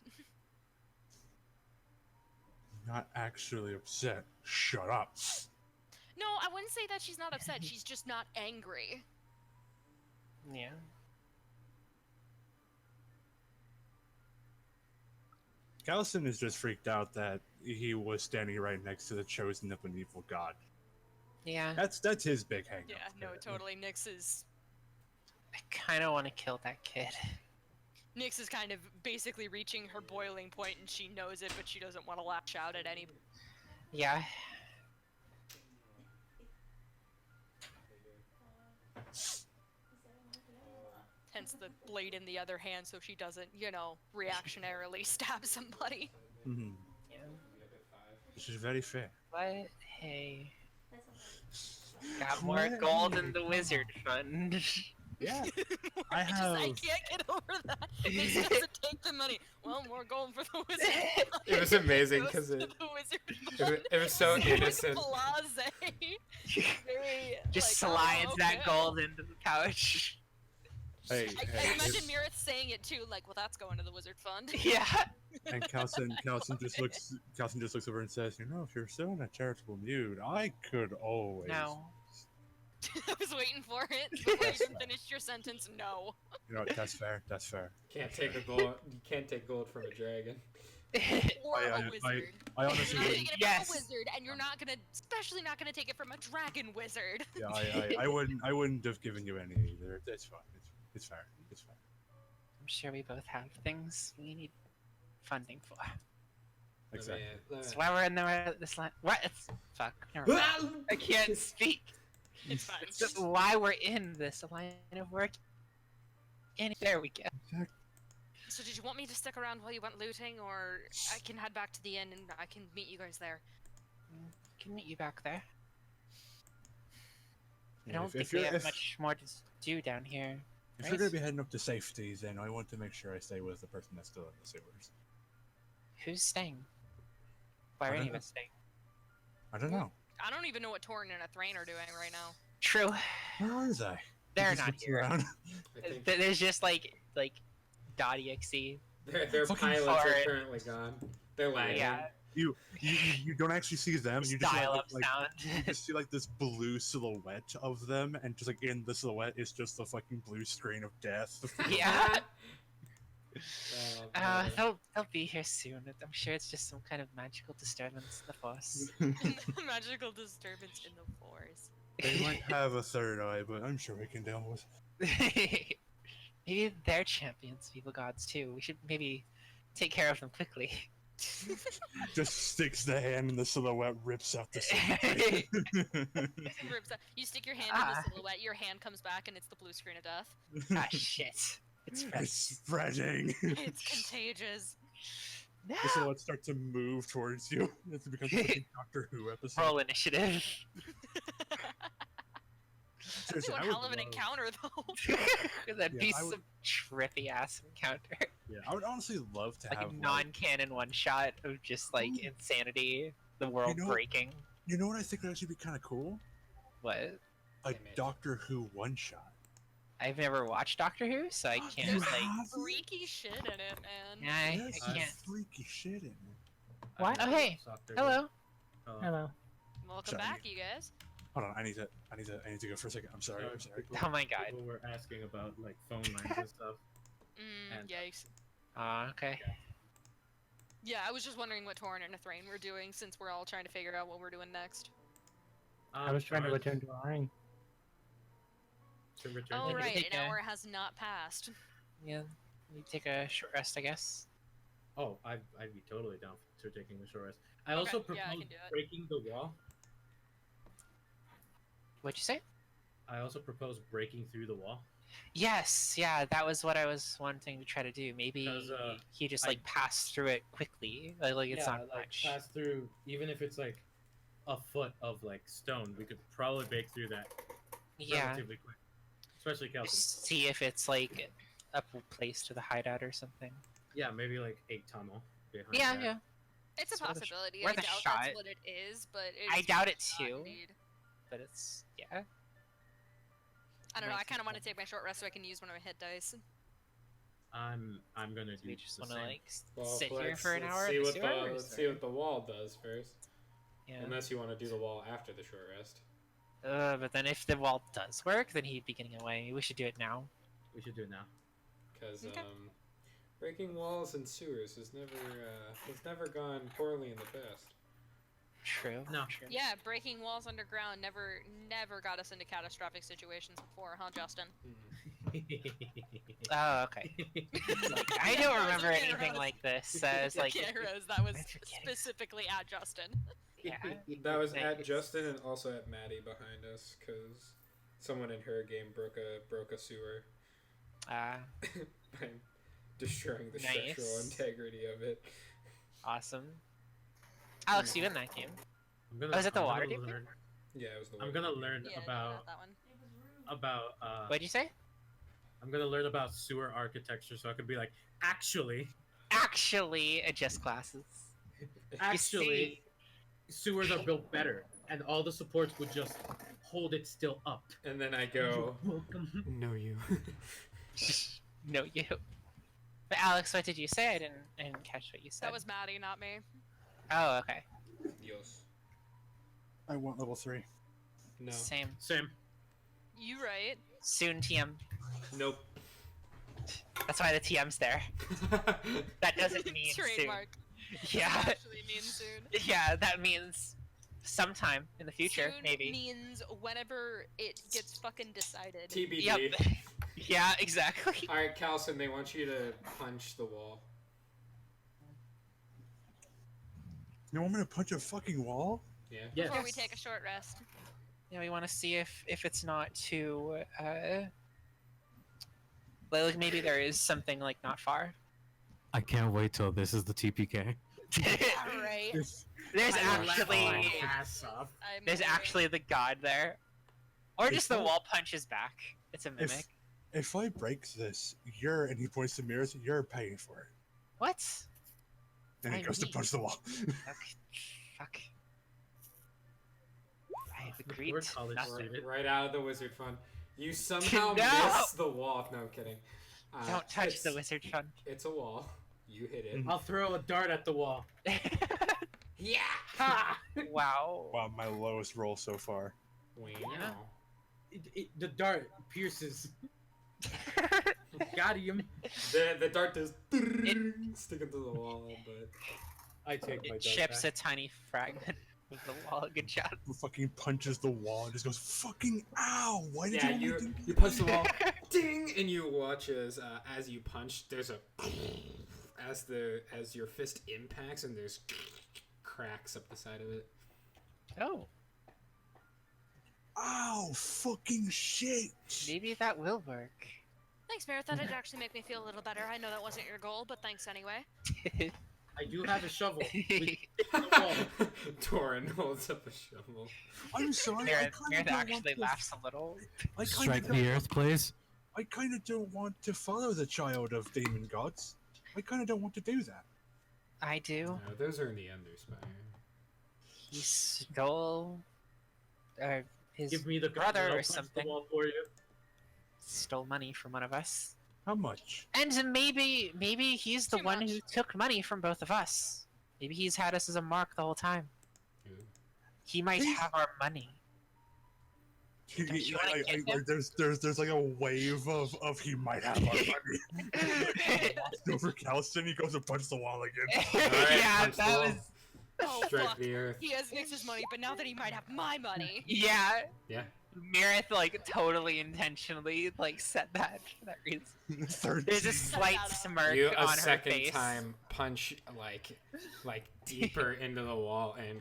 Not actually upset. Shut up. No, I wouldn't say that she's not upset. She's just not angry. Yeah. Galson is just freaked out that he was standing right next to the chosen of an evil god. Yeah. That's his big hang. Yeah, no, totally. Nyx is I kind of want to kill that kid. Nyx is kind of basically reaching her boiling point, and she knows it, but she doesn't want to lash out at anybody. Yeah. Hence the blade in the other hand, so she doesn't, reactionarily stab somebody. Mhm. Yeah. Which is very fair. But hey, got more gold in the wizard fund. Yeah. I I can't have. get over that. Nyx doesn't take the money. Well, more gold for the wizard. It was amazing Goes 'cause to it- the wizard it was so It's innocent. Blase. Very, Just like, slides oh, that okay. gold into the pouch. Hey, I hey, imagine Mirith saying it too, like, well, that's going to the wizard fund. Yeah. and Calcin just looks over and says, if you're still in a charitable mood, I could always. No. I was waiting for it before you even finished your sentence. No. That's fair. That's fair. Can't take a gold. You can't take gold from a dragon. Or I- a I- wizard. I honestly You're not wouldn't. taking it Yes. from a wizard, and you're not gonna, especially not gonna take it from a dragon wizard. Yeah, I wouldn't have given you any either. It's fine. It's fair. It's fair. I'm sure we both have things we need funding for. Exactly. That's why we're in this line. What? It's fuck. Never mind. I can't speak. It's fine. That's why we're in this line of work. And there we go. So did you want me to stick around while you went looting, or I can head back to the inn and I can meet you guys there? Can meet you back there. I Yeah, don't if think you're- we have if- much more to do down here. If Right? you're gonna be heading up to safety, then I want to make sure I stay with the person that's still in the sewers. Who's staying? Why I are don't any of know. us staying? I don't know. I don't even know what Torn and Thrain are doing right now. True. Where are they? They're Just not looks here. around. I think There's just like .exe. their Fucking pilots are foreign. currently gone. They're lagging. Yeah. You don't actually see them. You just see, Dial up like, sound. you just see like this blue silhouette of them, and just like in the silhouette is just the fucking blue screen of death. Yeah. Oh, man. They'll be here soon. I'm sure it's just some kind of magical disturbance in the force. Magical disturbance in the forest. They might have a third eye, but I'm sure we can deal with. Maybe they're champions, evil gods too. We should maybe take care of them quickly. Just sticks the hand in the silhouette, rips out the silhouette. Rips out- You stick your hand in Ah. the silhouette, your hand comes back, and it's the blue screen of death. Ah shit! It's fresh. It's spreading. It's contagious. No. The silhouette starts to move towards you. It becomes a fucking Doctor Who episode. Roll initiative. That'd be Seriously, one I would hell of an love- encounter, though. That'd Yeah, be I would- some trippy ass encounter. Yeah, I would honestly love to Like have a non-canon one shot of just like Ooh. insanity, the world know- breaking. You know what I think would actually be kind of cool? What? A Damn it. Doctor Who one shot. I've never watched Doctor Who, so I can't There's like. freaky shit in it, man. Yeah, I Yes, can't. freaky shit in it. What? Oh hey, hello. Hello. Welcome Sorry. back, you guys. Hold on, I need to go for a second. I'm sorry. I'm sorry. Oh my god. People were asking about like phone lines and stuff. And- Yikes. Okay. Yeah, I was just wondering what Torn and Thrain were doing, since we're all trying to figure out what we're doing next. I was trying to return to a ring. To return. Oh, Maybe right, take an a- hour has not passed. Yeah. You take a short rest, I guess. Oh, I'd be totally down for taking a short rest. I Okay, also yeah, I proposed can do it. breaking the wall. What'd you say? I also proposed breaking through the wall. Yes, yeah, that was what I was wanting to try to do. Maybe 'Cause, he just I- like passed through it quickly. Like it's not like much. pass through, even if it's like a foot of like stone, we could probably break through that Yeah. relatively quick. Especially Kelton. Just see if it's like a place to the hideout or something. Yeah, maybe like a tunnel behind Yeah, that. yeah. It's a It's worth a sh- possibility. I worth a doubt shot. that's what it is, but it's I doubt it not too. indeed. But it's yeah. I don't know. I Might kind of be want to take my short rest so I can use one of my hit dice. I'm gonna do We just the want to same. like Well, sit here let's- for an let's hour. See in the what sewer, or let's is see there- what the wall does first. Yeah. Unless you want to do the wall after the short rest. But then if the wall does work, then he'd be getting away. We should do it now. We should do it now. Because Okay. breaking walls and sewers has never gone poorly in the past. True. No. True. Yeah, breaking walls underground never got us into catastrophic situations before, huh, Justin? Oh, okay. I don't remember anything like this. It's like Yeah, Rose, that was I'm forgetting. specifically at Justin. yeah. That was at Nice. Justin and also at Maddie behind us, because someone in her game broke a sewer by destroying the structural Nice. integrity of it. Awesome. Alex, you in that game? I'm gonna, Oh, is it the I'm water gonna deep? learn, Yeah, it was the I'm one. gonna learn Yeah, about that one. What'd you say? I'm gonna learn about sewer architecture so I could be like, actually, Actually, adjust classes. actually, sewers are built better, and all the supports would just hold it still up. And then I go, You're welcome. no you. No, you. But Alex, what did you say? I didn't catch what you said. That was Maddie, not me. Oh, okay. Dios. I want level 3. No. Same. Same. You right. Soon TM. Nope. That's why the TM's there. That doesn't mean Trademark. soon. Yeah. Actually means soon. Yeah, that means sometime in the future, Soon maybe. means whenever it gets fucking decided. TBD. Yep. Yeah, exactly. Alright, Calson, they want you to punch the wall. You want me to punch a fucking wall? Yeah. Yes. Before we take a short rest. Yeah, we want to see if it's not too like maybe there is something like not far. I can't wait till this is the TPK. All right. There's I will laugh actually my ass off. there's actually the god there, or just the wall punches back. It's a mimic. If I break this, and he points to mirrors, you're paying for it. What? And he I goes to mean- punch the wall. Okay. Fuck. I have agreed Poor to college nothing. student. Right out of the wizard fund. You somehow No! miss the wall. No, I'm kidding. Don't touch it's, the wizard fund. It's a wall. You hit it. I'll throw a dart at the wall. Yeah! Ha! Wow. Wow, my lowest roll so far. Wow. The dart pierces. Got him. The dart does stick into the wall, but I take my It dart chips back. a tiny fragment of the wall. Good job. He fucking punches the wall and just goes, fucking ow! Why did yeah, you you want me to you punch the wall, ding, and you watch as you punch, there's a as your fist impacts and there's cracks up the side of it. Oh, Ow! Fucking shit! maybe that will work. Thanks, Meredith. That did actually make me feel a little better. I know that wasn't your goal, but thanks anyway. I do have a shovel. We the wall. Torin holds up a shovel. I'm sorry, Meredith I kind of actually laughs a little. Strike the earth, please. I kind of don't want to follow the child of demon gods. I kind of don't want to do that. I do. No, those are in the Underspire. He stole, his Give me the gun, brother and I'll or punch something The wall for you. stole money from one of us, How much? and maybe he's the Too one much. who took money from both of us. Maybe he's had us as a mark the whole time. Ooh. He might have our money. Don't you wanna get him? There's like a wave of he might have our money. Over Calston, he goes to punch the wall again. Alright, Yeah, punch the that wall. was. Oh, Strike fuck. the earth. He has Nyx's money, but now that he might have my money. Yeah, Yeah. Mirith like totally intentionally like said that for that reason. 13. There's a slight smirk You on a her second face. time punch like deeper into the wall and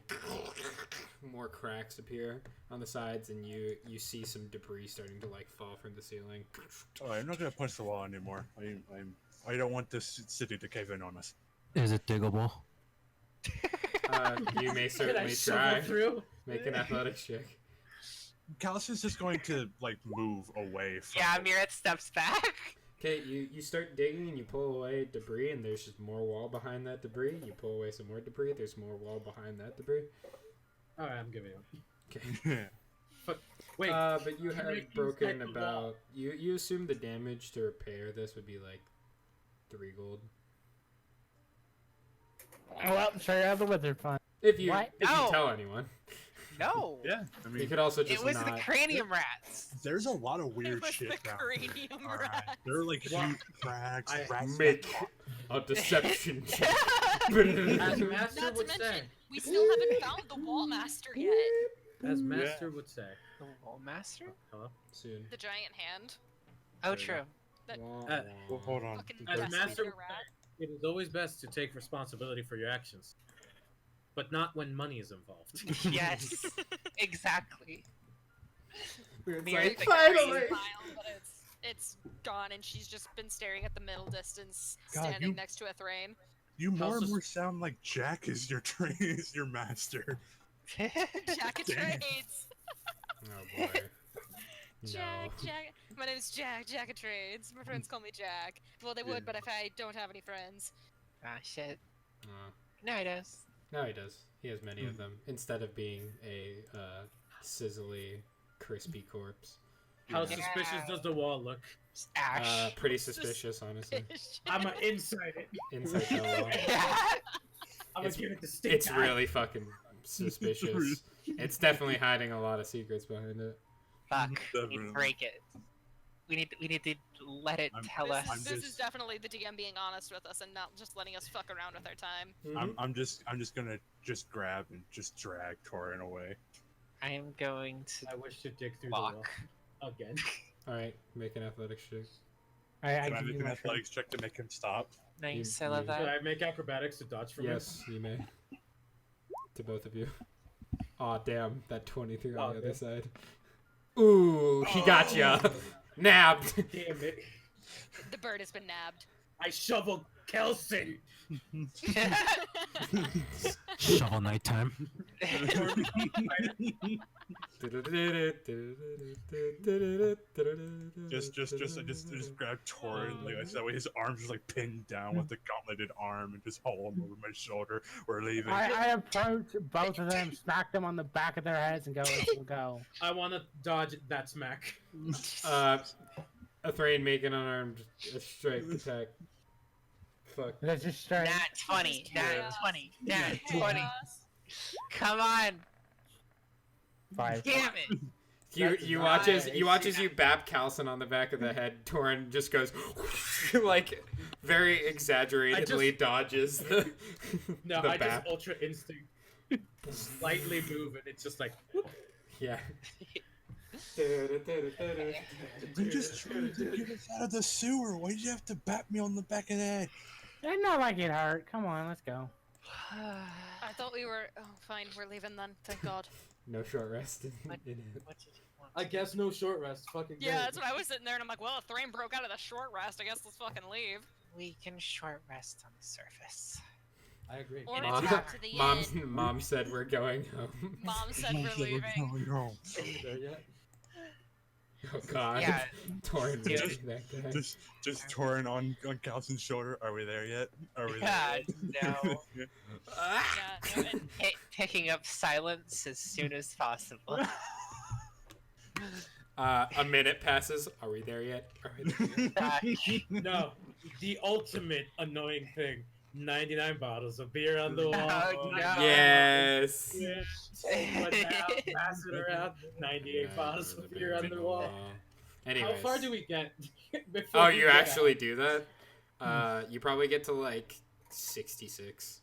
more cracks appear on the sides and you see some debris starting to like fall from the ceiling. Oh, I'm not gonna punch the wall anymore. I don't want this city to cave in on us. Is it diggable? You may Can I certainly shovel try. through? Make an athletics check. Calston's just going to like move away from Yeah, it. Mirith steps back. Okay, you start digging and you pull away debris and there's just more wall behind that debris. You pull away some more debris, there's more wall behind that debris. Alright, I'm giving up. Okay. Wait, But you can have you use broken that about wall? you assume the damage to repair this would be like 3 gold. Oh, well, straight out of the wizard fund. If you What? if you No. tell anyone. No, Yeah, I You mean, could also just it was not. the cranium rats. there's a lot of It weird was shit the around. cranium Alright, rat. there are like Well, huge cracks, I rats. Make a deception check. as Master Not to would say. mention, we still haven't found the wall master yet. As Master would say. The wall master? Hello? Soon. The giant hand. Oh, There you true. That- Wah, Uh, Well, wah. hold on. Fucking As decimated Master a would rat. say, it is always best to take responsibility for your actions. But not when money is involved. Yes, exactly. It's Mirror like, the finally. crazy- Smile, but it's gone, and she's just been staring at the middle distance, God, standing you- next to a throne. You more and How's more this- sound like Jack is your is your master. Jack of Damn. Trades. Oh boy. Jack, No. Jack. My name's Jack of Trades. My friends call me Jack. Well, they would, but if I don't have any friends. Ah, shit. Uh, No, it does. no, he does. He has many of them. Instead of being a sizzly, crispy corpse. How Yeah. suspicious does the wall look? Just ash. Pretty suspicious, honestly. I'm gonna inside it. Inside the wall. I'm gonna It's- give it the stink It's eye. really fucking suspicious. It's definitely hiding a lot of secrets behind it. Fuck. We need Definitely. to break it. We need to let it I'm- tell This, us. I'm is, this is just- definitely the DM being honest with us and not just letting us fuck around with our time. I'm just gonna just grab and just drag Torin away. I am going to I wish to dig through walk. the wall again. Alright, make an athletics check. I Can I give make you an my athletics check to make him stop? Nice, You- I love you- Should that. I make acrobatics to dodge from Yes, you may. to both of you. Aw, damn, that 23 on Oh, the other damn. side. Ooh, he got ya. Nabbed. Damn it! The bird has been nabbed. I shovel Kelson. Shovel nighttime. just grab Torin, like I said, with his arms just like pinned down with the gauntleted arm, and just hold him over my shoulder. We're leaving. I approach both of them, smack them on the back of their heads, and go, let's go. I want to dodge that smack. Athrain, make an unarmed strike attack. Fuck. Let's just straight. Nat 20. Nat chaos. 20. Nat 20. Chaos. Come on. 5. Damn it. You watch as you bap Calson on the back of the head. Torin just goes like very exaggeratedly dodges the No, the I bap. just ultra instinct slightly move, and it's just like Yeah. I'm just trying to get us out of the sewer. Why did you have to bat me on the back of the head? It's not like it hurt. Come on, let's go. I thought we were. Oh, fine. We're leaving then. Thank God. No short rest in What? it. What did you want? I guess no short rest. Fucking Yeah, great. that's what I was sitting there, and I'm like, well, if Thrain broke out of the short rest, I guess let's fucking leave. We can short rest on the surface. I agree. Or And Mom, attack to the end. mom said we're going home. Mom said we're leaving. Are we there yet? Oh God. Yeah. Torin Dude. moving that guy. Just Torin on Calson's shoulder. Are we there yet? Are we Yeah, there? no. Yet? Ah! Yeah, no, and Picking up silence as soon as possible. A minute passes. Are we there yet? Are we there yet? No, the ultimate annoying thing. 99 bottles of beer on the wall. Oh, no. Yes. Yeah, someone now pass it around. 98 bottles of beer on the wall. Anyways. How far do we get? before Oh, we you get actually out? do that? You probably get to like 66.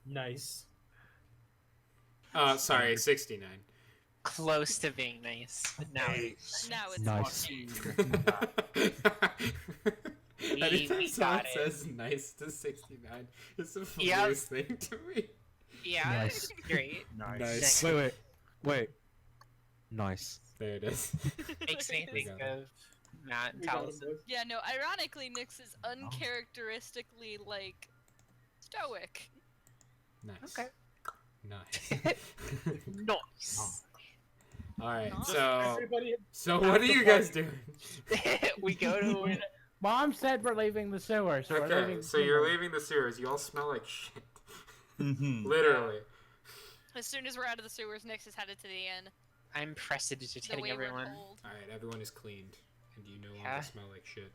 Nice. Sorry, 69. Close to being nice, but now now it's Nice. Anytime we someone got it. says nice to 69, it's the Yep. funniest thing to me. Yeah, Nice. great. Nice. Wait. Nice. There it is. Makes me We think got of Matt and We got 'em, Taliesin. boys. Yeah, no, ironically, Nyx is uncharacteristically, like, stoic. Nice. Okay. Nice. Nice. Alright, Nice. so Everybody, what are you guys doing? We go to Mom said we're leaving the sewer, so we're Okay, leaving. so you're leaving the sewers. You all smell like shit. Mhm. Literally. As soon as we're out of the sewers, Nyx is headed to the inn. I'm prestidigitating Wayward everyone. Hold. Alright, everyone is cleaned. And you no longer Yeah. smell like shit.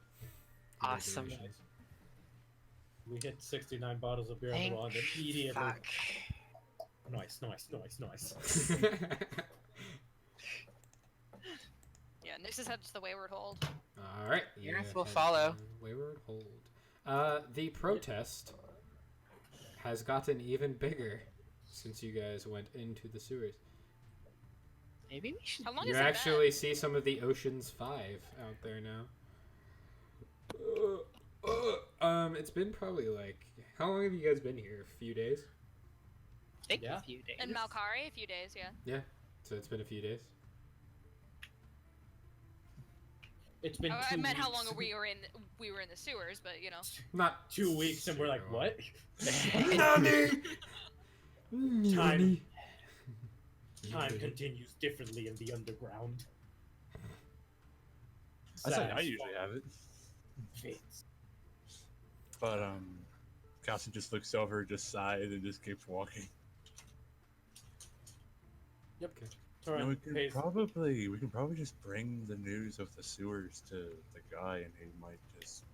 Awesome. Congratulations. we hit 69 bottles of beer on Thank the wall and immediately. fuck. Nice. Yeah, Nyx is headed to the Wayward Hold. Alright. Yes, we'll follow. Wayward Hold. The protest has gotten even bigger since you guys went into the sewers. Maybe we should. How long You has it actually see some of the Ocean's 5 out there now. It's been probably like, how long have you guys been here? A few days? Take Yeah. a few days. been? In Malkari, a few days, yeah. Yeah. So it's been a few days. It's been. Oh, 2 I meant how weeks. long we were in the sewers, but you know. Not 2 weeks, and we're like, sure. what? Nani? Time. Time continues differently in the underground. That's how I Sad usually have it. fates. But Calson just looks over, just sighs, and just keeps walking. Yep. Okay. You know, Torrent pays. we can probably just bring the news of the sewers to the guy, and he might just,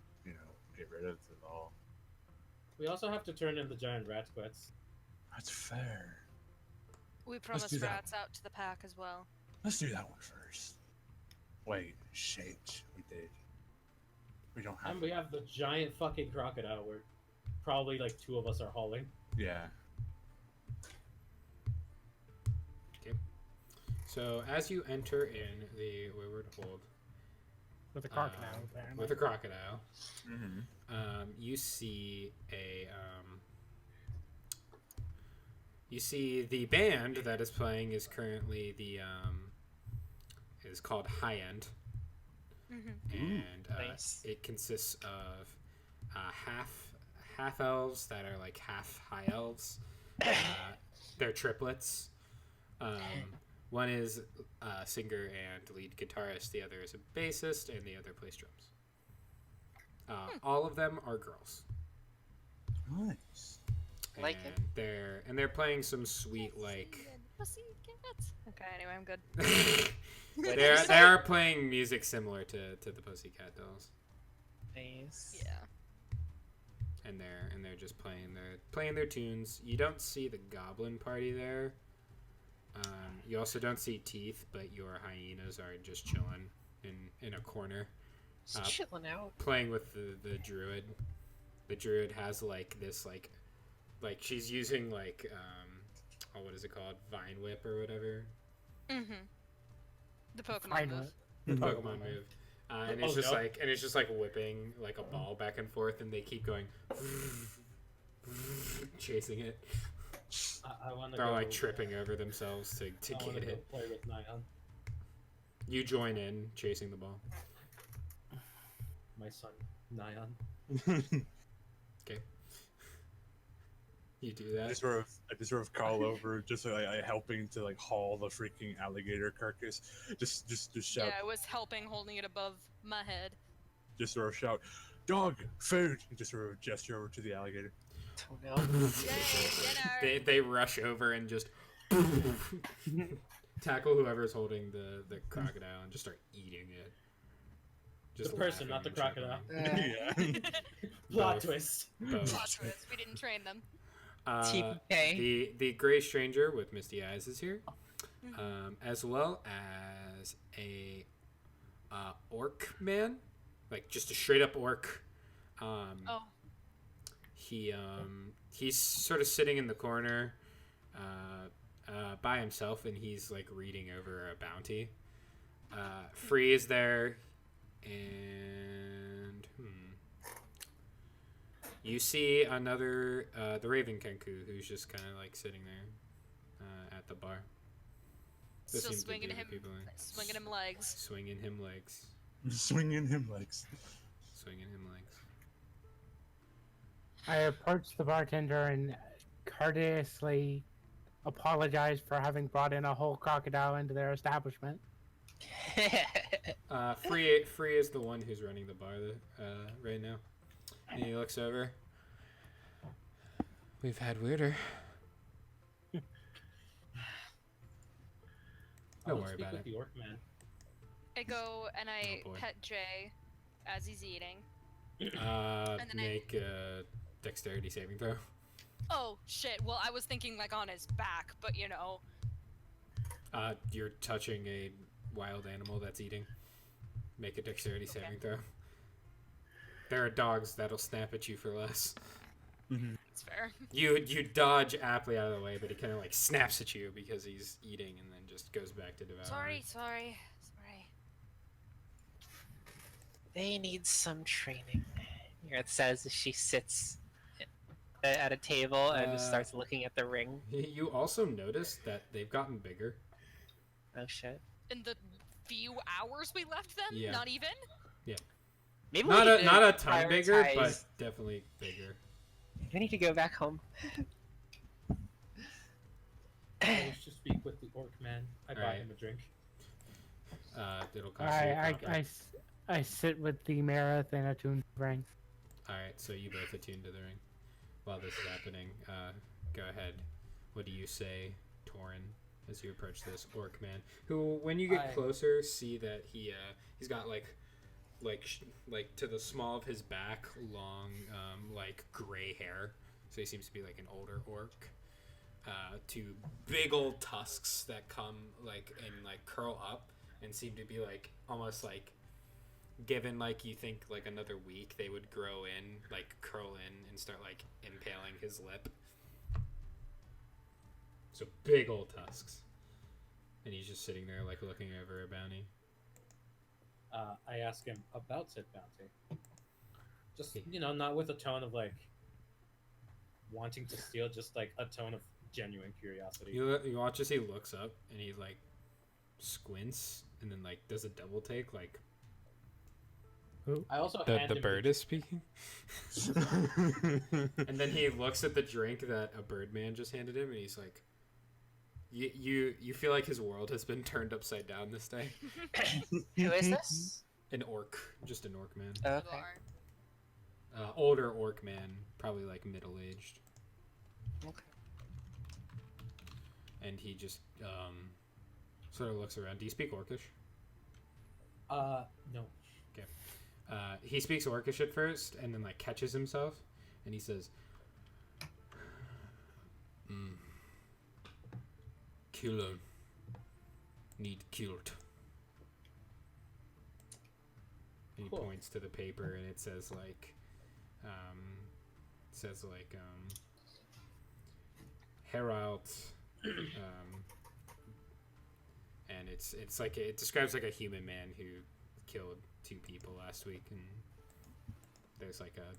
get rid of it all. We also have to turn in the giant rat squats. That's fair. We do promised that. rats out to the pack as well. Let's do that one first. Wait, shit, we did. We don't have. And we have the giant fucking crocodile where probably like 2 of us are hauling. Yeah. So as you enter in the Wayward Hold With the crocodile there. with a crocodile, Mm-hmm. you see a You see the band that is playing is currently is called High End, and Nice. it consists of half elves that are like half high elves. They're triplets. One is a singer and lead guitarist. The other is a bassist, and the other plays drums. All of them are girls. Nice. Like and it. they're playing some sweet like Pussycats. Okay, anyway, I'm good. they are playing music similar to the Pussycat Dolls. Nice. Yeah. And they're just playing their tunes. You don't see the goblin party there. You also don't see Teeth, but your hyenas are just chilling in a corner, Just chilling out. playing with the druid. The druid has like this like she's using like what is it called, Vine Whip or whatever. The Pokemon Fine move. with- The Pokemon move. And it's Oh, just no. like whipping like a ball back and forth, and they keep going chasing it. I want to They're go. like tripping over themselves to I wanna get go it. play with Nyan, You join in chasing the ball. my son, Nyan. Okay. You do that. I just sort of call over, just like helping to like haul the freaking alligator carcass. Just shout, Yeah, I was helping holding it above my head. just sort of shout, "Dog, food!" And just sort of gesture over to the alligator. Oh no. Yay, dinner! They rush over and just tackle whoever's holding the crocodile and just start eating it. The person, not the laughing and crocodile. chuckling. Yeah. Plot Both. twist. Both. Plot twist, we didn't train them. TPK. The gray stranger with misty eyes is here, as well as a orc man, like just a straight up orc. Oh, He's sort of sitting in the corner by himself, and he's like reading over a bounty. Free is there, and you see another the Raven Kenku, who's just kind of like sitting there at the bar. This still seems to swinging be the him, people swinging him legs. swinging him legs, Swinging him legs. swinging him legs. I approached the bartender and courteously apologized for having brought in a whole crocodile into their establishment. Free is the one who's running the bar right now. And he looks over. We've had weirder. I Don't will worry speak about with it. the orc man. I go and I Oh, boy. pet Jay as he's eating. then Make a dexterity saving throw. Oh shit! Well, I was thinking like on his back, but you know. You're touching a wild animal that's eating. Make a dexterity saving throw. There are dogs that'll snap at you for less. It's fair. You dodge aptly out of the way, but he kind of like snaps at you because he's eating and then just goes back to devouring. Sorry. They need some training. Here it says as she sits at a table and just starts looking at the ring. You also notice that they've gotten bigger. Oh shit. In the few hours we left them, Yeah. not even. Maybe Not we a need not a to ton bigger, but prioritize- definitely bigger. We need to go back home. I wish to speak with the orc man. I buy Alright. him a drink. It'll cost you a copper. I sit with the Marith and attune the ring. Alright, so you both attune to the ring. While this is happening, go ahead. What do you say, Torin, as you approach this orc man? Who, when you get closer, see that he's got like to the small of his back, long, like gray hair. So he seems to be like an older orc. To big old tusks that come like and like curl up and seem to be like almost like given like you think like another week they would grow in, like curl in and start like impaling his lip. So big old tusks. And he's just sitting there like looking over a bounty. I ask him about said bounty. Just, not with a tone of like wanting to steal, just like a tone of genuine curiosity. You watch as he looks up and he like squints and then like does a double take like I also the hand him bird is speaking. And then he looks at the drink that a birdman just handed him and he's like, you feel like his world has been turned upside down this day. Who is this? An orc, just an orc man. You Okay. are. Older orc man, probably like middle aged. Okay. And he just sort of looks around. Do you speak Orcish? No. He speaks Orcish at first, and then like catches himself, and he says, "Killer need killed." And he Cool. points to the paper, and it says like, Herald, and it's like it describes like a human man who killed 2 people last week, and there's like a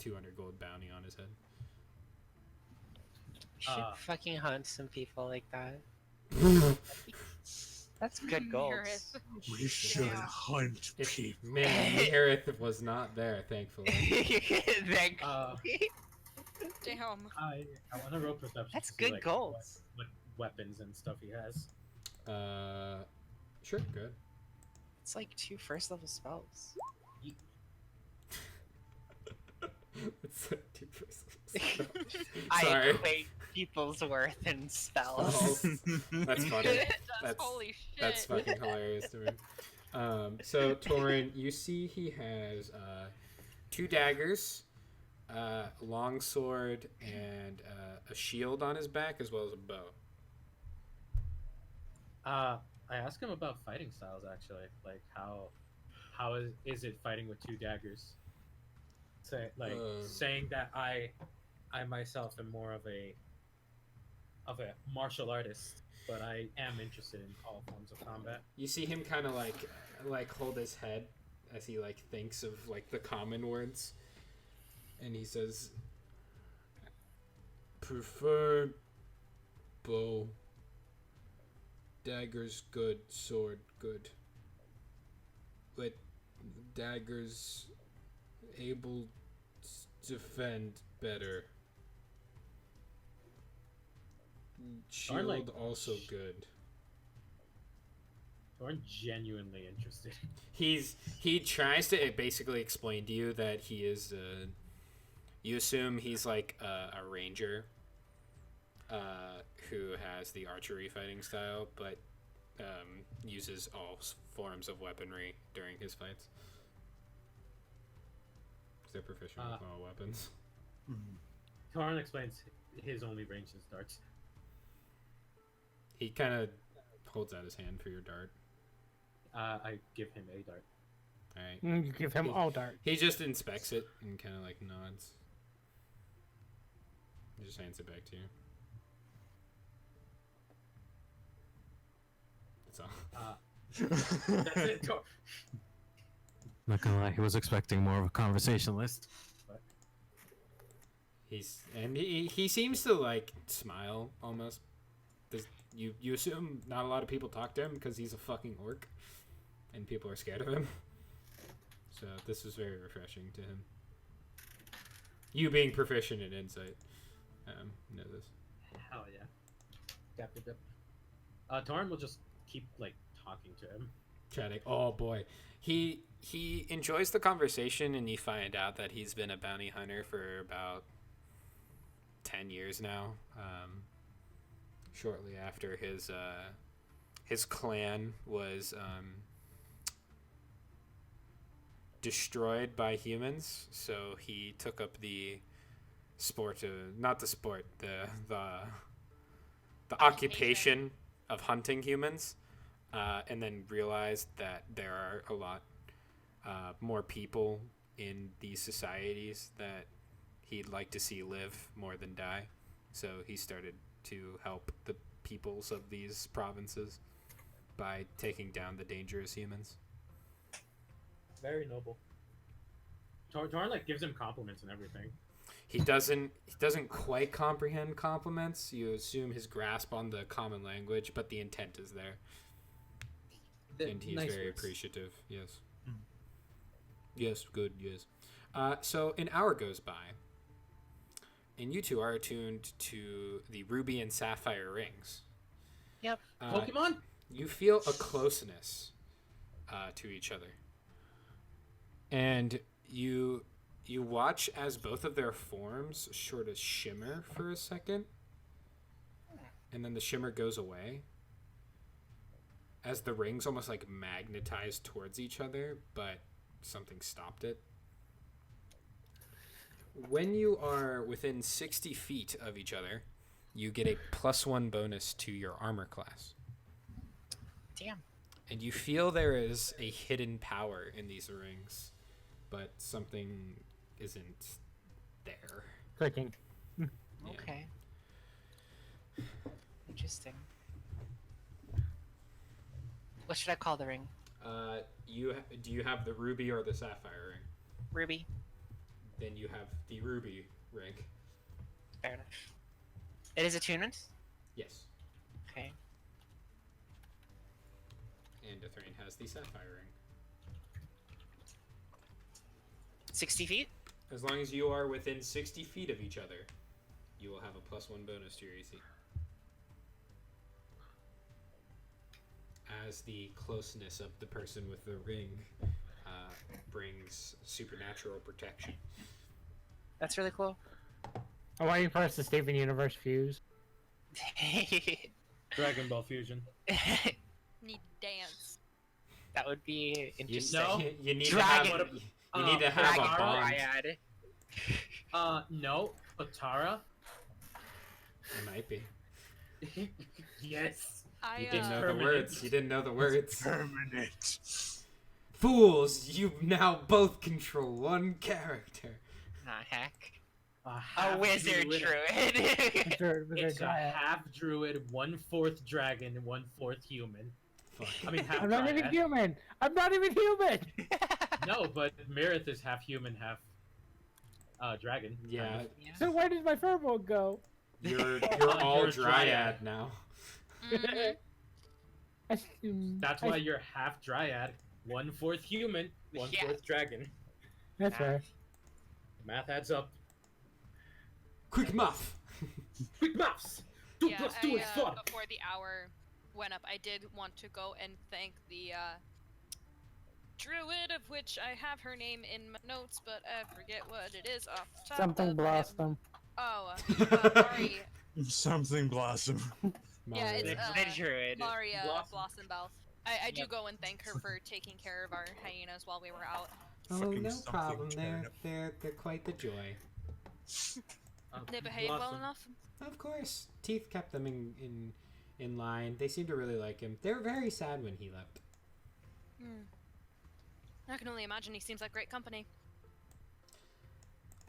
200 gold bounty on his head. Should fucking hunt some people like that. That's good goals. Mirith. We should Yeah. hunt people. Man, Mirith was not there, thankfully. Thank- Damn. I want to roll perception. That's to see, good like, goals. What weapons and stuff he has. Sure, good. It's like 2 first level spells. It's like 2 I Sorry. equate people's worth in spells. That's funny. It does, That's- holy shit. That's fucking hilarious to me. So Torin, you see he has 2 daggers, long sword, and a shield on his back, as well as a bow. I asked him about fighting styles actually, like how is it fighting with 2 daggers? Saying that I myself am more of a martial artist, but I am interested in all forms of combat. You see him kind of like hold his head as he like thinks of like the common words, and he says, "Prefer bow. Daggers good, sword good. But daggers able to defend better. Shield like- also good." I'm genuinely interested. He tries to basically explain to you that he is you assume he's like a ranger who has the archery fighting style, but uses all forms of weaponry during his fights. They're proficient with all weapons. Karan explains his only range is darts. He kind of holds out his hand for your dart. I give him a dart. All right. You give him all dart. He just inspects it and kind of like nods. He just hands it back to you. That's all. That's it. Not gonna lie, he was expecting more of a conversationalist. He seems to like smile almost. You assume not a lot of people talk to him because he's a fucking orc, and people are scared of him. So this was very refreshing to him. You being proficient in insight, know this. Hell yeah. Dip. Torn will just keep like talking to him. Chatting. Oh boy, he enjoys the conversation, and you find out that he's been a bounty hunter for about 10 years now. Shortly after his clan was destroyed by humans, so he took up the sport the occupation of hunting humans, and then realized that there are a lot more people in these societies that he'd like to see live more than die. So he started to help the peoples of these provinces by taking down the dangerous humans. Very noble. Torn like gives him compliments and everything. He doesn't quite comprehend compliments. You assume his grasp on the common language, but the intent is there, and he's Nice very words. appreciative. Yes. Mm. Yes, good. Yes. So an hour goes by, and you two are attuned to the ruby and sapphire rings. Yep. Pokemon? You feel a closeness to each other, and you watch as both of their forms sort of shimmer for a second, and then the shimmer goes away as the rings almost like magnetize towards each other, but something stopped it. When you are within 60 feet of each other, you get a +1 bonus to your armor class. Damn. And you feel there is a hidden power in these rings, but something isn't there. Clicking. Yeah. Okay. Interesting. What should I call the ring? Do you have the ruby or the sapphire ring? Ruby. Then you have the ruby ring. Fair enough. It is attunement? Yes. Okay. And Dithrain has the sapphire ring. 60 feet? As long as you are within 60 feet of each other, you will have a +1 bonus to your AC. As the closeness of the person with the ring brings supernatural protection. That's really cool. I'm waiting for us to Steven Universe fuse. Dragon Ball Fusion. Need dance. That would be You, interesting. No. you need Dragon. to have, you need to have Dragon a bond. Dryad. No. Patara? It might be. Yes. You didn't know the Permanent. words. You didn't know the words. Permanent. Fools! You now both control one character. Ah, heck. A half wizard druid. It's a half druid, 1/4 dragon, 1/4 human. Fuck. I mean, half I'm not even dryad. human. I'm not even human. No, but Mirith is half human, half dragon. Yeah, So where did my pheromone go? you're all You're a dryad dryad. now. Mhm. That's why you're half dryad, 1/4 human, 1/4 Yeah. dragon. That's right. Math adds up. Quick muff. Quick maths. 2 Yeah, + 2 is 4. before the hour went up, I did want to go and thank the druid, of which I have her name in my notes, but I forget what it is off the top Something of my head. blossom. Oh, Mari. Something blossom. Yeah, it's The druid. Maria Blossom. Blossom Bell. I do Yep. go and thank her for taking care of our hyenas while we were out. Oh, Fucking no something problem. turnip. They're quite the joy. They behave well Blossom. enough. Of course, Teeth kept them in line. They seem to really like him. They were very sad when he left. I can only imagine he seems like great company.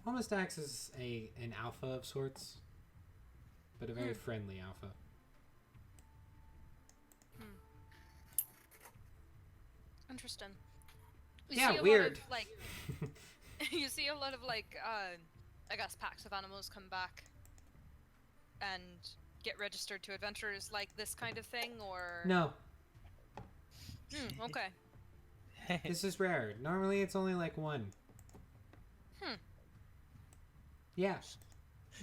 Almost acts as an alpha of sorts, but a very friendly alpha. Interesting. Yeah, see a weird. Lot of, like, you see a lot of like, I guess packs of animals come back and get registered to adventurers like this kind of thing, or No, okay. this is rare. Normally, it's only like one. Yeah.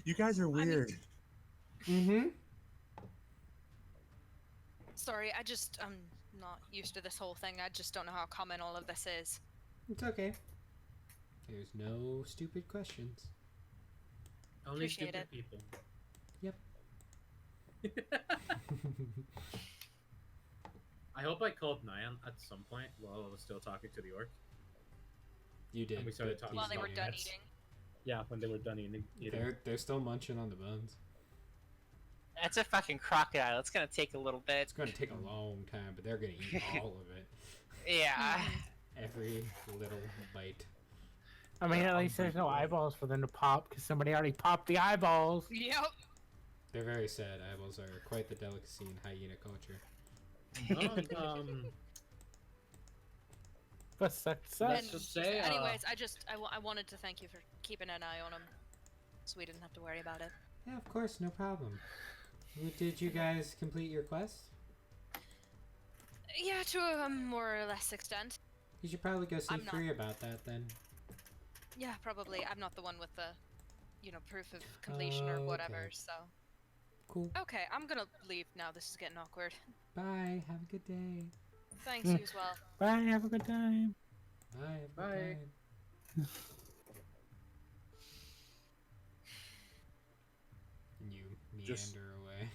You guys are mean- weird. Mm-hmm. Sorry, I'm not used to this whole thing. I just don't know how common all of this is. It's okay. There's no stupid questions. Only Appreciate stupid it. people. Yep. I hope I called Nyan at some point while I was still talking to the orc. You did. And we started but talking While he's they were not done yet. eating. Yeah, when they were done eating. They're still munching on the bones. That's a fucking crocodile. It's gonna take a little bit. It's going to take a long time, but they're going to eat all of it. Yeah. Every little bite. I mean, at least there's no eyeballs for them to pop because somebody already popped the eyeballs. Yep. They're very sad. Eyeballs are quite the delicacy in hyena culture. But success. Let's just say, anyways, I wanted to thank you for keeping an eye on him. so we didn't have to worry about it. Yeah, of course, no problem. Did you guys complete your quest? Yeah, to a more or less extent. You should probably go see I'm not- Free about that then. Yeah, probably. I'm not the one with the, proof of completion or Oh, whatever, okay. so. Cool. Okay, I'm gonna leave now. This is getting awkward. Bye. Have a good day. Thanks, you as well. Bye. Have a good time. Bye. Have a good Bye. time. You meander Just- away.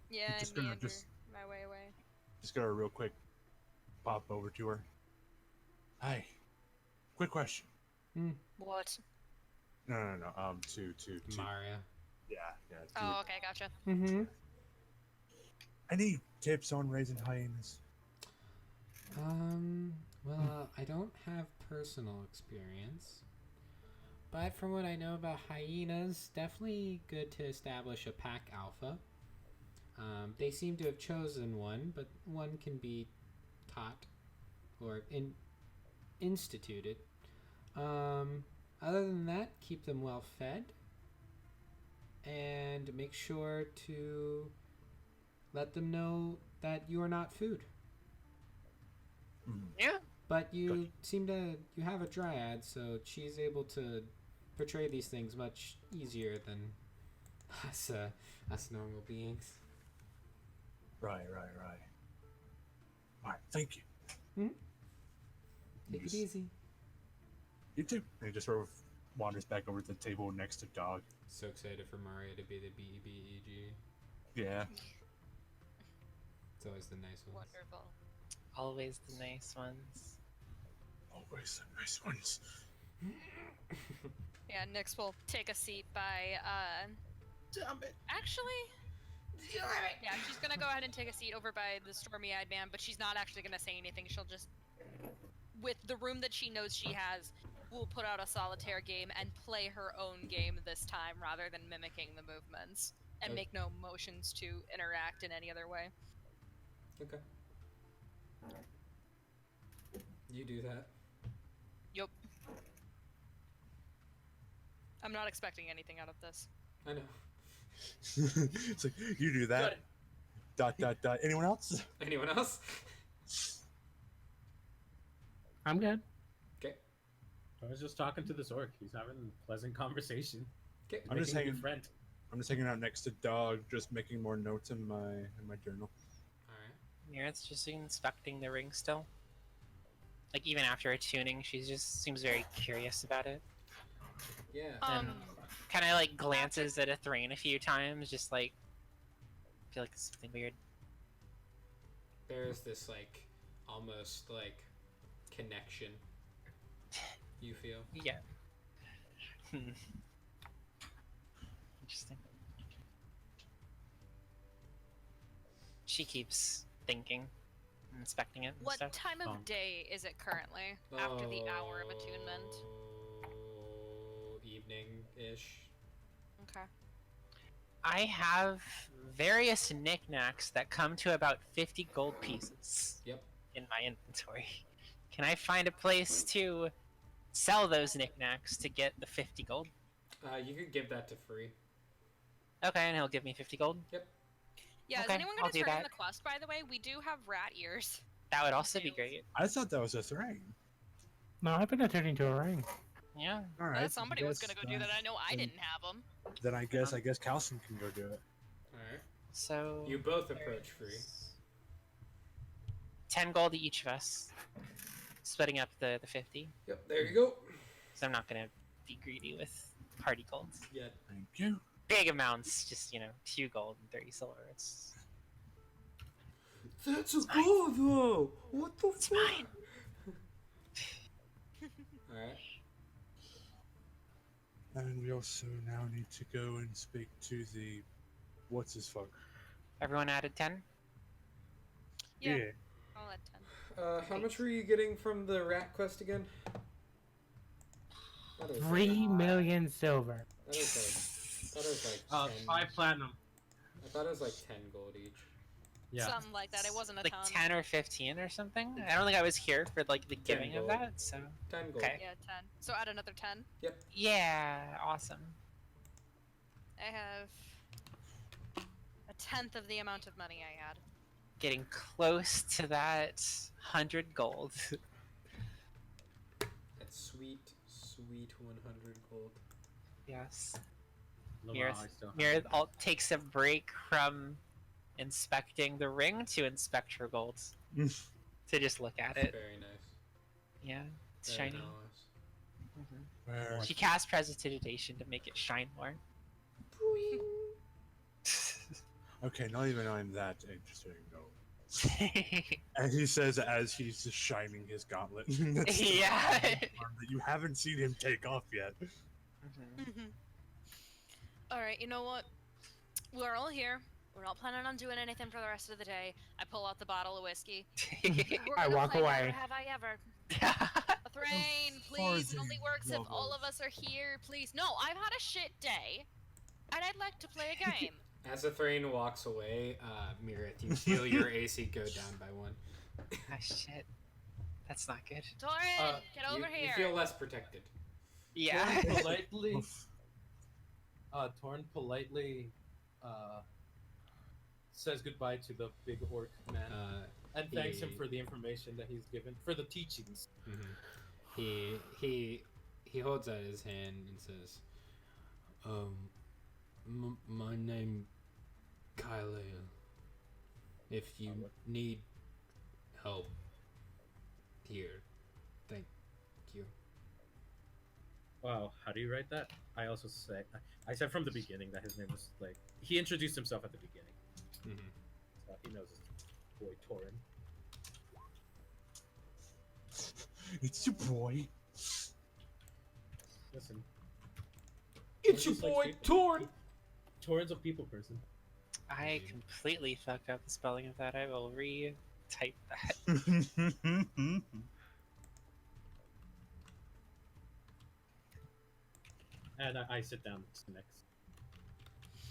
Yeah, Just I gonna meander just- my way away. Just got a real quick pop over to her. Hi. Quick question. What? No. To Maria. yeah. Oh, okay, gotcha. Mm-hmm. Any tips on raising hyenas? Well, I don't have personal experience. But from what I know about hyenas, definitely good to establish a pack alpha. They seem to have chosen one, but one can be taught or instituted. Other than that, keep them well fed and make sure to let them know that you are not food. Yeah. But you Gotcha. seem to you have a dryad, so she's able to portray these things much easier than us normal beings. Right. Alright, thank you. Take it Just- easy. You too. And he just sort of wanders back over to the table next to Dog. So excited for Mario to be the BEG. Yeah. It's always the nice ones. Wonderful. Always the nice ones. Always the nice ones. Yeah, Nyx will take a seat by, Damn it. actually... Yeah, she's gonna go ahead and take a seat over by the stormy-eyed man, but she's not actually gonna say anything. She'll just... With the room that she knows she has, will put out a solitaire game and play her own game this time, rather than mimicking the movements. And Okay. make no motions to interact in any other way. Okay. You do that. Yup. I'm not expecting anything out of this. I know. It's like, you do that. Dot. Anyone else? Anyone else? I'm good. Okay. I was just talking to this orc. He's having a pleasant conversation. Okay. I'm just Making a hanging. new friend. I'm just hanging out next to Dog, just making more notes in my journal. Alright. Mira's just inspecting the ring still. Like even after attuning, she just seems very curious about it. Yeah. And kind of like glances at a Thrain a few times, just like feel like it's something weird. There's this like almost like connection you feel. Yeah. Interesting. She keeps thinking, inspecting it and What stuff. time of day is it currently? After the hour of attunement? Evening-ish. Okay. I have various knickknacks that come to about 50 gold pieces. Yep. In my inventory. Can I find a place to sell those knickknacks to get the 50 gold? You could give that to Free. Okay, and he'll give me 50 gold? Yeah, is Okay, anyone I'll gonna do turn in that. the quest, by the way? We do have rat ears. That would also be great. I thought that was a threat. No, I've been turning to a ring. Yeah. All right. Somebody was gonna go do that. I know I didn't have them. Then I guess Calcium can go do it. Alright. So You both approach Free. 10 gold to each of us. Splitting up the 50. Yep, there you go. So I'm not gonna be greedy with party golds. Yeah. Thank you. Big amounts, just 2 gold and 30 silver. It's That's a goal though! What the fuck? fine. Alright. And we also now need to go and speak to the what's his fuck. Everyone added 10? Yeah. I'll add 10. How much were you getting from the rat quest again? That was 3 million silver. That was like 10. 5 platinum. I thought it was like 10 gold each. Yeah. Something like that. It wasn't a Like ton. 10 or 15 or something? I don't think I was here for like the giving of gold. that, so 10 gold. Okay. Yeah, 10. So add another 10. yeah, awesome. I have a tenth of the amount of money I had. Getting close to that 100 gold. That's sweet, sweet 100 gold. Yes. Lamar, I still have Mira takes a break from inspecting the ring to inspect her gold. To just look at it. Very nice. Yeah, it's Very shiny. nice. Where She casts prestidigitation to make it shine more. Okay, not even I'm that interesting, no. And he says as he's just shining his gauntlet. That's the Yeah. arm that you haven't seen him take off yet. Alright, you know what? We're all here. We're not planning on doing anything for the rest of the day. I pull out the bottle of whiskey. We're I gonna walk play Never away. Have I Ever. Thrain, please. It only works if all of us are here. Please. No, I've had a shit day, and I'd like to play a game. As Thrain walks away, Mirith, you feel your AC go down by 1. Ah, shit. That's not good. Torin, get over You here. feel less protected. Yeah. Torn politely. Torn politely says goodbye to the big orc man and thanks him he- for the information that he's given, for the teachings. He holds out his hand and says, my name Kyle. If you need help here, thank you. Wow, how do you write that? I also say I said from the beginning that his name was like he introduced himself at the beginning, so he knows his boy Torin. It's your boy. Listen, It's Torin your just likes boy people. Torn. Torin's a people person. I completely fucked up the spelling of that. I will re-type that. And I sit down next.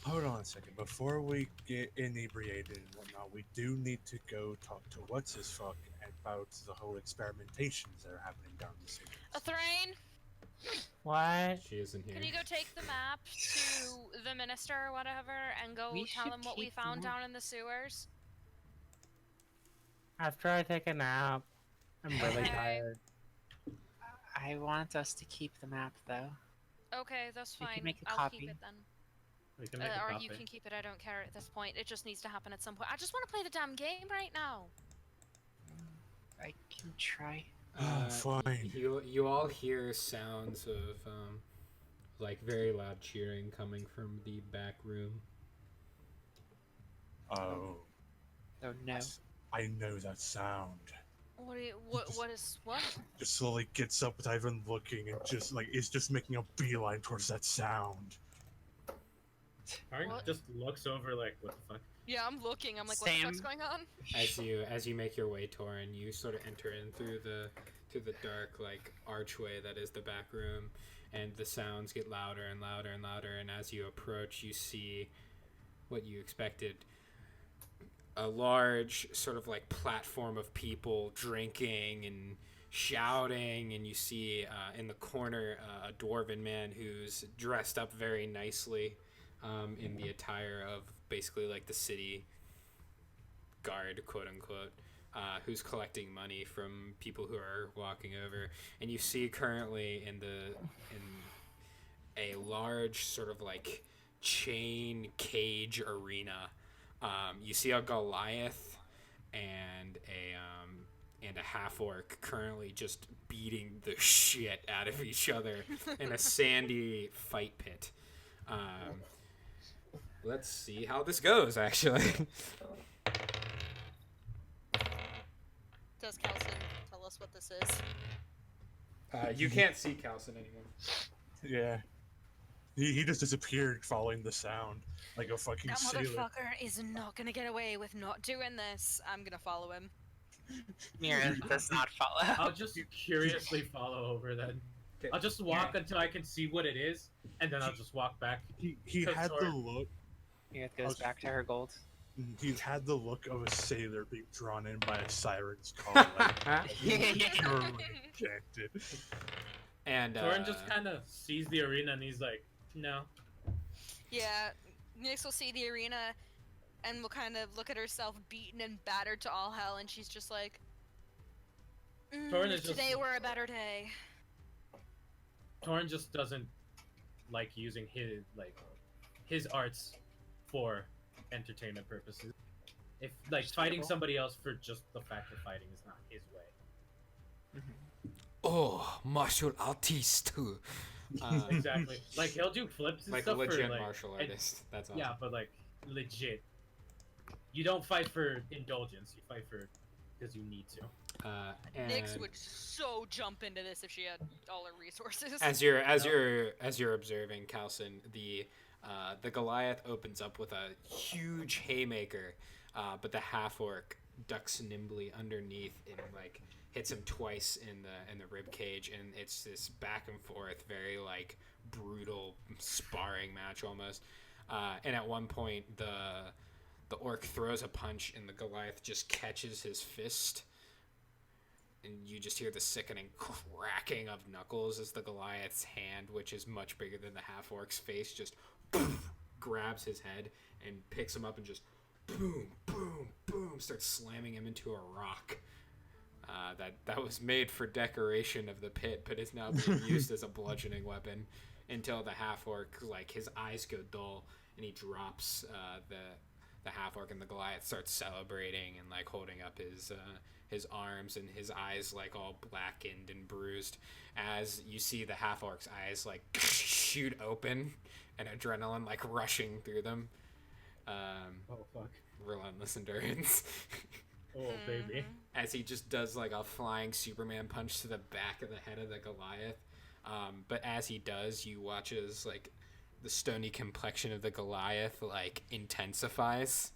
Hold on a second. Before we get inebriated and whatnot, we do need to go talk to what's his fuck about the whole experimentations that are happening down the city. Thrain, What? She isn't here. can you go take the map to the minister or whatever and go We tell should him what we take the found map. down in the sewers? After I take a nap, I'm really Okay. tired. I want us to keep the map, though. Okay, that's We can fine. make a I'll copy. keep it then. We can make a Or copy. you can keep it, I don't care at this point. It just needs to happen at some point. I just want to play the damn game right now. I can try. Fine. You all hear sounds of like very loud cheering coming from the back room. Oh, Oh no. I know that sound. What do you, what is, what? Just slowly gets up without even looking and just like is just making a beeline towards that sound. Tarn What? just looks over like, what the fuck? Yeah, I'm looking. I'm like, what the fuck's Same. going on? As you make your way, Torin, you sort of enter in through the dark like archway that is the back room, and the sounds get louder and louder and louder. And as you approach, you see what you expected: a large sort of like platform of people drinking and shouting, and you see in the corner a dwarven man who's dressed up very nicely in the attire of basically like the city guard, quote unquote, who's collecting money from people who are walking over. And you see currently in a large sort of like chain cage arena, you see a Goliath and a half orc currently just beating the shit out of each other in a sandy fight pit. Let's see how this goes, actually. Does Kelson tell us what this is? You can't see Calson anymore. Yeah. He just disappeared following the sound like a fucking That sailor. motherfucker is not gonna get away with not doing this. I'm gonna follow him. Mira does not follow. I'll just curiously follow over then. Okay. I'll just walk until I can see what it is, and then I'll just walk back. He had the Sorry. look. Mira goes back to her gold. He had the look of a sailor being drawn in by a siren's call. Like, purely enchanted. And Thorin just kind of sees the arena and he's like, no. Yeah, Nyx will see the arena and will kind of look at herself beaten and battered to all hell, and she's just like, Torn is if today just- were a better day. Torn just doesn't like using his arts for entertainment purposes. If like fighting somebody else for just the fact of fighting is not his way. Oh, martial artist. Exactly. Like he'll do flips and Like a stuff legit for like martial artist. That's awesome. yeah, but like legit. You don't fight for indulgence. You fight for because you need to. And Nyx would so jump into this if she had all her resources. as you're observing, Calcin, the Goliath opens up with a huge haymaker, but the half orc ducks nimbly underneath and like hits him twice in the rib cage, and it's this back and forth, very like brutal sparring match almost. And at one point, the orc throws a punch, and the Goliath just catches his fist. And you just hear the sickening cracking of knuckles as the Goliath's hand, which is much bigger than the half-orc's face, just grabs his head and picks him up and just boom, boom, boom, starts slamming him into a rock. That was made for decoration of the pit, but is now being used as a bludgeoning weapon until the half-orc, like, his eyes go dull, and he drops the half-orc, and the Goliath starts celebrating and, like, holding up his arms, and his eyes like all blackened and bruised as you see the half-orc's eyes like shoot open and adrenaline like rushing through them. Oh fuck. Relentless endurance. Oh baby. As he just does like a flying Superman punch to the back of the head of the Goliath. But as he does, you watch as like the stony complexion of the Goliath like intensifies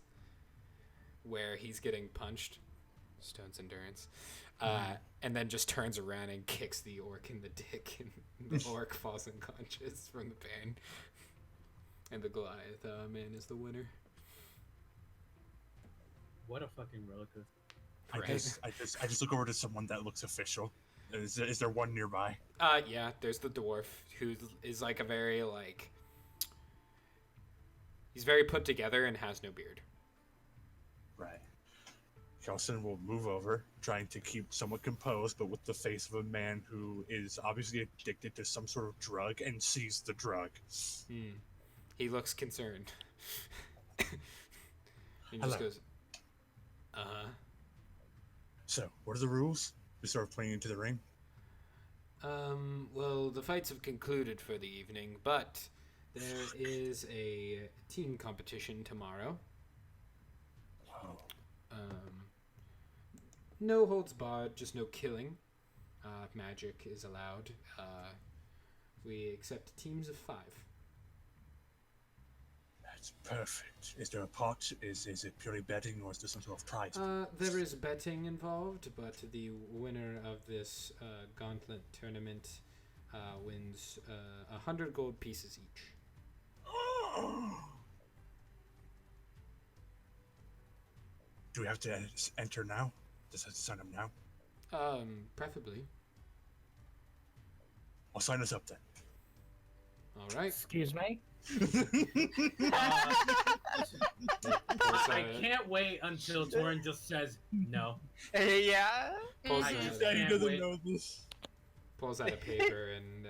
where he's getting punched. Stone's endurance. And then just turns around and kicks the orc in the dick, and the orc falls unconscious from the pain. And the Goliath man is the winner. What a fucking roller coaster. Right. I just look over to someone that looks official. Is there one nearby? Yeah, there's the dwarf who is like a very like he's very put together and has no beard. Right. Kelson will move over, trying to keep somewhat composed, but with the face of a man who is obviously addicted to some sort of drug and sees the drug. He looks concerned. He just Hello. goes, So, what are the rules? We start playing into the ring. Well, the fights have concluded for the evening, but there is a team competition tomorrow. Oh. No holds barred, just no killing. Magic is allowed. We accept teams of 5. That's perfect. Is there a pot? Is it purely betting, or is there some sort of prize? There is betting involved, but the winner of this gauntlet tournament wins 100 gold pieces each. Do we have to enter now? Does that sign up now? Preferably. I'll sign us up then. All right. Excuse me? I can't wait until Torin just says no. Yeah. Pulls, I out- just Daddy can't doesn't wait. know this. pulls out a paper and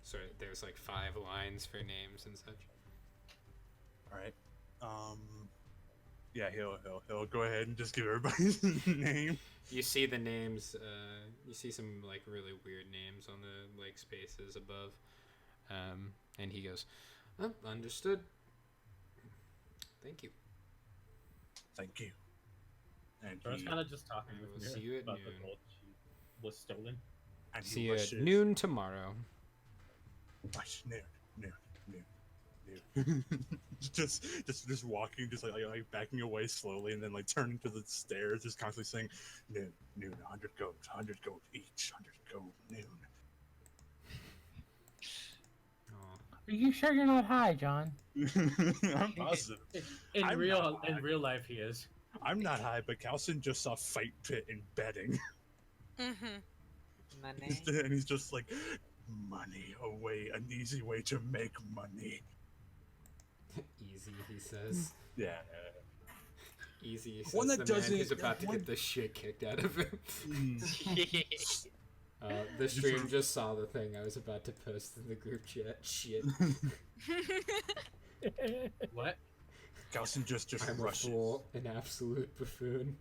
sorry, there's like 5 lines for names and such. All right. Yeah, he'll go ahead and just give everybody's name. You see the names. You see some like really weird names on the like spaces above. And he goes, oh, understood. Thank you. Thank you. And I was he, kind of just talking I will with see Mira you at about the noon. gold she was stolen. and he See you at wishes- noon tomorrow. Right, noon. just walking, just like backing away slowly, and then like turning to the stairs, just constantly saying, noon, 100 gold each, 100 gold, noon. Aw. Are you sure you're not high, John? I'm positive. In I'm not high. real life, he is. I'm not high, but Calcin just saw Fight Pit in betting. Money. And he's just like, money, an easy way to make money. Easy, he says. Yeah. Easy, he says. One that the man doesn't- who's about to one- get the shit kicked out of him. Mm. The stream just saw the thing I was about to post in the group chat. Shit. What? Galson just I'm a rushes. fool, an absolute buffoon.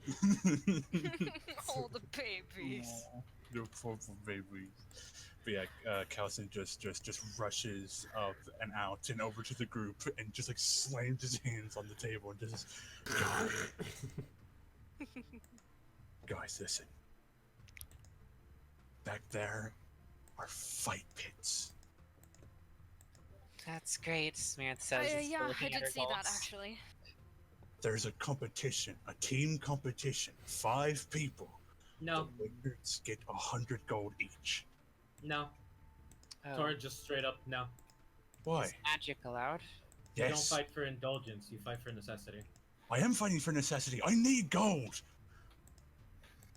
All the babies. The poor babies. But yeah, Calson just rushes up and out and over to the group and just like slams his hands on the table and just guys, listen. Back there are fight pits. That's great, Smith says. Yeah, I did see that actually. There's a competition, a team competition. 5 people. No, The winners get 100 gold each. no. Oh, Torrent just straight up no. Why? is magic allowed? You don't Yes, fight for indulgence, you fight for necessity. I am fighting for necessity. I need gold.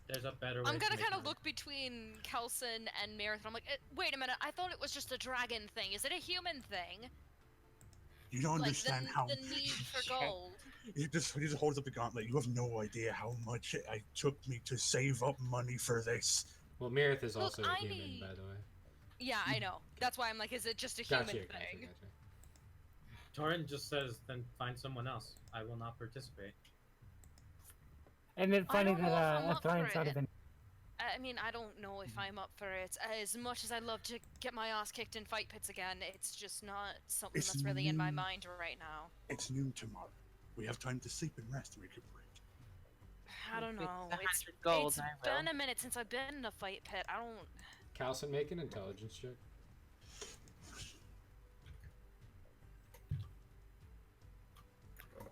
There's a better way. I'm gonna to make kind of money. look between Kelson and Marathon. I'm like, wait a minute, I thought it was just a dragon thing. Is it a human thing? You don't Like understand how. the need for gold. He just holds up the gauntlet. You have no idea how much it took me to save up money for this. Well, Mirith is Look, also a I human, need- by the way. Yeah, I know. That's why I'm like, is it just a human Gotcha, thing? gotcha. Torrent just says, then find someone else. I will not participate. And it's I funny don't know if I'm that up a throne's for not it. even. I mean, I don't know if I'm up for it. As much as I love to get my ass kicked in fight pits again, it's just not something It's that's really in my new. mind right now. It's noon tomorrow. We have time to sleep and rest and recuperate. I don't With know. the It's 100 gold, it's I will. been a minute since I've been in a fight pit. I don't. Calson, make an intelligence check.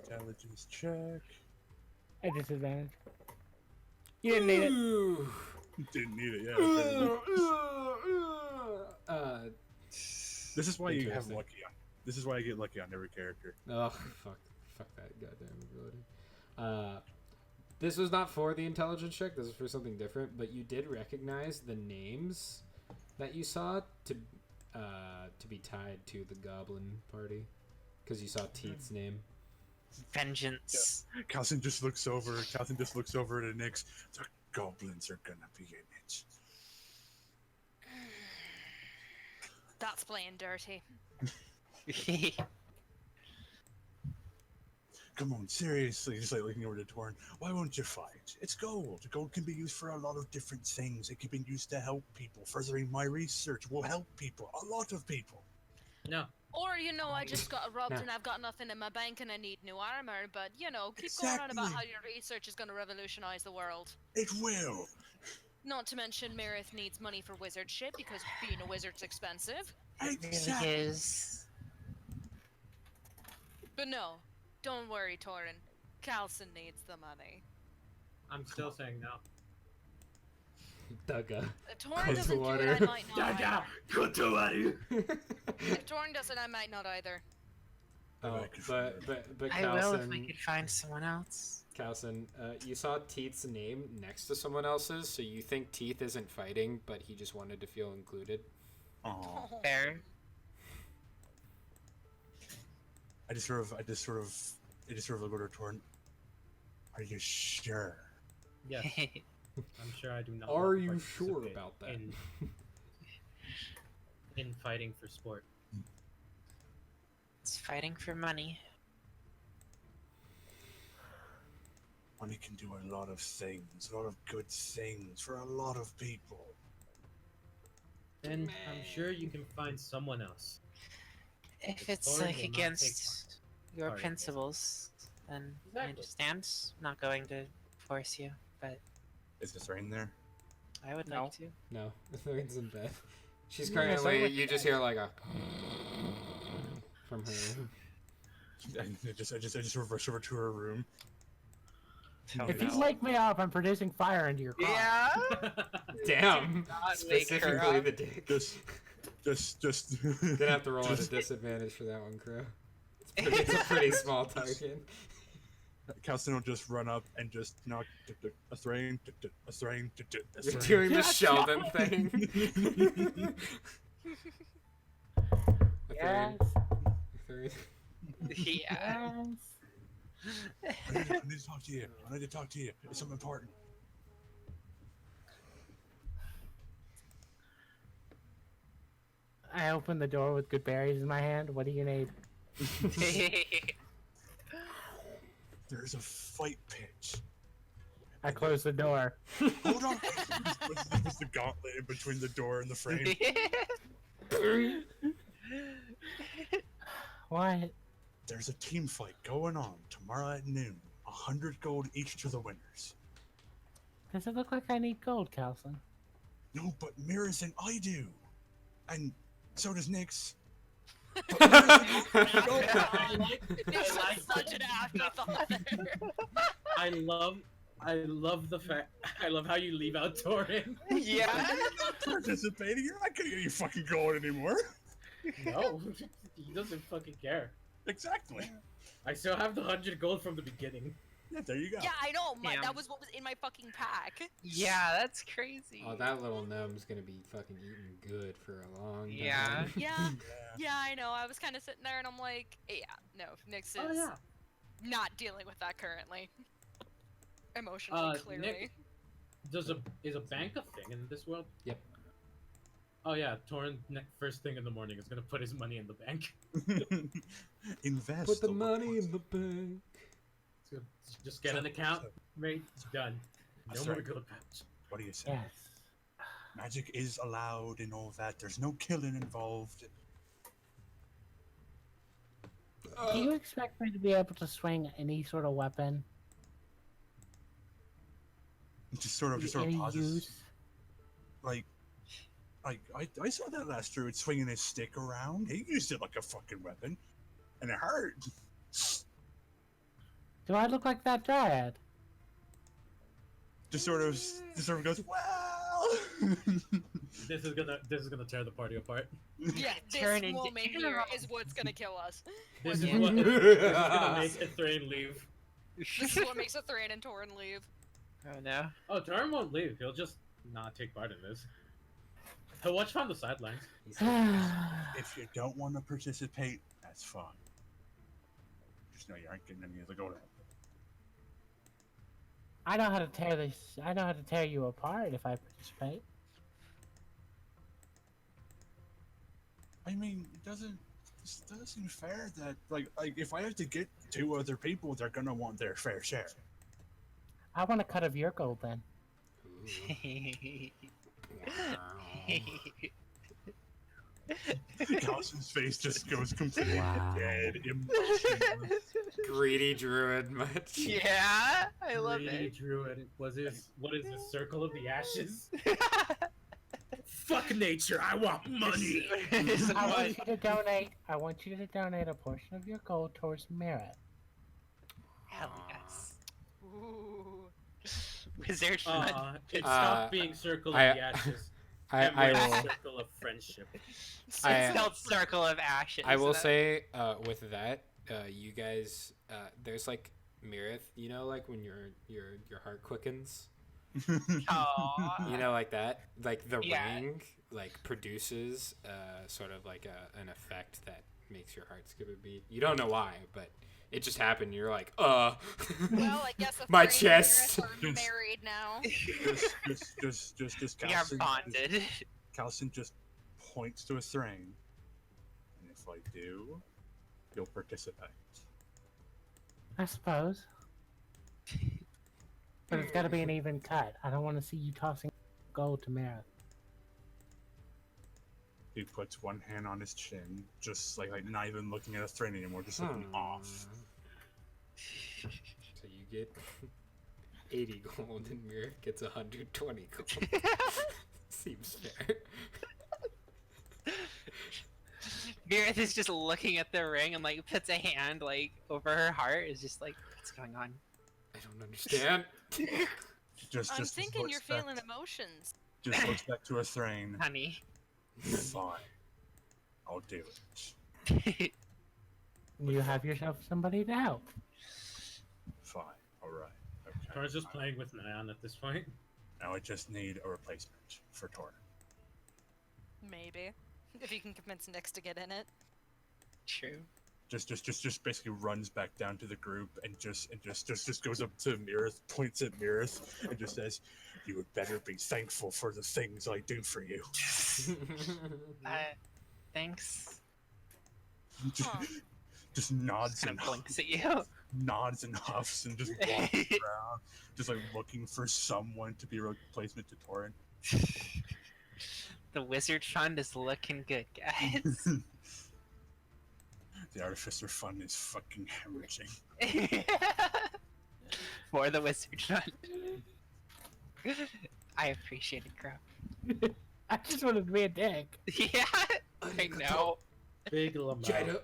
Intelligence check. At disadvantage. You didn't need it. Ooh. Didn't need it, yeah. This is why you have Interesting. lucky on. This is why I get lucky on every character. Oh, fuck that goddamn ability. This was not for the intelligence check. This is for something different. But you did recognize the names that you saw to be tied to the goblin party, because you saw Teet's name. Vengeance. Calson just looks over. Calson just looks over at Nyx. The goblins are gonna be in it. That's playing dirty. Come on, seriously. Just like looking over to Torn. Why won't you fight? It's gold. Gold can be used for a lot of different things. It can be used to help people. Furthering my research will help people. A lot of people. No. Or, you know, I just got robbed Nah. and I've got nothing in my bank and I need new armor, but, you know, keep going on about Exactly. how your research is going to revolutionize the world. It will. Not to mention, Mirith needs money for wizard shit because being a wizard's expensive. It really Exactly. is. But no, don't worry, Torin. Calson needs the money. I'm still saying no. Dugga. If Torin Cold doesn't do water. it, I might not either. Kotowaru! If Torin does it, I might not either. Oh, but I will if we Calson, could find someone else. Calson, you saw Teeth's name next to someone else's, so you think Teeth isn't fighting, but he just wanted to feel included. Aw. Fair. I just sort of look over to Torn. Are you sure? Yes, I'm sure I do not. Are want to you sure participate about that? In fighting for sport. It's fighting for money. Money can do a lot of things, a lot of good things for a lot of people. Then I'm sure you can find someone else. If The it's sword like will not against your part of it. principles, then I Exactly. understand. I'm not going to force you, but Is this rain there? I would No. like to. No, Thorne's in bed. She's Yeah, currently, so- you just hear like a from her. I just rush over to her room. Oh, If you no. wake me up, I'm producing fire into your car. Yeah. Damn! not wake her Specifically up. the dick. Just. Gonna have to roll at a disadvantage for that one, Crow. It's a pretty small target. Calston will just run up and just knock a thrain, a thrain, a You're thrain. doing the Yes, Sheldon thing. Yes. Yeah. Yes. I need to talk to you. I need to talk to you. It's something important. I open the door with good berries in my hand. What do you need? There's a fight pitch. I close the door. Hold on. There's the gauntlet in between the door and the frame. What? There's a team fight going on tomorrow at noon. 100 gold each to the winners. Does it look like I need gold, Calson? No, but Mirrors and I do. And so does Nyx. It's such an afterthought there. I love the fact. I love how you leave out Torin. Yeah. I'm not participating. You're not gonna get any fucking gold anymore. No, he doesn't fucking care. Exactly. I still have the 100 gold from the beginning. Yeah, there you go. Yeah, I know. Yeah. That was what was in my fucking pack. Yeah, that's crazy. Oh, that little gnome's gonna be fucking eating good for a long time. Yeah. Yeah, yeah, I know. I was kind of sitting there and I'm like, yeah, no, Nyx is Oh yeah. not dealing with that currently. Emotionally, clearly. Nick, is a bank a thing in this world? Yep. Oh yeah, Torin first thing in the morning is gonna put his money in the bank. Invest. Put the over money in course. the bank. So just get an account, mate. Done. No That's more right. gold patch. What do you say? Yes. Magic is allowed and all that. There's no killing involved. Do you expect me to be able to swing any sort of weapon? Just sort of Any pauses. use? Like I saw that last druid swinging his stick around. He used it like a fucking weapon, and it hurt. Do I look like that dryad? Just sort of goes, well. This is gonna tear the party apart. Yeah, this Turn into moment here animals. is what's gonna kill us. This is Yeah. what this is gonna make Ithrain leave. This is what makes a Thrain and Torin leave. Oh no. Oh, Torin won't leave. He'll just not take part in this. He'll watch from the sidelines. If you don't want to participate, that's fine. Just know you aren't getting any of the gold. I know how to tear this. I know how to tear you apart if I participate. I mean, it doesn't seem fair that like if I have to get 2 other people, they're gonna want their fair share. I want a cut of your gold then. Calson's face just goes completely Wow. dead, emotionless. Greedy druid much. Yeah, I love Greedy it. Druid was his. What is this? Circle of the Ashes? Fuck nature! I want money. I want you to donate. I want you to donate a portion of your gold towards merit. Hell yes. Ooh. Wizard fun. It stopped being Circle of I- the Ashes. I and went will. Circle of Friendship. It's I- called Circle of Ashes. I will That- say, with that, you guys, there's like Mirith, you know, like when your heart quickens, Aw. you know, like that, like the Yeah. ring, like produces, sort of like an effect that makes your heart skip a beat. You don't know why, but it just happened. You're like, Well, I guess the My Thrain and chest. Mirith are married now. just We are Calcin, bonded. Calcin just points to a Thrain, and if I do, you'll participate. I suppose. But it's got to be an even cut. I don't want to see you tossing gold to merit. He puts one hand on his chin, just like not even looking at a Thrain anymore, just looking off. So you get 80 gold, and Mirith gets 120 gold. Seems fair. Mirith is just looking at the ring and like puts a hand like over her heart. Is just like, what's going on? I don't understand. I'm thinking you're feeling emotions. Just looks back to a Thrain. Honey. Fine, I'll do it. You have yourself somebody to help. Fine, all right. Okay. Torin's just playing with Nyan at this point. Now I just need a replacement for Tor. Maybe. If you can convince Nyx to get in it. True. just basically runs back down to the group and just goes up to Mirith, points at Mirith, and just says, "You would better be thankful for the things I do for you." Thanks. Huh. Just nods Kind and of blinks at you. nods and huffs and just walks around, just like looking for someone to be a replacement to Torin. The wizard fund is looking good, guys. The artificer fund is fucking hemorrhaging. For the wizard fund. I appreciate it, Crow. I just wanted to be a dick. Yeah, I know. Big Lamau. Jada.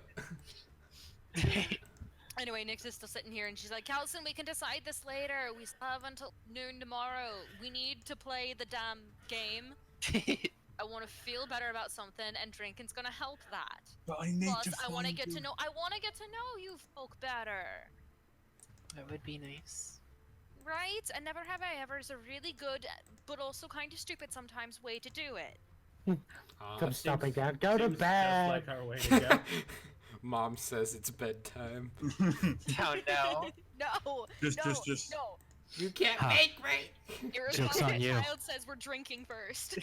Anyway, Nyx is still sitting here, and she's like, Calson, we can decide this later. We still have until noon tomorrow. We need to play the damn game. I want to feel better about something, and drinking's gonna help that. But I need Plus, to I want to find get you. to know. I want to get to know you folk better, That would be nice. right? And never have I ever is a really good, but also kind of stupid sometimes way to do it. Come Seems- stopping down. Go to Seems bed. Just like our way to go. Mom says it's bedtime. Oh no. No, Just no. You can't Huh. make me. Joke's on Irresponsible you. child says we're drinking first.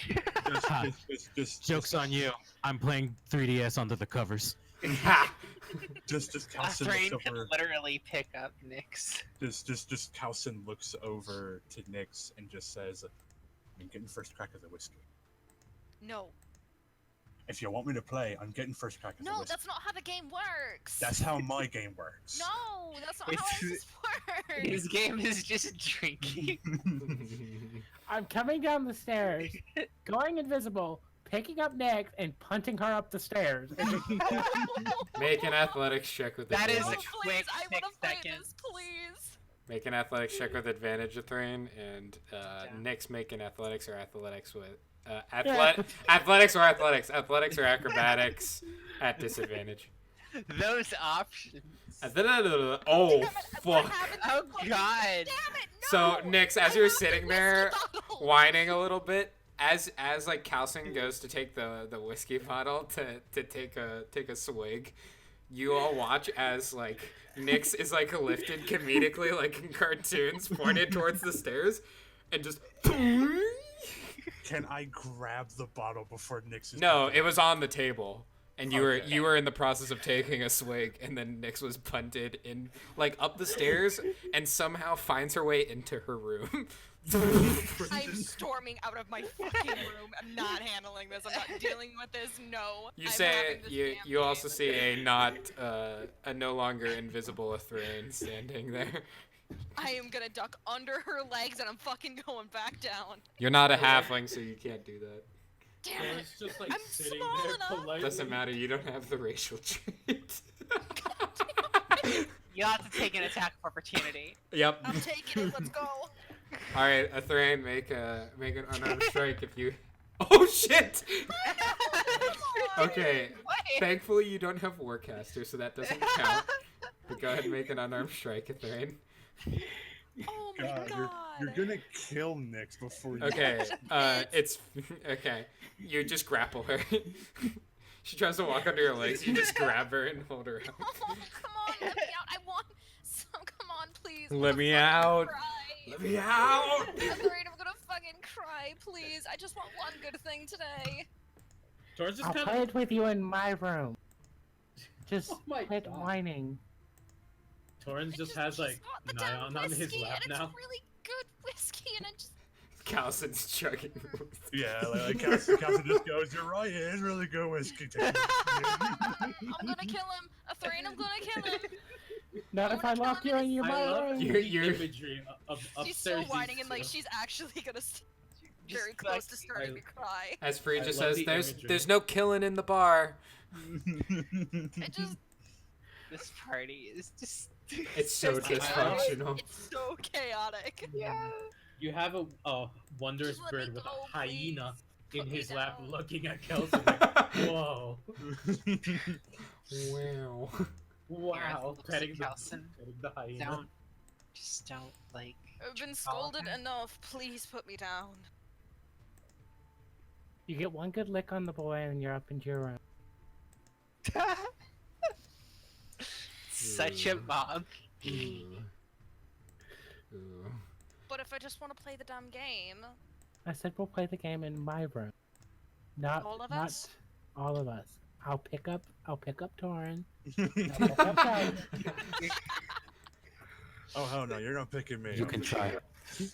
Joke's on you. I'm playing 3DS under the covers. Just Calcin Thrain looks can over. literally pick up Nyx. Just Calcin looks over to Nyx and just says, "I'm getting first crack of the whiskey. No, If you want me to play, I'm getting first crack of the no, whiskey. that's not how the game works. That's how my game works." No, that's not how It's- this works. His game is just drinking. I'm coming down the stairs, going invisible, picking up Nyx, and punting her up the stairs. Make an athletics check with That is advantage. Oh, a please, quick I 6 want to play seconds. this, please. Make an athletics check with advantage, Thrain, and Yeah. Nick's make an athletics or athletics with Yeah. athletics or athletics or acrobatics at disadvantage. Those options. Oh Damn it, what fuck! happened? Oh Fucking- god. Damn it, So no! Nix, as I you're want the sitting whiskey there bottle. whining a little bit, as like Calcin goes to take the whiskey bottle to take a swig, you all watch as like Nix is like lifted comedically like in cartoons, pointed towards the stairs, and just Can I grab the bottle before Nyx is no, it was on the table. And you Okay. were in the process of taking a swig, and then Nyx was punted in like up the stairs, and somehow finds her way into her room. I'm storming out of my fucking room. I'm not handling this. I'm not dealing with this. No. You I'm say having this you damn you also game. see a no longer invisible Thrain standing there. I am gonna duck under her legs and I'm fucking going back down. You're not a halfling, so you can't do that. Damn Or it. it's just like I'm sitting small there enough. politely. Doesn't matter. You don't have the racial trait. You'll have to take an attack of opportunity. Yep. I'm taking it. Let's go. All right, Thrain, make an unarmed strike if you. Oh shit! Okay. What? Thankfully, you don't have Warcaster, so that doesn't count. But go ahead and make an unarmed strike, Thrain. Oh my God, god. you're gonna kill Nyx before you. Okay, it's okay. You just grapple her. She tries to walk under your legs. You just grab her and hold her out. Oh, come on, let me out. I want some. Come on, please. I'm Let gonna me fucking out. Cry. Let me out. I'm afraid I'm gonna fucking cry, please. I just want one good thing today. Tor's just I'll kind play of it with you in my room. Just Oh my quit God. whining. Torrens I just has like want the damn Nyan on his whiskey, lap and now. It's really good whiskey, and I just. Calcin's chugging. Yeah, like Calcin just goes, "You're right. It is really good whiskey." I'm gonna kill him. Thrain, I'm gonna kill him. Not if I lock you in your I love room. the You're- imagery of She's still upstairs. whining and like these two. she's actually gonna very Just, close like, to starting I- to cry. As Free I just love says, the "There's imagery. no killing in the bar." I just. This party is just. It's so chaotic. dysfunctional. It's so chaotic. Yeah. You have a wondrous Just let me bird with go, a hyena please. in Put me his lap down. looking at Kelson like, whoa. Wow. Wow. Petting the, Kelson, petting the hyena. don't. Just don't, like. I've been Oh, scolded okay. enough. Please put me down. You get one good lick on the boy and you're up into your room. such a mob. Ooh. Ooh. But if I just want to play the damn game, I said we'll play the game in my room. Not All of not us? all of us. I'll pick up Torin. I'll pick up Calvin. Oh hell no, you're not picking me. You up can for try. sure.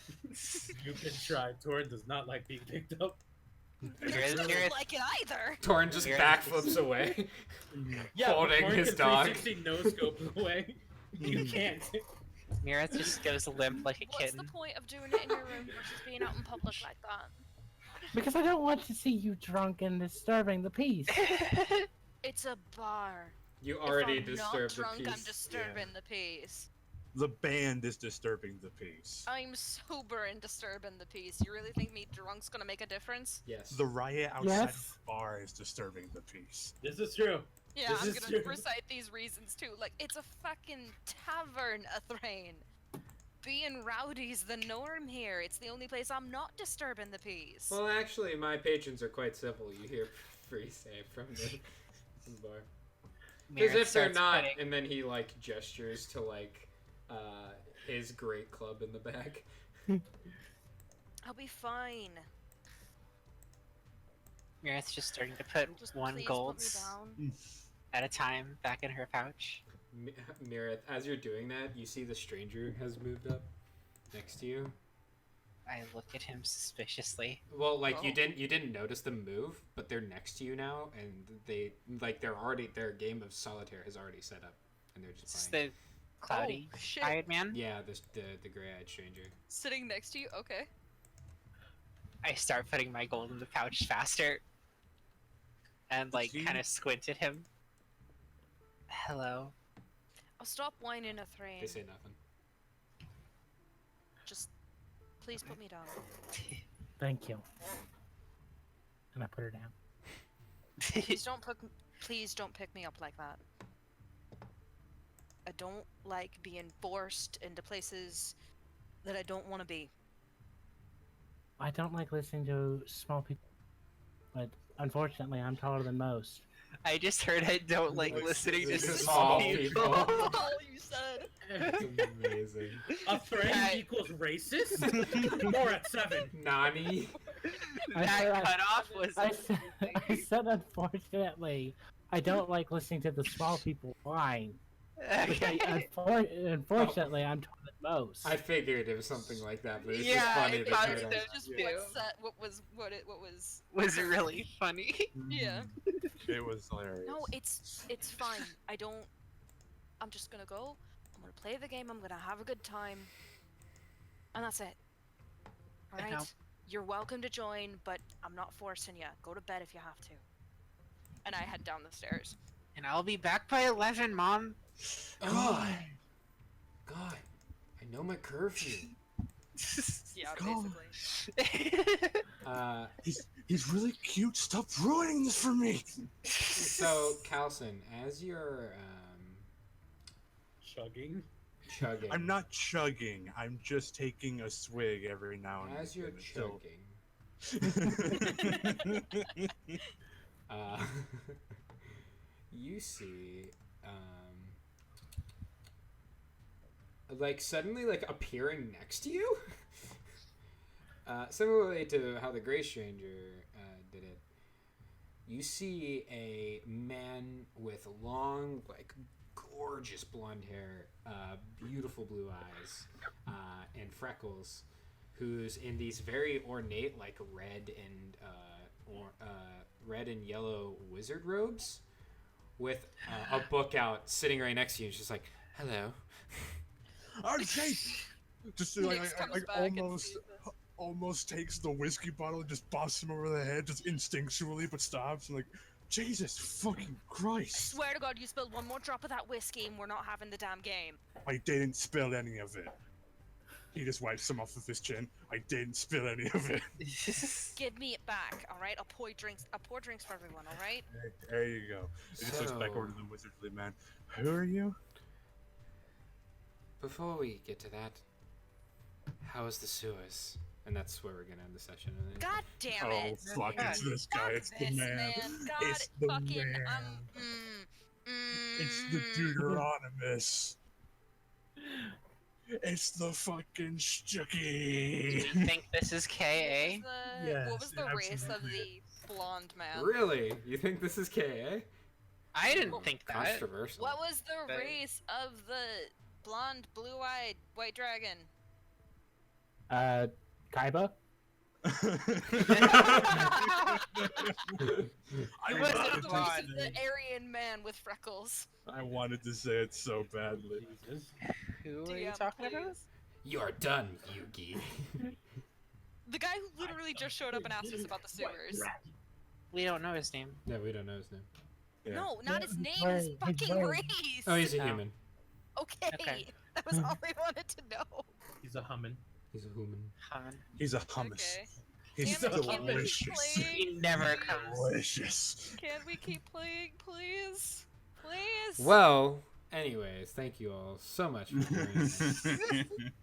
You can try. Torin does not like being picked up. Gareth- doesn't Gareth- like it either. Torin just Here. backflips away. Yeah, Holding Torin his can dog. 360 no scope away. You can't. Mireth just goes limp like a What's the kitten. point of doing it in your room versus being out in public like that? Because I don't want to see you drunk and disturbing the peace. It's a bar. You already if I'm not disturbed the drunk, peace. I'm disturbing the peace. The band is disturbing the peace. I'm sober and disturbing the peace. You really think me drunk's gonna make a difference? Yes. The riot outside Yes. the bar is disturbing the peace. This is true. Yeah, This I'm is gonna true. recite these reasons too. Like, it's a fucking tavern, Athrain. Being rowdy's the norm here. It's the only place I'm not disturbing the peace. Well, actually, my patrons are quite simple. You hear free save from the bar. Because Mireth if they're starts not, putting- and then he like gestures to like his great club in the back. I'll be fine. Mireth's just starting to put Just one please golds put me down. at a time back in her pouch. Mireth, as you're doing that, you see the stranger has moved up next to you. I look at him suspiciously. Well, like Oh. you didn't notice them move, but they're next to you now, and their game of solitaire has already set up, and they're Is just this playing. the cloudy Oh, shit. eyed man? Yeah, the gray-eyed stranger. Sitting next to you? Okay. I start putting my gold in the pouch faster. And like See? kind of squint at him. Hello. I'll stop whining, Athrain. They say nothing. Just please put me down. Thank you. And I put her down. Please don't pick me up like that. I don't like being forced into places that I don't want to be. I don't like listening to small people, but unfortunately, I'm taller than most. I just heard I don't like listening to small small people. people. All you said. It's amazing. A friend That- equals racist? More at 7. Nani? I That said I- cutoff was. I said unfortunately, I don't like listening to the small people whine. Okay. Unfortunately, I'm taller than most. I figured it was something like that, but it's Yeah, just funny I that thought you so. know. Just Yeah. what was Was really funny. yeah. It was hilarious. No, it's fine. I'm just gonna go. I'm gonna play the game. I'm gonna have a good time, and that's it. All I right. know. You're welcome to join, but I'm not forcing you. Go to bed if you have to. And I head down the stairs. And I'll be back by 11, Mom. God, I know my curfew. Yeah, Go. basically. He's really cute. Stop ruining this for me. So, Calson, as you're Chugging. chugging, I'm not chugging. I'm just taking a swig every now and as you're then. So- chugging, you see, like suddenly like appearing next to you. Similarly to how the Gray Stranger did it, you see a man with long, like, gorgeous blonde hair, beautiful blue eyes, and freckles, who's in these very ornate, like, red and yellow wizard robes, with a book out, sitting right next to you. And she's like, "Hello." Okay. Just like Nyx comes I back and almost sees us. almost takes the whiskey bottle and just busts him over the head, just instinctually, but stops and like, Jesus fucking Christ! Swear to God, you spilled one more drop of that whiskey, and we're not having the damn game. I didn't spill any of it. He just wipes some off of his chin. I didn't spill any of it. Give me it back, all right? I'll pour drinks for everyone, all right? There you go. He just looks back over to the wizardly man. Who are you? Before we get to that, how is the sewers? And that's where we're gonna end the session. And then- God damn Oh it! fuck! It's this guy. Fuck It's the this, man. God It's the fucking man. It's the Deuteronomus. It's the fucking Do Stucky. you think this is KA? What was Yes, the it race of absolutely the blonde man? Really? You think this is KA? I didn't think that. Controversial. What was the But- race of the blonde, blue-eyed white dragon? Kaiba? I It Was wasn't it wanted the to race of blonde. the Aryan man with freckles? I wanted to say it so badly. Jesus. Who are you DM, talking about? please. You're done, Yugi. The guy who literally just showed up and asked us about the sewers. We don't know his name. Yeah, we don't know his name. Yeah. No, not his name, his Right, his fucking name. race. Oh, he's a Oh. human. Okay, Okay. that was all I wanted to know. He's a hummin. He's a human. Han. He's a hummus. Okay. He's Damn it, can we keep delicious. playing? He never please? comes. Delicious. Can we keep playing, please? Please? Well, anyways, thank you all so much for joining us.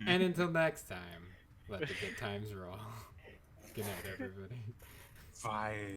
And until next time, let the good times roll. Good night, everybody. Bye.